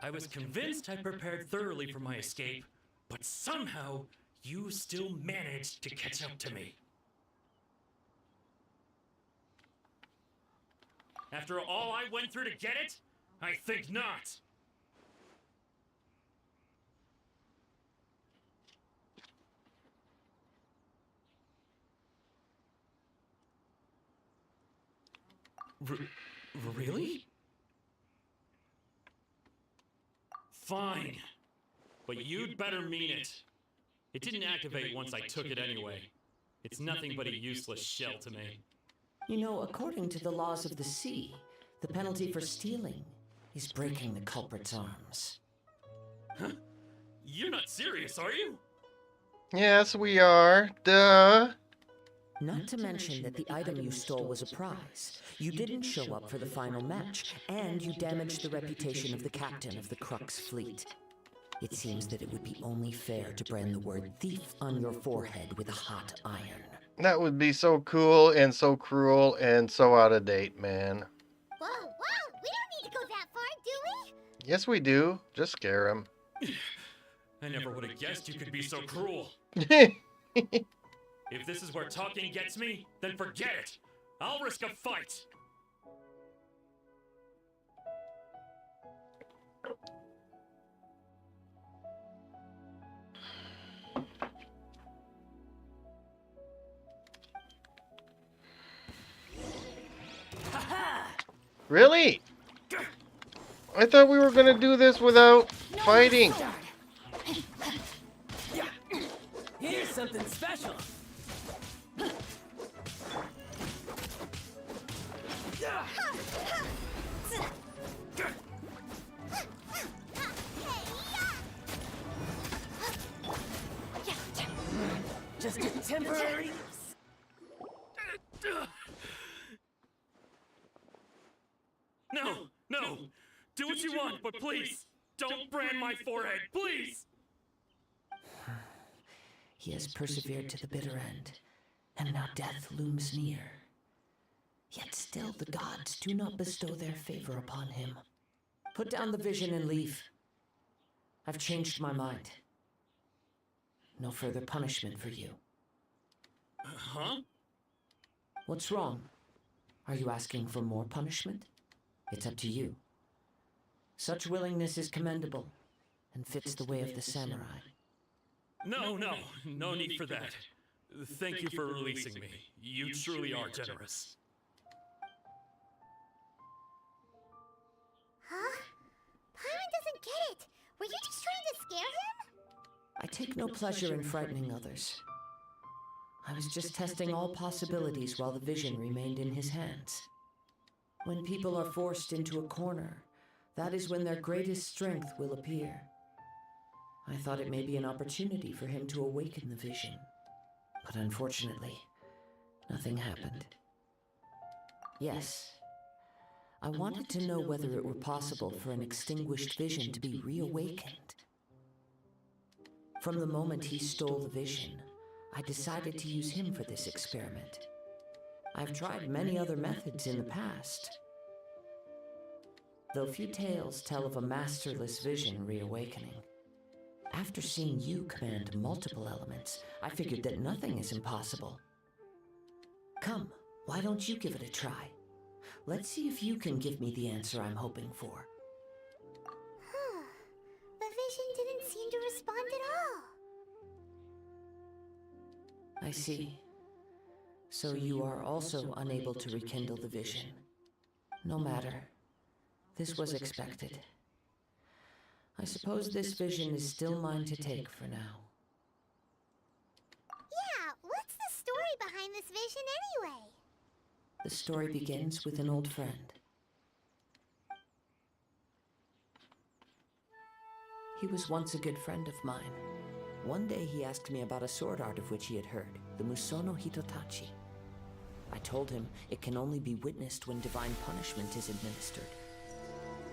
I was convinced I prepared thoroughly for my escape, but somehow you still managed to catch up to me. After all I went through to get it? I think not. Really? Fine. But you'd better mean it. It didn't activate once I took it anyway. It's nothing but a useless shell to me. You know, according to the laws of the sea, the penalty for stealing is breaking the culprit's arms. Huh? You're not serious, are you? Yes, we are. Duh. Not to mention that the item you stole was a prize. You didn't show up for the final match, and you damaged the reputation of the captain of the Crux fleet. It seems that it would be only fair to brand the word thief on your forehead with a hot iron. That would be so cool and so cruel and so out of date, man. Whoa, we don't need to go that far, do Yes, we do. Just scare him. I never would have guessed you could be so cruel. If this is where talking gets me, then forget it. I'll risk a fight. Really? I thought we were gonna do this without fighting. Here's something special. Just a temporary. No, no. Do what you want, but please, don't brand my forehead, please. He has persevered to the bitter end, and now death looms near. Yet still the gods do not bestow their favor upon him. Put down the vision and leave. I've changed my mind. No further punishment for you. Huh? What's wrong? Are you asking for more punishment? It's up to you. Such willingness is commendable, and fits the way of the samurai. No need for that. Thank you for releasing me. You truly are generous. Huh? Paimon doesn't get it. Were you just trying to scare him? I take no pleasure in frightening others. I was just testing all possibilities while the vision remained in his hands. When people are forced into a corner, that is when their greatest strength will appear. I thought it may be an opportunity for him to awaken the vision. But unfortunately, nothing happened. Yes, I wanted to know whether it were possible for an extinguished vision to be reawakened. From the moment he stole the vision, I decided to use him for this experiment. I've tried many other methods in the past, though few tales tell of a masterless vision reawakening. After seeing you command multiple elements, I figured that nothing is impossible. Come, why don't you give it a try? Let's see if you can give me the answer I'm hoping for. The vision didn't seem to respond at all. I see. So you are also unable to rekindle the vision. No matter. This was expected. I suppose this vision is still mine to take for now. Yeah, what's the story behind this vision anyway? The story begins with an old friend. He was once a good friend of mine. One day he asked me about a sword art of which he had heard, the Musono Hitotachi. I told him it can only be witnessed when divine punishment is administered.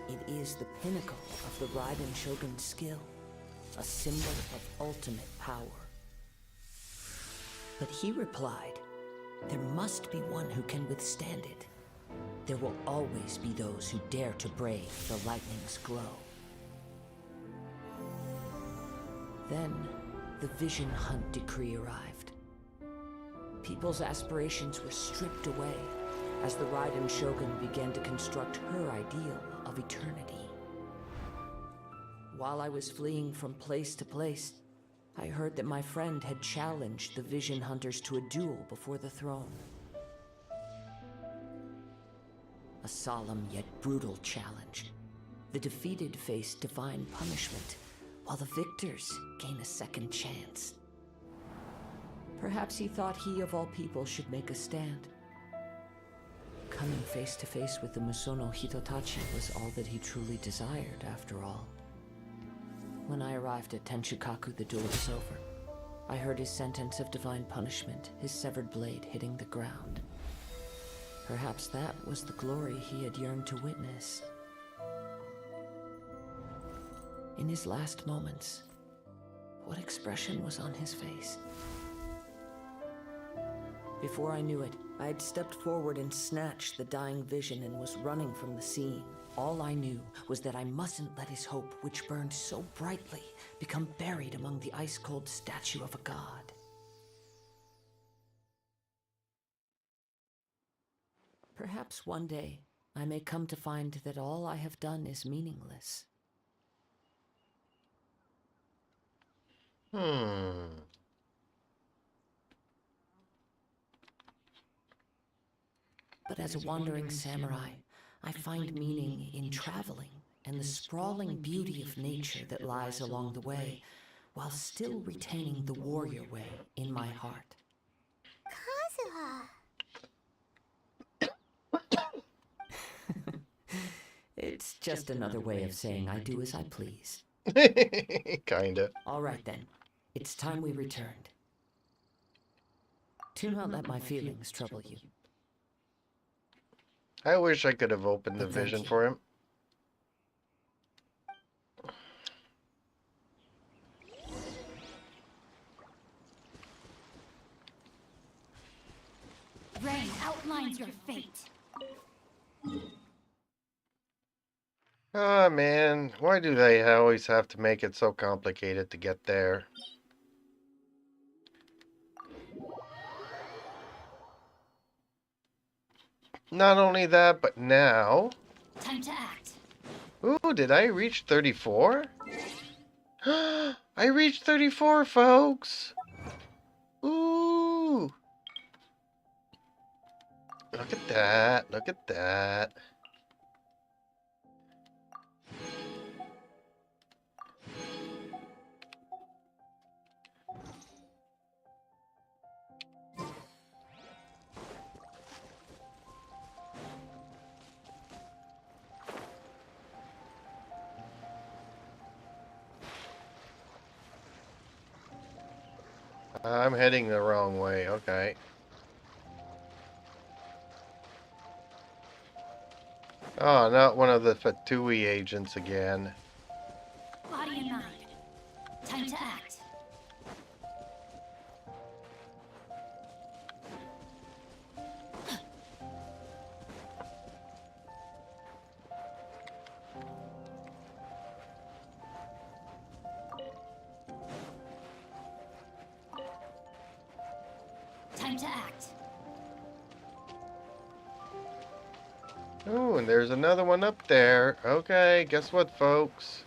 It is the pinnacle of the Raiden Shogun's skill, a symbol of ultimate power. But he replied, there must be one who can withstand it. There will always be those who dare to brave the lightning's glow. Then, the Vision Hunt decree arrived. People's aspirations were stripped away as the Raiden Shogun began to construct her ideal of eternity. While I was fleeing from place to place, I heard that my friend had challenged the Vision Hunters to a duel before the throne. A solemn yet brutal challenge. The defeated face divine punishment, while the victors gain a second chance. Perhaps he thought he of all people should make a stand. Coming face to face with the Musono Hitotachi was all that he truly desired, after all. When I arrived at Tenshukaku, the duel was over. I heard his sentence of divine punishment, his severed blade hitting the ground. Perhaps that was the glory he had yearned to witness. In his last moments, what expression was on his face? Before I knew it, I had stepped forward and snatched the dying vision and was running from the scene. All I knew was that I mustn't let his hope, which burned so brightly, become buried among the ice-cold statue of a god. Perhaps one day I may come to find that all I have done is meaningless. But as a wandering samurai, I find meaning in traveling and the sprawling beauty of nature that lies along the way, while still retaining the warrior way in my heart. Kazuha! It's just another way of saying I do as I please. Kinda. All right then, it's time we returned. Do not let my feelings trouble you. I wish I could have opened the But thank vision you. for him. Rain outlines your fate. Ah, man. Why do they always have to make it so complicated to get there? Not only that, but now... Time to act. Ooh, did I reach 34? I reached 34, folks! Ooh! Look at that, look at that. I'm heading the wrong way, okay. Oh, not one of the Fatui agents again. Body and mind. Time to act. Time to act. Ooh, and there's another one up there. Okay, guess what, folks?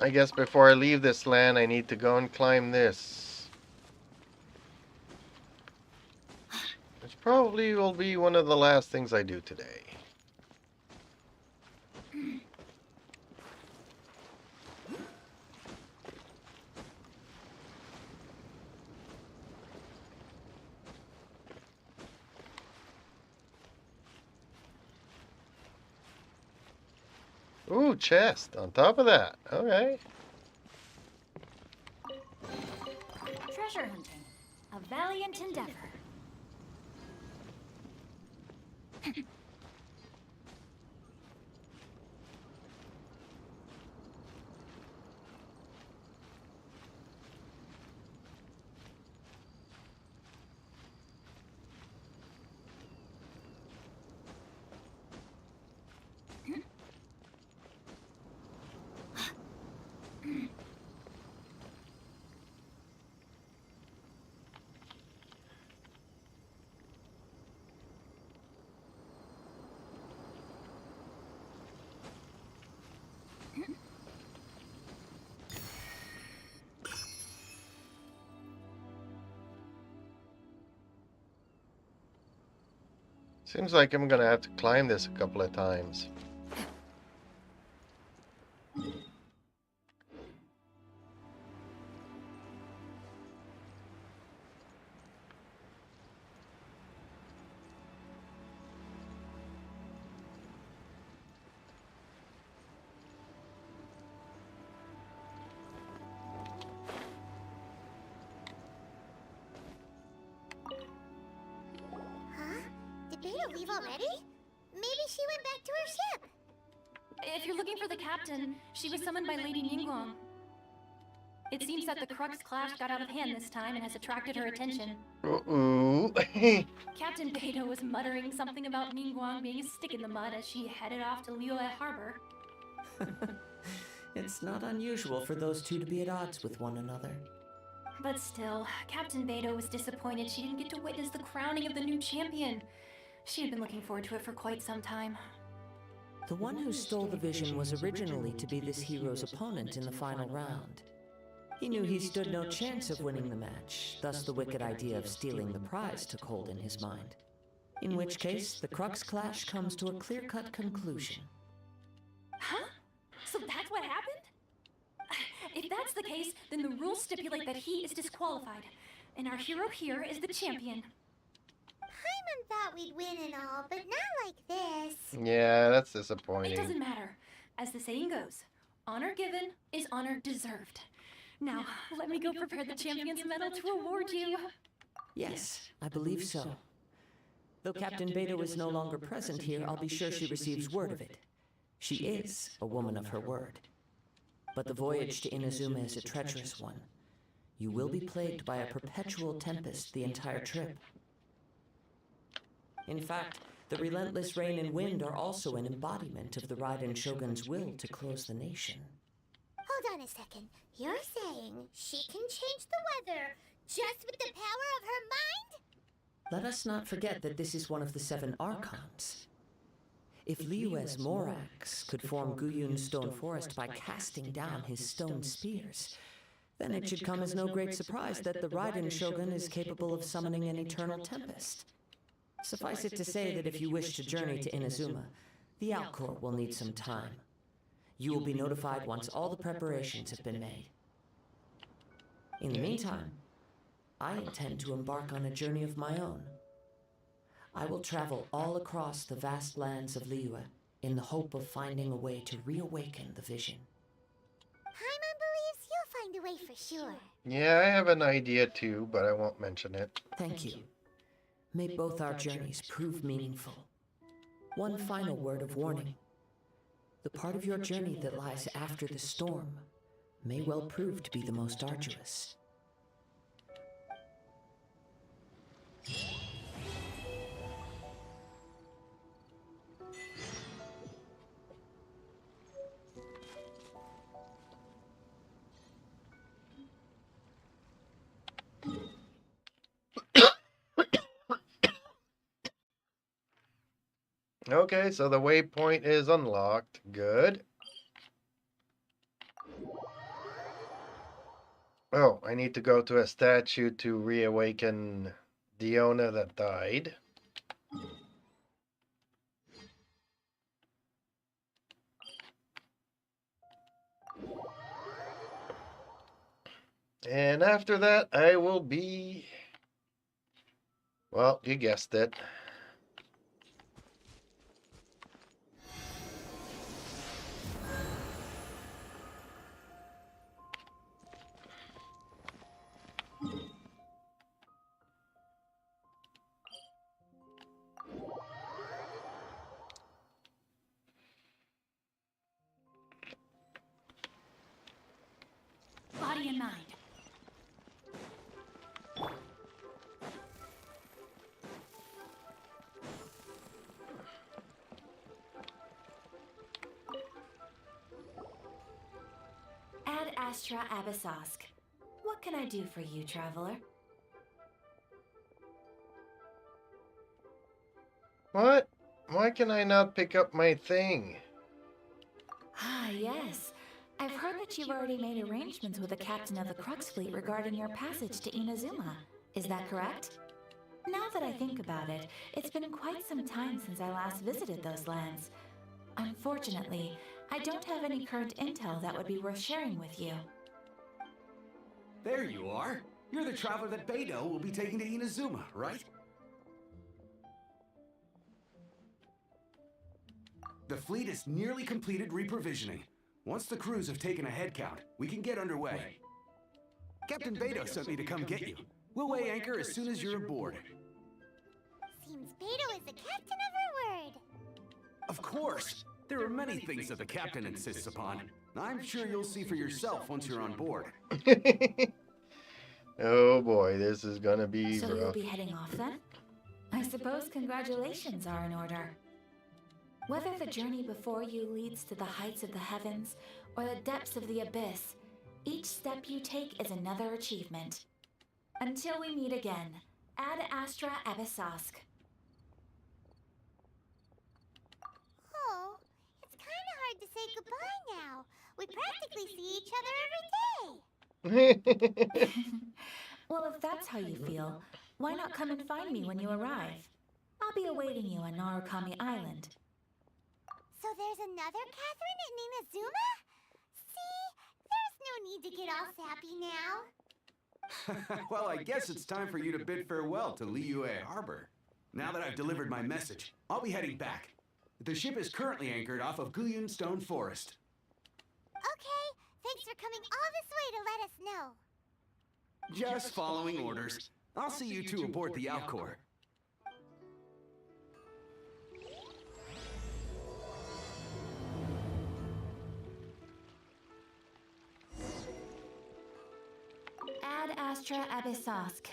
I guess before I leave this land, I need to go and climb this. Which probably will be one of the last things I do today. Ooh, chest on top of that. Okay. Treasure hunting. A valiant endeavor. Seems like I'm gonna have to climb this a couple of times. Huh? Did Beta leave already? Maybe she went back to her ship. If you're looking for the captain, she was summoned by Lady Ningguang. It seems that the Crux clash got out of hand this time and has attracted her attention. Uh-oh. Captain Beidou was muttering something about Ningguang being a stick in the mud as she headed off to Liyue Harbor. It's not unusual for those two to be at odds with one another. But still, Captain Beidou was disappointed she didn't get to witness the crowning of the new champion. She had been looking forward to it for quite some time. The one who stole the vision was originally to be this hero's opponent in the final round. He knew he stood no chance of winning the match, thus the wicked idea of stealing the prize took hold in his mind. In which case, the Crux clash comes to a clear-cut conclusion. Huh? So that's what happened? If that's the case, then the rules stipulate that he is disqualified, and our hero here is the champion. Paimon thought we'd win and all, but not like this. Yeah, that's It disappointing. doesn't matter. As the saying goes, honor given is honor deserved. Now, let me go prepare the champion's medal to reward you. Yes, I believe so. Though Captain Beidou is no longer present here, I'll be sure she receives word of it. She is a woman of her word. But the voyage to Inazuma is a treacherous one. You will be plagued by a perpetual tempest the entire trip. In fact, the relentless rain and wind are also an embodiment of the Raiden Shogun's will to close the nation. Hold on a second. You're saying she can change the weather just with the power of her mind? Let us not forget that this is one of the 7 Archons. If Liyue's Morax could form Guyun's stone forest by casting down his stone spears, then it should come as no great surprise that the Raiden Shogun is capable of summoning an eternal tempest. Suffice it to say that if you wish to journey to Inazuma, the Outcourt will need some time. You will be notified once all the preparations have been made. In the meantime, I intend to embark on a journey of my own. I will travel all across the vast lands of Liyue in the hope of finding a way to reawaken the vision. Paimon believes you'll find a way for sure. Yeah, I have an idea too, but I won't mention it. Thank you. May both our journeys prove meaningful. One final word of warning. The part of your journey that lies after the storm may well prove to be the most arduous. Okay, so the waypoint is unlocked. Good. Oh, I need to go to a statue to reawaken Diona that died. And after that, I will be... Well, you guessed it. Body and mind. Ad Astra Abyssosque. What can I do for you, traveler? What? Why can I not pick up my thing? Ah, yes. I've heard that you've already made arrangements with the captain of the Crux fleet regarding your passage to Inazuma. Is that correct? Now that I think about it, it's been quite some time since I last visited those lands. Unfortunately, I don't have any current intel that would be worth sharing with you. There you are. You're the traveler that Beidou will be taking to Inazuma, right? The fleet has nearly completed reprovisioning. Once the crews have taken a head count, we can get underway. Captain Beidou sent me to come get you. We'll weigh anchor as soon as you're aboard. Seems Beidou is the captain of her word. Of course. There are many things that the captain insists upon. I'm sure you'll see for yourself once you're on board. Oh boy, this is gonna be So you'll rough. be heading off then? I suppose congratulations are in order. Whether the journey before you leads to the heights of the heavens or the depths of the abyss, each step you take is another achievement. Until we meet again, Ad Astra Abyssosk. Oh, it's kind of hard to say goodbye now. We practically see each other every day. Well, if that's how you feel, why not come and find me when you arrive? I'll be awaiting you on Narukami Island. So there's another Catherine in Inazuma? See, there's no need to get all sappy now. Well, I guess it's time for you to bid farewell to Liyue Harbor. Now that I've delivered my message, I'll be heading back. The ship is currently anchored off of Guyun Stone Forest. Okay, thanks for coming all this way to let us know. Just following orders. I'll see you two aboard the Alcor. Ad Astra Abyssosk.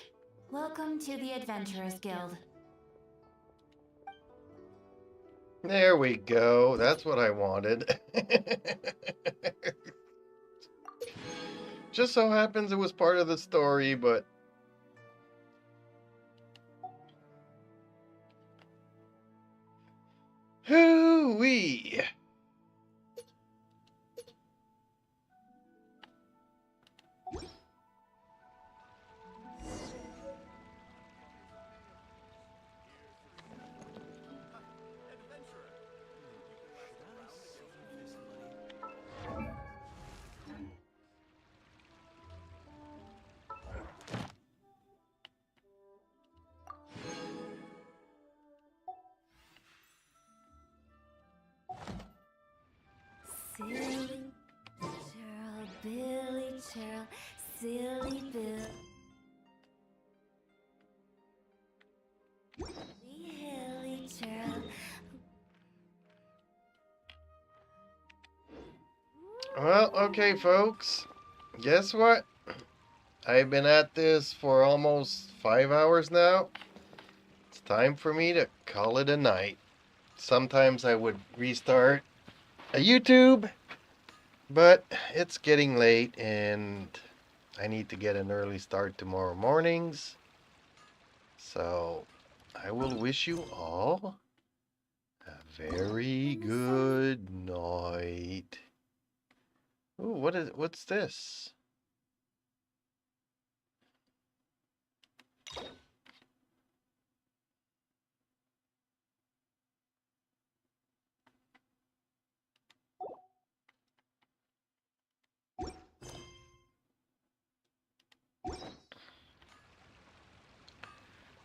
Welcome to the Adventurers Guild. There we go. That's what I wanted. Just so happens it was part of the story, but hoo-wee. Silly churl, Billy churl, silly Bill. Hilly churl. Well, okay, folks. Guess what? I've been at this for almost 5 hours now. It's time for me to call it a night. Sometimes I would restart a YouTube, but it's getting late and I need to get an early start tomorrow mornings. So I will wish you all a very good night. Ooh, what's this?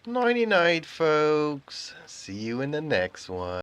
Nighty night, folks. See you in the next one.